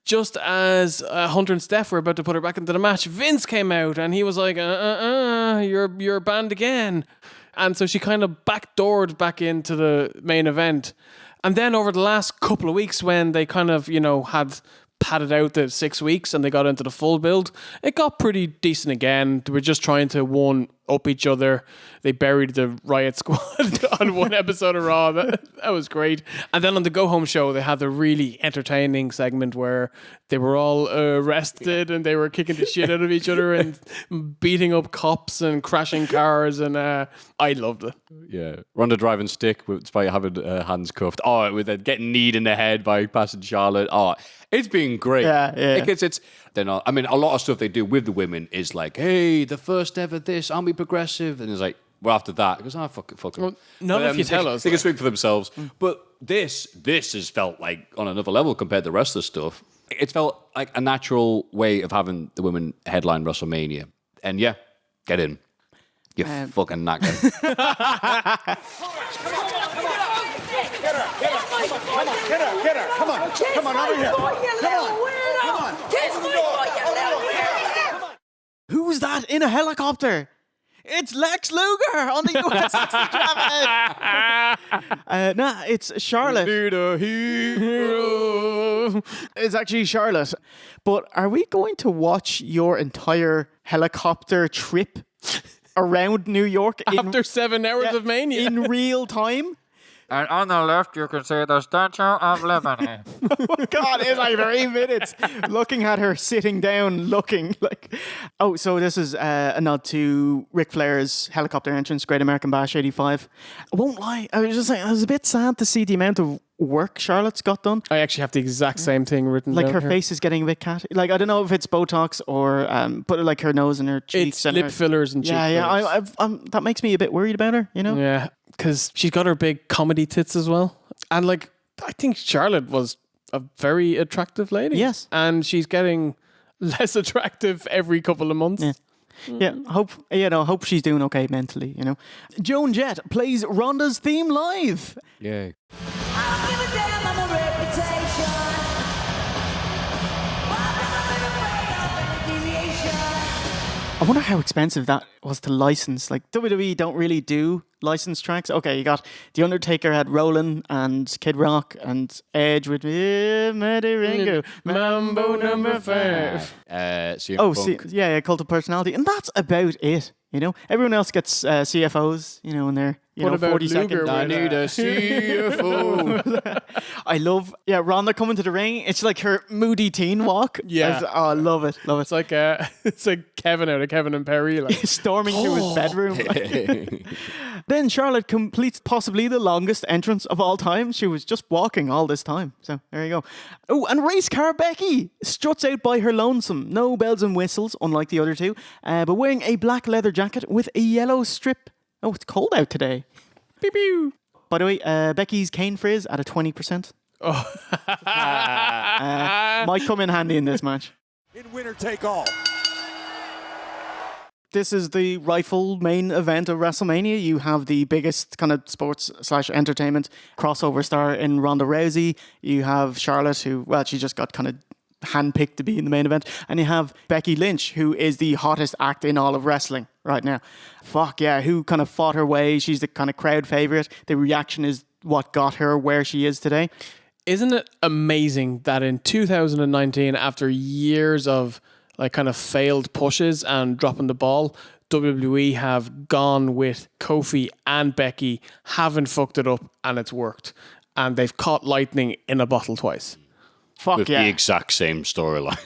just as Hunter and Steph were about to put her back into the match, Vince came out and he was like, you're banned again. And so she kind of backdoored back into the main event. And then over the last couple of weeks when they kind of, had padded out the 6 weeks and they got into the full build, it got pretty decent again. They were just trying to one-up each other. They buried the Riot Squad on one episode of Raw. That was great. And then on the Go Home show, they had the really entertaining segment where they were all arrested and they were kicking the shit out of each other and beating up cops and crashing cars. And I loved it. Yeah. Ronda driving stick despite having hands cuffed. Oh, with getting kneed in the head by passing Charlotte. Oh, it's been great. Yeah. They're not. I mean, a lot of stuff they do with the women is like, hey, the first ever this, aren't we progressive? And it's like, well, after that, it goes, fuck it. Well, none if you tell us. They can speak for themselves. But this has felt like on another level compared to the rest of the stuff. It's felt like a natural way of having the women headline WrestleMania. And yeah, get in. You fucking knacker. Get her. Come on, over here. Come on. Who's that in a helicopter? It's Lex Luger on the US traffic. It's Charlotte. Need a hero. It's actually Charlotte. But are we going to watch your entire helicopter trip around New York after 7 hours of Mania in real time? And on the left, you can see the Statue of Liberty. Oh, God, it's like 3 minutes looking at her sitting down, looking like... Oh, so this is a nod to Ric Flair's helicopter entrance, Great American Bash 85. I won't lie, I was a bit sad to see the amount of work Charlotte's got done. I actually have the exact same thing written like down her here. face is getting a bit cat. Like, I don't know if it's Botox or but like her nose and her cheeks. It's and lip fillers and cheek fillers. Yeah. That makes me a bit worried about her, Yeah, because she's got her big comedy tits as well. And like, I think Charlotte was a very attractive lady. Yes. And she's getting less attractive every couple of months. Yeah. Yeah, hope she's doing okay mentally, Joan Jett plays Ronda's theme live. Yay. I wonder how expensive that was to license. Like, WWE don't really do licensed tracks. Okay, you got The Undertaker had Rollin' and Kid Rock and Edge with Matty Ringo. Mambo number 5. Cult of Personality. And that's about it. You know, everyone else gets CFOs, you know, in there. What about 40 seconds. I need a CFO. I love, Ronda coming to the ring. It's like her moody teen walk. Yeah. I love it. Love it. It's like Kevin out of Kevin and Perry. Like. Storming through his bedroom. Then Charlotte completes possibly the longest entrance of all time. She was just walking all this time. So there you go. Oh, and race car Becky struts out by her lonesome. No bells and whistles, unlike the other two, but wearing a black leather jacket with a yellow strip. Oh, it's cold out today. Pew pew. By the way, Becky's cane frizz at a 20%. Oh. Might come in handy in this match. In winner take all. This is the rightful main event of WrestleMania. You have the biggest kind of sports/entertainment crossover star in Ronda Rousey. You have Charlotte, who, she just got kind of handpicked to be in the main event. And you have Becky Lynch, who is the hottest act in all of wrestling right now. Fuck yeah, who kind of fought her way. She's the kind of crowd favorite. The reaction is what got her where she is today. Isn't it amazing that in 2019, after years of like kind of failed pushes and dropping the ball, WWE have gone with Kofi and Becky, haven't fucked it up, and it's worked. And they've caught lightning in a bottle twice. Fuck with yeah. the exact same storyline.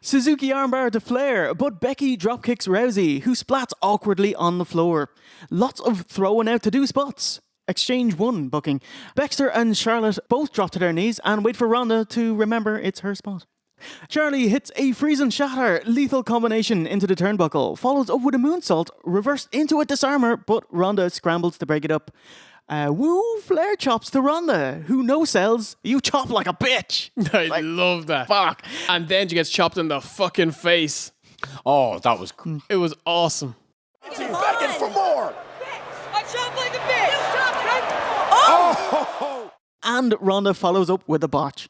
Suzuki armbar to Flair, but Becky dropkicks Rousey, who splats awkwardly on the floor. Lots of throwing out to do spots. Exchange 1 booking. Baxter and Charlotte both drop to their knees and wait for Ronda to remember it's her spot. Charlie hits a freeze and shatter lethal combination into the turnbuckle, follows up with a moonsault, reversed into a disarmer, but Ronda scrambles to break it up. Flair chops to Ronda, who no-sells. You chop like a bitch. I love that. Fuck. And then she gets chopped in the fucking face. Oh, that was... It was awesome. She's begging for more. I chop like a bitch. You chop like Oh! And Ronda follows up with a botch.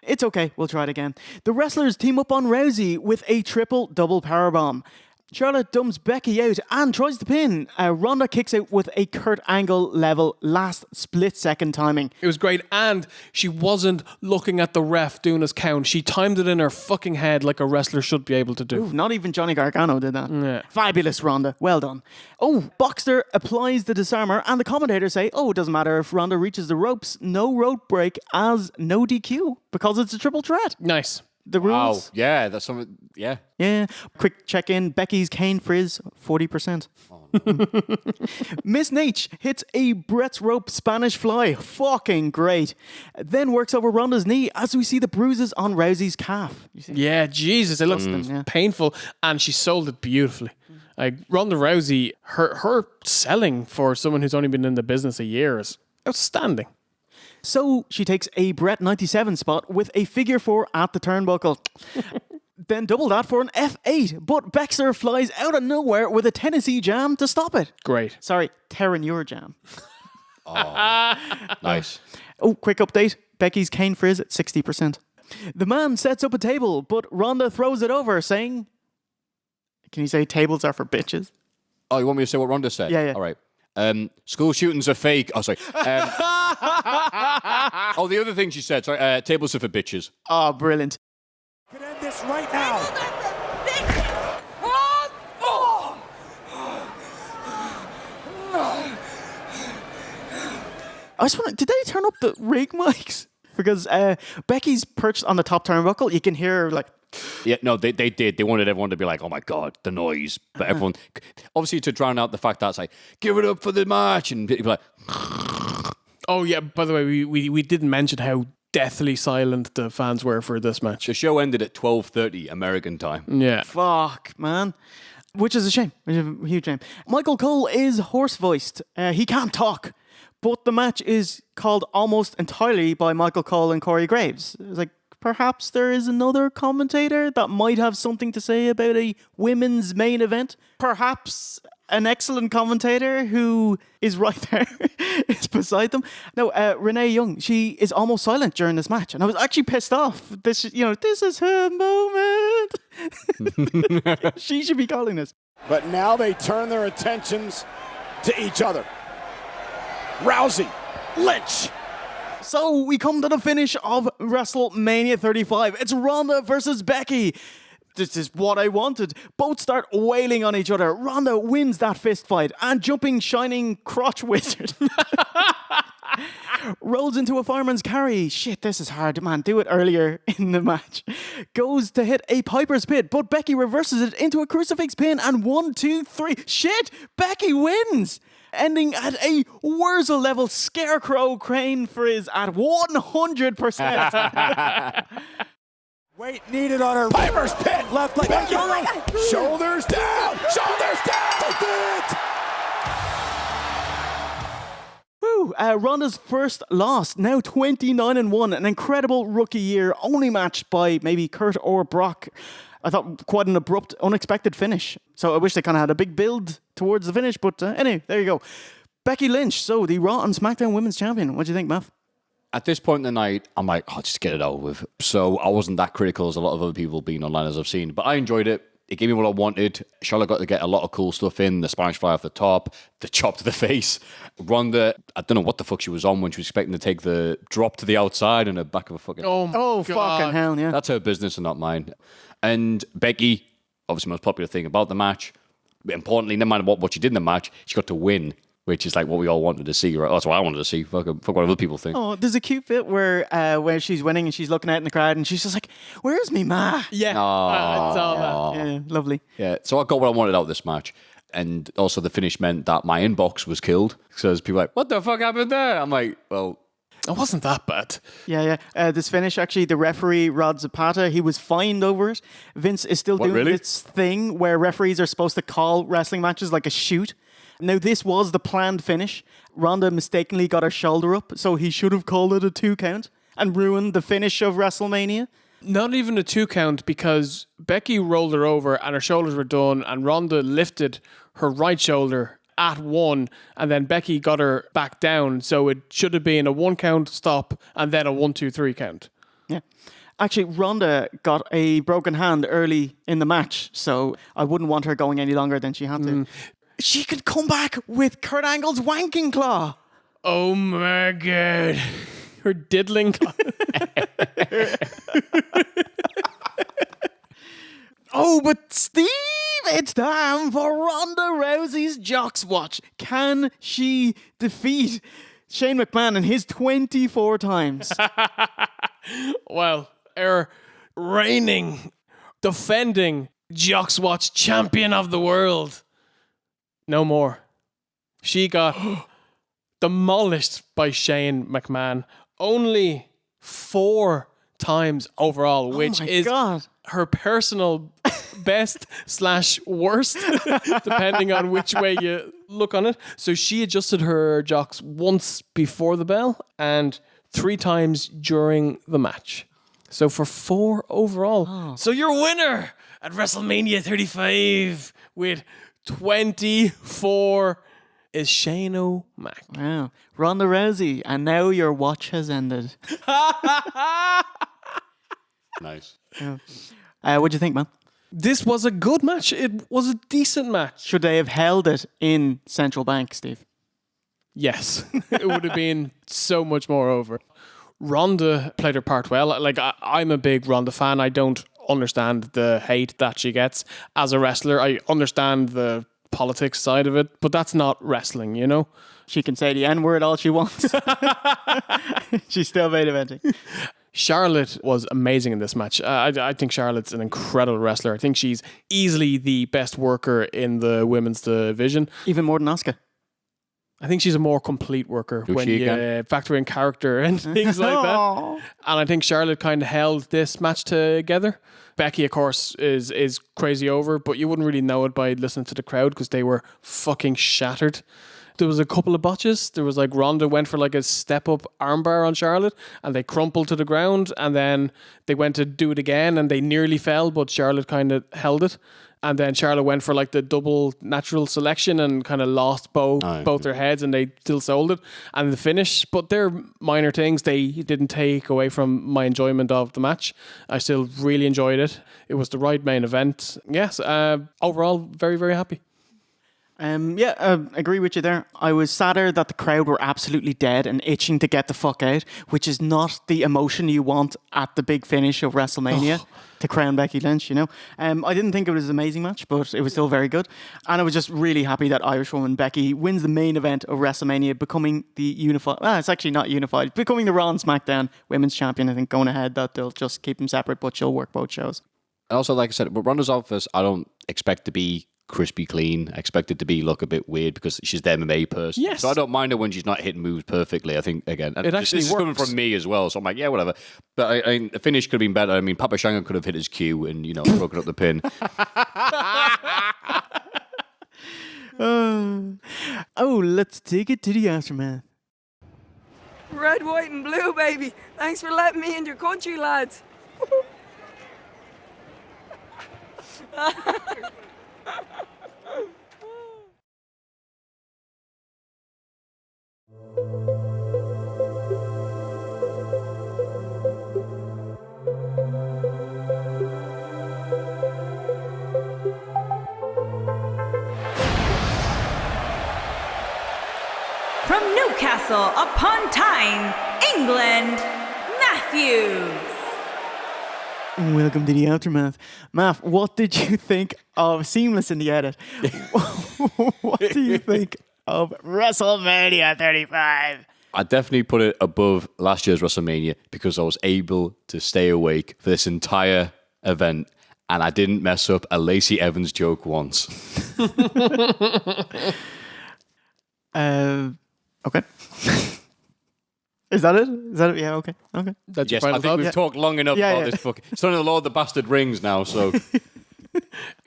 It's okay, we'll try it again. The wrestlers team up on Rousey with a triple double powerbomb. Charlotte dumps Becky out and tries to pin. Ronda kicks out with a Kurt Angle level last split second timing. It was great, and she wasn't looking at the ref doing his count. She timed it in her fucking head like a wrestler should be able to do. Ooh, not even Johnny Gargano did that. Yeah. Fabulous, Ronda. Well done. Oh, Boxster applies the disarmer, and the commentators say, it doesn't matter if Ronda reaches the ropes, no rope break as no DQ, because it's a triple threat. Nice. The rules. Wow, yeah, that's something, yeah. Yeah. Quick check in. Becky's cane frizz, 40%. Oh, no. Miss Nate hits a Brett's rope Spanish fly. Fucking great. Then works over Ronda's knee as we see the bruises on Rousey's calf. Yeah, Jesus, it looks painful, and she sold it beautifully. Like Ronda Rousey, her selling for someone who's only been in the business a year is outstanding. So she takes a Brett 97 spot with a figure 4 at the turnbuckle. Then double that for an F8, but Baxter flies out of nowhere with a Tennessee jam to stop it. Great. Sorry, Terran your jam. Oh, nice. Oh, quick update. Becky's cane frizz at 60%. The man sets up a table, but Ronda throws it over, saying... Can you say tables are for bitches? Oh, you want me to say what Ronda said? Yeah. All right. School shootings are fake. Oh, sorry. The other thing she said, sorry, tables are for bitches. Oh, brilliant. Could end this right now. I just want. Did they turn up the rig mics? Because Becky's perched on the top turnbuckle. You can hear her like... Yeah, no, they did. They wanted everyone to be like, oh my God, the noise. But everyone, obviously to drown out the fact that it's like, give it up for the match. And people like... Oh yeah, by the way, we didn't mention how deathly silent the fans were for this match. The show ended at 12:30 American time. Yeah. Fuck, man. Which is a shame. Which is a huge shame. Michael Cole is hoarse-voiced. He can't talk. But the match is called almost entirely by Michael Cole and Corey Graves. It's like, perhaps there is another commentator that might have something to say about a women's main event. Perhaps an excellent commentator who is right there is beside them. No, Renee Young, she is almost silent during this match. And I was actually pissed off. This is her moment. She should be calling this. But now they turn their attentions to each other. Rousey, Lynch. So we come to the finish of WrestleMania 35. It's Ronda versus Becky. This is what I wanted. Both start wailing on each other. Ronda wins that fist fight, and jumping shining crotch wizard rolls into a fireman's carry. Shit, this is hard, man. Do it earlier in the match. Goes to hit a Piper's Pit, but Becky reverses it into a crucifix pin, and 1, 2, 3. Shit, Becky wins, ending at a Wurzel level scarecrow crane frizz at 100%. Weight needed on her. Piper's Pit. Left leg. Becky. Oh my God. Shoulders down. Shoulders down. Woo! Ronda's first loss, now 29-1, an incredible rookie year, only matched by maybe Kurt or Brock. I thought quite an abrupt, unexpected finish. So I wish they kind of had a big build towards the finish, but anyway, there you go. Becky Lynch, so the Raw and SmackDown Women's Champion. What do you think, Matt? At this point in the night, I'm like, oh, just get it over with. So I wasn't that critical as a lot of other people being online as I've seen, but I enjoyed it. It gave me what I wanted. Charlotte got to get a lot of cool stuff in. The Spanish fly off the top, the chop to the face. Ronda, I don't know what the fuck she was on when she was expecting to take the drop to the outside in the back of a fucking... Oh fucking hell, yeah. That's her business and not mine. And Becky, obviously the most popular thing about the match, importantly, no matter what she did in the match, she got to win, which is like what we all wanted to see, right? That's what I wanted to see. Fuck what other people think. Oh, there's a cute bit where she's winning and she's looking out in the crowd and she's just like, "Where's me ma?" Yeah, I saw that. Yeah, lovely. Yeah, so I got what I wanted out of this match. And also the finish meant that my inbox was killed. So people were like, what the fuck happened there? I'm like, well... It wasn't that bad. Yeah. This finish, actually, the referee, Rod Zapata, he was fined over it. Vince is still doing this thing where referees are supposed to call wrestling matches like a shoot. Now, this was the planned finish. Ronda mistakenly got her shoulder up, so he should have called it a 2 count and ruined the finish of WrestleMania. Not even a 2 count, because Becky rolled her over and her shoulders were done, and Ronda lifted her right shoulder at 1, and then Becky got her back down, so it should have been a 1 count stop and then a 1, 2, 3 count. Yeah. Actually, Ronda got a broken hand early in the match, so I wouldn't want her going any longer than she had to. She could come back with Kurt Angle's wanking claw. Oh my God. Her diddling claw. Oh, but Steve, it's time for Ronda Rousey's Jockswatch. Can she defeat Shane McMahon in his 24 times? Well, our reigning, defending Jockswatch champion of the world. No more. She got demolished by Shane McMahon. Only 4 times overall, which is her personal best / worst, depending on which way you look on it. So she adjusted her jocks once before the bell and 3 times during the match. So for 4 overall. Oh. So your winner at WrestleMania 35 with 24 is Shane O'Mac. Wow. Ronda Rousey, and now your watch has ended. Nice. Yeah. What'd you think, man? This was a good match. It was a decent match. Should they have held it in Central Bank, Steve? Yes. It would have been so much more over. Ronda played her part well. Like, I'm a big Ronda fan. I don't understand the hate that she gets as a wrestler. I understand the politics side of it, but that's not wrestling, you know? She can say the N-word all she wants. She's still main eventing. Charlotte was amazing in this match. I think Charlotte's an incredible wrestler. I think she's easily the best worker in the women's division. Even more than Asuka. I think she's a more complete worker when you factor in character and things like that. And I think Charlotte kind of held this match together. Becky, of course, is crazy over, but you wouldn't really know it by listening to the crowd because they were fucking shattered. There was a couple of botches. There was like Ronda went for like a step-up armbar on Charlotte and they crumpled to the ground, and then they went to do it again and they nearly fell, but Charlotte kind of held it. And then Charlotte went for like the double natural selection and kind of lost both their heads, and they still sold it. And the finish, but they're minor things. They didn't take away from my enjoyment of the match. I still really enjoyed it. It was the right main event. Yes, overall, very, very happy. Agree with you there. I was sadder that the crowd were absolutely dead and itching to get the fuck out, which is not the emotion you want at the big finish of WrestleMania to crown Becky Lynch, you know. I didn't think it was an amazing match, but it was still very good. And I was just really happy that Irish woman Becky wins the main event of WrestleMania, becoming the unified, it's actually not unified, becoming the Raw and SmackDown Women's Champion. I think going ahead that they'll just keep them separate, but she'll work both shows. And also, like I said, but Ronda's outfit, I don't expect to be crispy clean. I expect it to be look a bit weird because she's the MMA person. Yes. So I don't mind her when she's not hitting moves perfectly. I think, again, it actually this is coming from me as well. So I'm like, yeah, whatever. But I the finish could have been better. I mean, Papa Shango could have hit his cue and, you know, broken up the pin. Let's take it to the aftermath. Red, white, and blue, baby. Thanks for letting me in your country, lads. From Newcastle upon Tyne, England, Matthews. Welcome to the aftermath. Matt, what did you think of Seamless in the edit? What do you think of WrestleMania 35? I definitely put it above last year's WrestleMania because I was able to stay awake for this entire event and I didn't mess up a Lacey Evans joke once. Okay. Is that it? Yeah, okay. Yes, I think we've talked long enough about this book. It's only the Lord of the Bastard Rings now, so...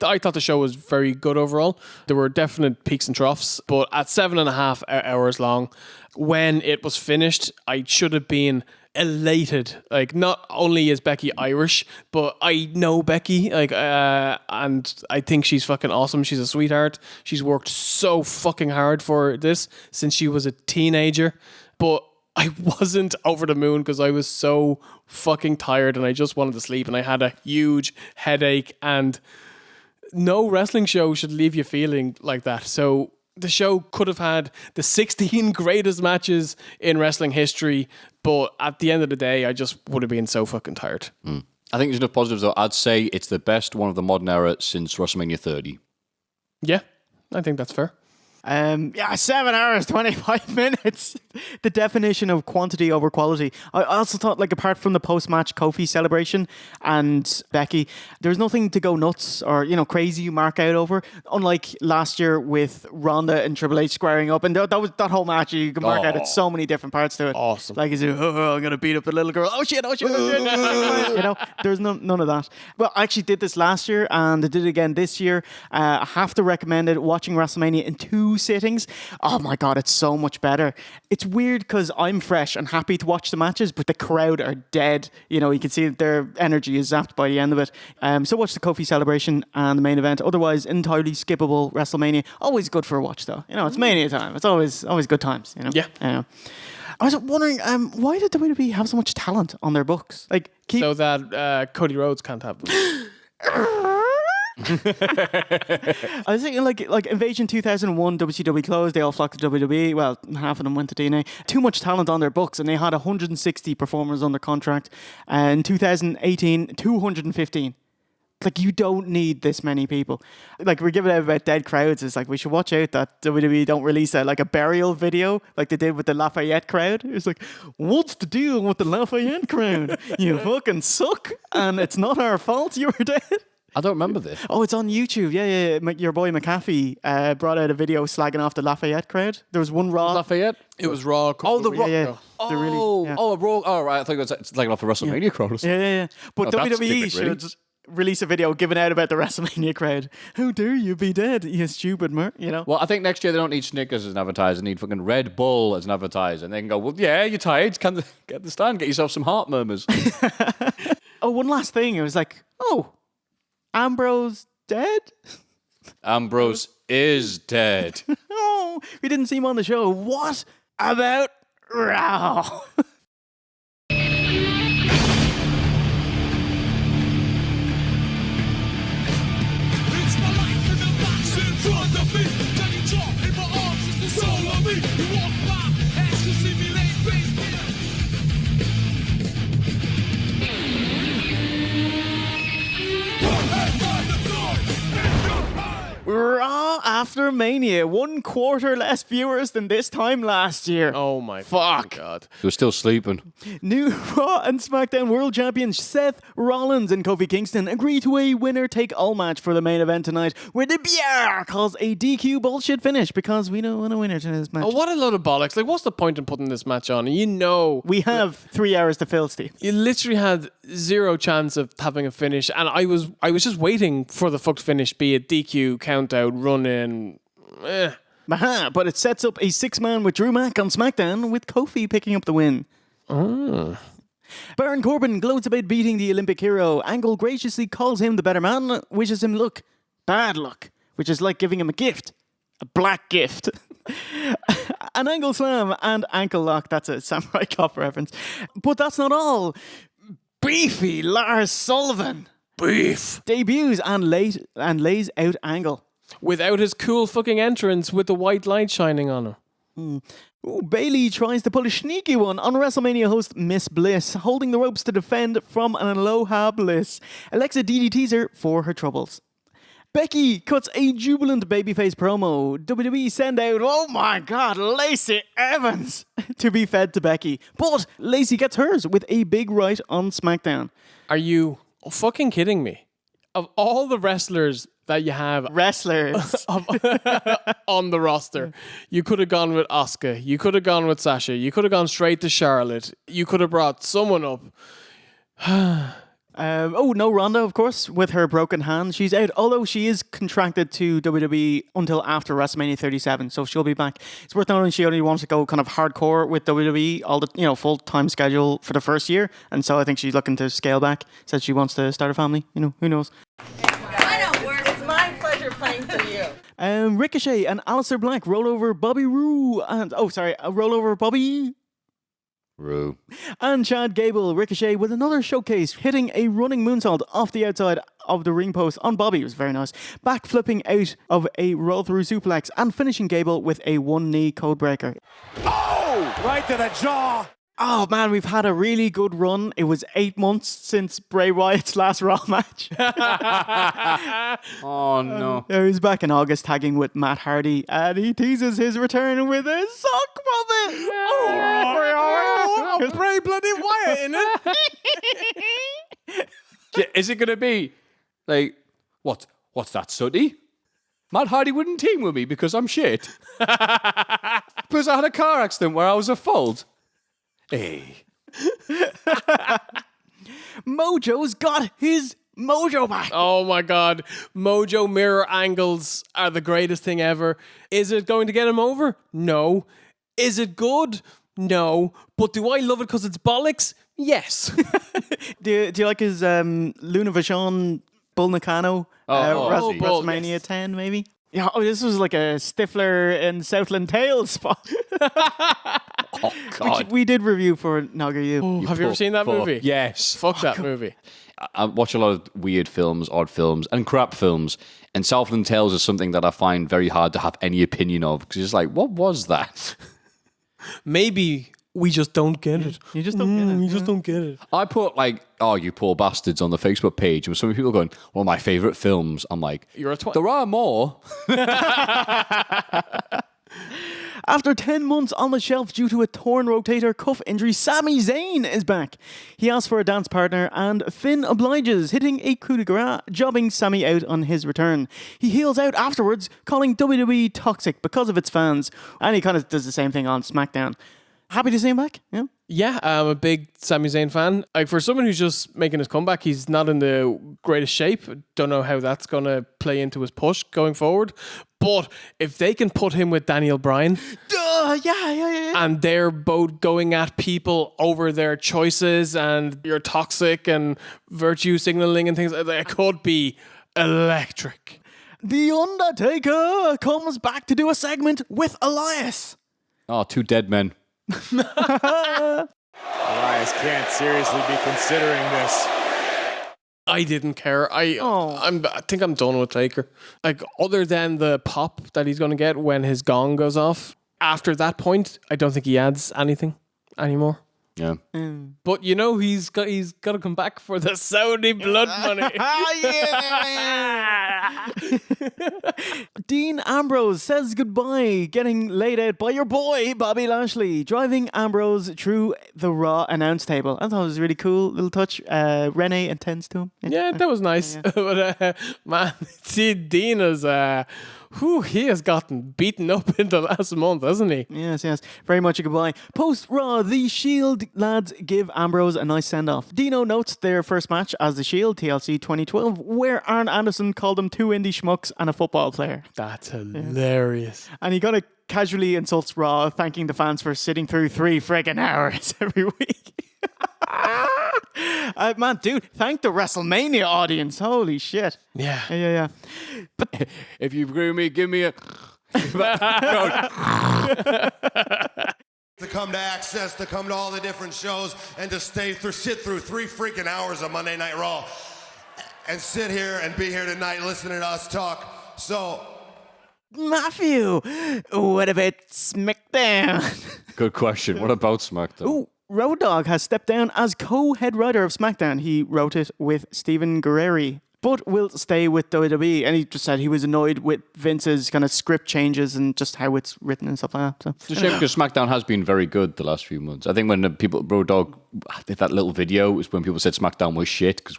I thought the show was very good overall. There were definite peaks and troughs, but at 7.5 hours long, when it was finished, I should have been elated. Like, not only is Becky Irish, but I know Becky, and I think she's fucking awesome. She's a sweetheart. She's worked so fucking hard for this since she was a teenager, but I wasn't over the moon because I was so fucking tired and I just wanted to sleep and I had a huge headache, and no wrestling show should leave you feeling like that. So the show could have had the 16 greatest matches in wrestling history, but at the end of the day, I just would have been so fucking tired. I think there's enough positives though. I'd say it's the best one of the modern era since WrestleMania 30. Yeah, I think that's fair. 7 hours, 25 minutes. The definition of quantity over quality. I also thought, like, apart from the post-match Kofi celebration and Becky, there's nothing to go nuts or, you know, crazy you mark out over. Unlike last year with Ronda and Triple H squaring up, and that whole match, you can mark out at so many different parts to it. Awesome. Like, I'm gonna beat up the little girl. Oh shit. You know, there's none of that. Well, I actually did this last year and I did it again this year. I have to recommend it. Watching WrestleMania in 2 sittings. Oh my god, it's so much better. It's weird because I'm fresh and happy to watch the matches, but the crowd are dead. You know, you can see that their energy is zapped by the end of it. So watch the Kofi celebration and the main event. Otherwise, entirely skippable WrestleMania. Always good for a watch though. You know, it's Mania time. It's always good times. You know. Yeah. I was wondering, why did WWE have so much talent on their books? Like, so that Cody Rhodes can't have them. I was thinking like Invasion 2001, WCW closed, they all flocked to WWE. Well, half of them went to DNA. Too much talent on their books, and they had 160 performers under contract. And in 2018, 215. Like, you don't need this many people. Like, we're giving out about dead crowds. It's like, we should watch out that WWE don't release a burial video like they did with the Lafayette crowd. It's like, what's the deal with the Lafayette crowd? You fucking suck, and it's not our fault you were dead. I don't remember this. Oh, it's on YouTube. Yeah. Your boy McAfee brought out a video slagging off the Lafayette crowd. There was one Raw. Lafayette? It was Raw. The Raw. Yeah. A Raw. Oh, right. I thought it was slagging off the WrestleMania crowd or something. Yeah. But WWE should release a video giving out about the WrestleMania crowd. How dare you be dead, you stupid you know? Well, I think next year they don't need Snickers as an advertiser. They need fucking Red Bull as an advertiser. And they can go, well, yeah, you're tired. Get the stand. Get yourself some heart murmurs. Oh, one last thing. It was like, Ambrose dead? Ambrose is dead. Oh, we didn't see him on the show. What about Raw? Raw After Mania, 1 quarter less viewers than this time last year. Oh my fuck! God, he was still sleeping. New Raw and SmackDown World Champions Seth Rollins and Kofi Kingston agree to a winner-take-all match for the main event tonight, where the BR calls a DQ bullshit finish because we don't want a winner to this match. Oh, what a load of bollocks! Like, what's the point in putting this match on? You know, we have 3 hours to fill, Steve. You literally had zero chance of having a finish, and I was just waiting for the fucked finish, be it DQ, count out, run in. But it sets up a 6-man with Drew Mack on SmackDown, with Kofi picking up the win. Baron Corbin gloats about beating the Olympic hero. Angle graciously calls him the better man, wishes him luck. Bad luck, which is like giving him a gift. A black gift. An angle slam and ankle lock. That's a Samurai Cop reference. But that's not all. Beefy Lars Sullivan. Beef. Debuts and lays out Angle. Without his cool fucking entrance with the white light shining on him. Ooh, Bayley tries to pull a sneaky one on WrestleMania host Miss Bliss, holding the ropes to defend from an Aloha Bliss. Alexa DDTs her for her troubles. Becky cuts a jubilant babyface promo. WWE send out, oh my God, Lacey Evans to be fed to Becky. But Lacey gets hers with a big right on SmackDown. Are you fucking kidding me? Of all the wrestlers that you have on the roster, you could have gone with Asuka, you could have gone with Sasha, you could have gone straight to Charlotte, you could have brought someone up. No Ronda, of course, with her broken hand. She's out, although she is contracted to WWE until after WrestleMania 37, so she'll be back. It's worth noting she only wants to go kind of hardcore with WWE, all the full-time schedule for the first year, and so I think she's looking to scale back. Said she wants to start a family. Who knows? It's my pleasure playing for you. Ricochet and Aleister Black roll over Bobby Roode roll over Bobby Roo. And Chad Gable, Ricochet with another showcase, hitting a running moonsault off the outside of the ring post on Bobby. It was very nice. Back flipping out of a roll through suplex and finishing Gable with a 1-knee codebreaker. Oh! Right to the jaw! Oh man, we've had a really good run. It was 8 months since Bray Wyatt's last Raw match. Oh no. He's back in August tagging with Matt Hardy, and he teases his return with a sock puppet. Oh, Bray bloody Wyatt in it. Is it going to be like, what's that, Suddy? Matt Hardy wouldn't team with me because I'm shit. Because I had a car accident where I was at fault. Hey. Mojo's got his mojo back. Oh my God. Mojo mirror angles are the greatest thing ever. Is it going to get him over? No. Is it good? No. But do I love it because it's bollocks? Yes. Do you like his Luna Vachon Bull Nakano WrestleMania 10 maybe? Yeah, this was like a Stifler in Southland Tales spot. Oh, God. Which we did review for Naga U. Have you ever seen that movie? Yes. Fuck that movie. I watch a lot of weird films, odd films, and crap films. And Southland Tales is something that I find very hard to have any opinion of. Because it's like, what was that? Maybe we just don't get it. You just don't get it. You just don't get it. I put like, oh, you poor bastards on the Facebook page. And some people going, one of my favourite films. I'm like, you're a twat. There are more. After 10 months on the shelf due to a torn rotator cuff injury, Sami Zayn is back. He asks for a dance partner and Finn obliges, hitting a coup de grace, jobbing Sami out on his return. He heels out afterwards, calling WWE toxic because of its fans. And he kind of does the same thing on SmackDown. Happy to see him back? Yeah. Yeah, I'm a big Sami Zayn fan. Like, for someone who's just making his comeback, he's not in the greatest shape. Don't know how that's going to play into his push going forward. But if they can put him with Daniel Bryan, and they're both going at people over their choices and you're toxic and virtue signaling and things like that, it could be electric. The Undertaker comes back to do a segment with Elias. Oh, two dead men. Elias can't seriously be considering this. I didn't care. I think I'm done with Taker. Like, other than the pop that he's going to get when his gong goes off, after that point, I don't think he adds anything anymore. Yeah. But you know he's got to come back for the Saudi blood money. Dean Ambrose says goodbye, getting laid out by your boy Bobby Lashley, driving Ambrose through the Raw announce table. I thought it was a really cool little touch. Renee attends to him. Yeah, that was nice. Yeah. But man, see, Dean is he has gotten beaten up in the last month, hasn't he? Yes. Very much a goodbye. Post-Raw, the Shield lads give Ambrose a nice send-off. Dino notes their first match as the Shield, TLC 2012, where Arn Anderson called them two indie schmucks and a football player. That's hilarious. And he kind of casually insults Raw, thanking the fans for sitting through 3 friggin' hours every week. Man, dude, thank the WrestleMania audience. Holy shit. Yeah. But if you agree with me, give me a... To come to Access, to come to all the different shows, and to sit through 3 freaking hours of Monday Night Raw, and sit here and be here tonight listening to us talk. So... Matthew, what about Smackdown? Good question. What about Smackdown? Ooh, Road Dogg has stepped down as co-head writer of Smackdown. He wrote it with Stephen Guerreri, but will stay with WWE. And he just said he was annoyed with Vince's kind of script changes and just how it's written and stuff like that. So. It's a shame because SmackDown has been very good the last few months. I think when Road Dogg did that little video, it was when people said SmackDown was shit because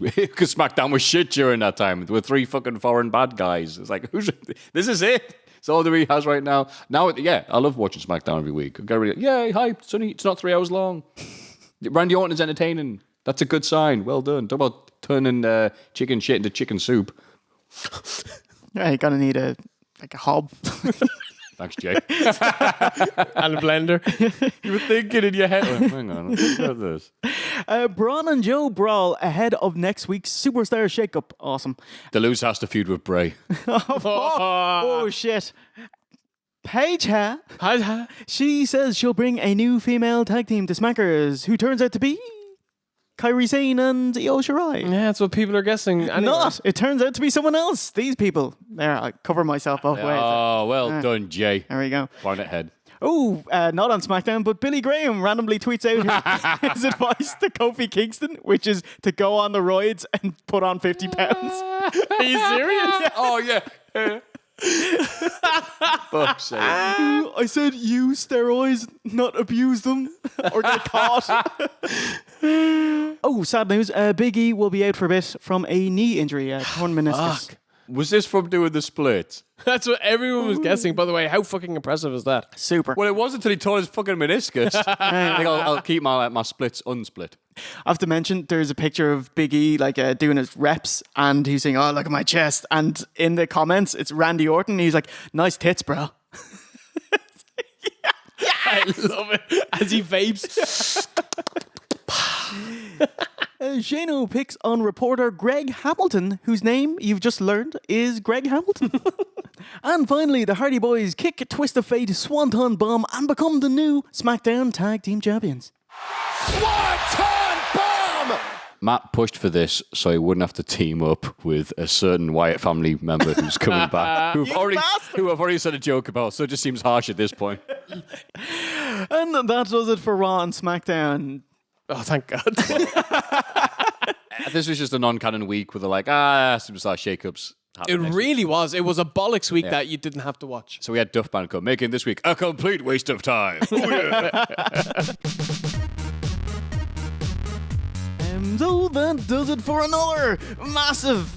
SmackDown was shit during that time. There were 3 fucking foreign bad guys. It's like, this is it. It's all WWE has right now. Now, I love watching SmackDown every week. Yay, hype. It's not 3 hours long. Randy Orton is entertaining. That's a good sign. Well done. Talk about turning chicken shit into chicken soup. Yeah, you're going to need a hob. Thanks, Jay. And a blender. You were thinking in your head. Oh, hang on. Look at this. Braun and Joe brawl ahead of next week's Superstar Shakeup. Awesome. The loser has to feud with Bray. Oh, shit. Paige, she says she'll bring a new female tag team to Smackers, who turns out to be Kairi Sane and Io Shirai. Yeah, that's what people are guessing. Anyway. Not. It turns out to be someone else. These people. There, I cover myself both ways. Oh, well done, Jay. There we go. Point ahead. Oh, not on SmackDown, but Billy Graham randomly tweets out his advice to Kofi Kingston, which is to go on the roids and put on 50 pounds. Are you serious? Oh, yeah. Fuck's sake. I said use steroids, not abuse them or get caught. Oh, sad news. Big E will be out for a bit from a knee injury, torn meniscus. Fuck. Was this from doing the split? That's what everyone was guessing. By the way, how fucking impressive is that? Super. Well, it wasn't until he tore his fucking meniscus. I think I'll keep my splits unsplit. I have to mention, there's a picture of Big E doing his reps, and he's saying, "Oh, look at my chest." And in the comments, it's Randy Orton. And he's like, "Nice tits, bro." I love it as he vapes. Shano picks on reporter Greg Hamilton, whose name you've just learned is Greg Hamilton. And finally, the Hardy Boys kick Twist of Fate, Swanton Bomb, and become the new SmackDown Tag Team Champions. Swanton Bomb! Matt pushed for this so he wouldn't have to team up with a certain Wyatt family member who's coming back, who I've already said a joke about, so it just seems harsh at this point. And that does it for Raw and SmackDown. Oh, thank God. This was just a non-canon week where they're like, superstar shakeups. It really was. It was a bollocks week that you didn't have to watch. So we had Duff Band come, making this week a complete waste of time. Oh, yeah. So that does it for another massive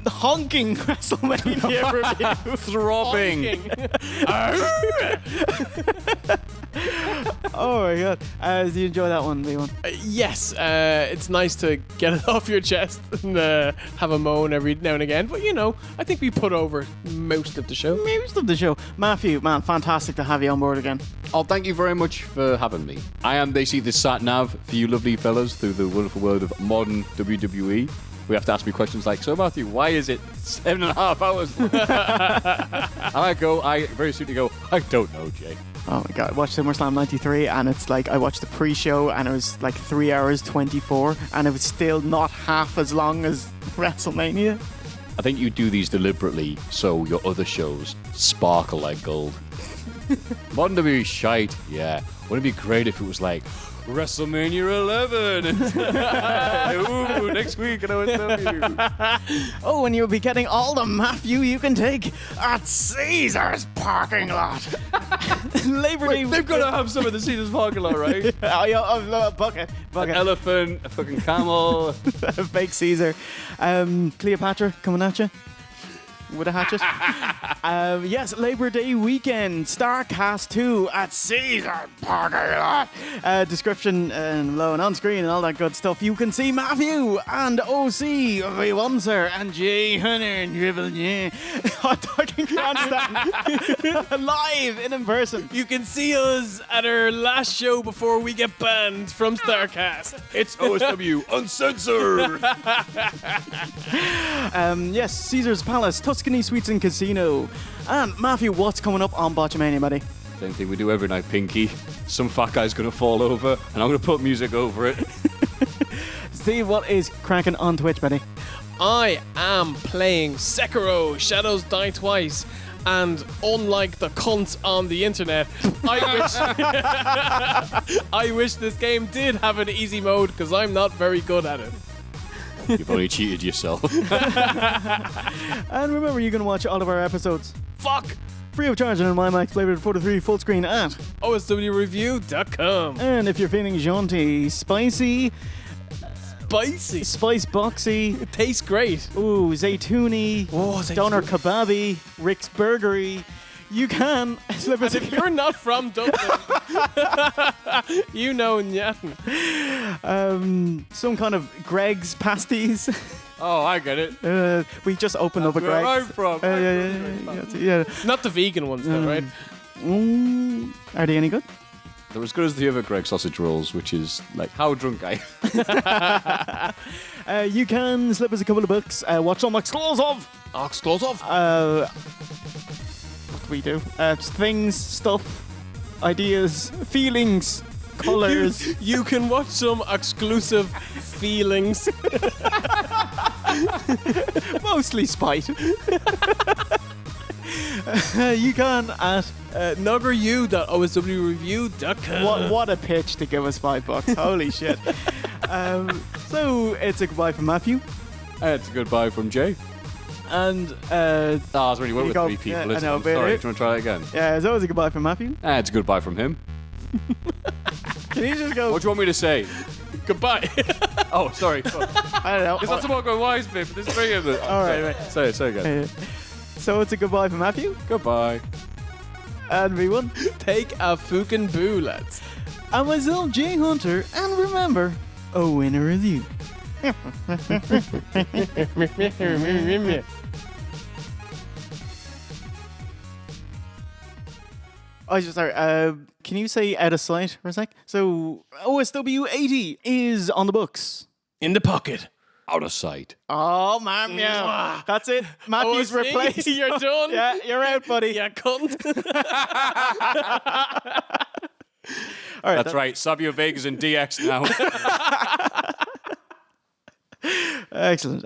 honking WrestleMania review. Throbbing. Oh my God. Did you enjoy that one, Leon? Yes. It's nice to get it off your chest and have a moan every now and again. But, I think we put over most of the show. Matthew, man, fantastic to have you on board again. Oh, thank you very much for having me. I am basically the sat-nav for you lovely fellas through the wonderful world of modern WWE. We have to ask me questions like, so Matthew, why Why is it 7.5 hours? I very soon to go, I don't know, Jay. Oh my god, I watched SummerSlam 93 and it's like I watched the pre-show and it was like 3 hours 24 and it was still not half as long as WrestleMania. I think you do these deliberately so your other shows sparkle like gold. Modern WWE shite, yeah. Wouldn't it be great if it was like WrestleMania 11 ooh, next week at OSW. Oh, and you'll be getting all the Matthew you can take at Caesar's parking lot. Labor Day. They've got to have some of the Caesar's parking lot, right? Bucket. An elephant, a fucking camel. A fake Caesar. Cleopatra coming at you with a hatchet. Yes, Labor Day weekend. Starcast 2 at Caesar parking lot. Description below and on screen and all that good stuff. You can see Matthew and OC, V1 Sir, and Jay Hunter and Triple J. Hot Dog and Grandstand. Live in person. You can see us at our last show before we get banned from Starcast. It's OSW Uncensored. Yes, Caesar's Palace, Tuscany Suites and Casino. And Matthew, what's coming up on Botchamania, buddy? Same thing we do every night, Pinky. Some fat guy's going to fall over, and I'm going to put music over it. Steve, what is cracking on Twitch, buddy? I am playing Sekiro Shadows Die Twice. And unlike the cunts on the internet, I wish this game did have an easy mode because I'm not very good at it. You've only cheated yourself. And remember, you can watch all of our episodes. Fuck! Free of charge on my Max Flavored 43 full screen at OSWReview.com. And if you're feeling jaunty, spicy, spice boxy, it tastes great. Ooh, zaytoony, doner kebaby, Rick's Burgery. You can slip us. If you're not from Dublin, you know nothing. Some kind of Greg's pasties. Oh, I get it. We just opened up a where Greg's. I'm from. Yeah. Not the vegan ones, though, right? Are they any good? They're as good as the other Greg sausage rolls, which is like how drunk I am. You can slip us a couple of bucks. Watch some exclusive. What do we do? Things, stuff, ideas, feelings, colors. You can watch some exclusive feelings. Mostly spite. You can at nuggeryou.oswreview.com. What a pitch to give us $5. Holy shit. So it's a goodbye from Matthew. It's a goodbye from Jay. And I was really went with three people. I know, sorry, do you want to try it again? Yeah, it's always a goodbye from Matthew. It's a goodbye from him. Can you just go? What do you want me to say? Goodbye. Oh, sorry. I don't know. Because that's about going wise bit, but there's three of them. All right. Say it again. So it's a goodbye from Matthew. Goodbye. And V1. Take a fucking boo, lads. And myself, Jay Hunter. And remember, a winner is you. Oh, sorry. Can you say out of sight for a sec? So OSW 80 is on the books. In the pocket. Out of sight. Oh, man, yeah. That's it. Matthew's replaced. You're done. Yeah, you're out, buddy. You cunt. All right, That's right. Savio Vega's in DX now. Excellent.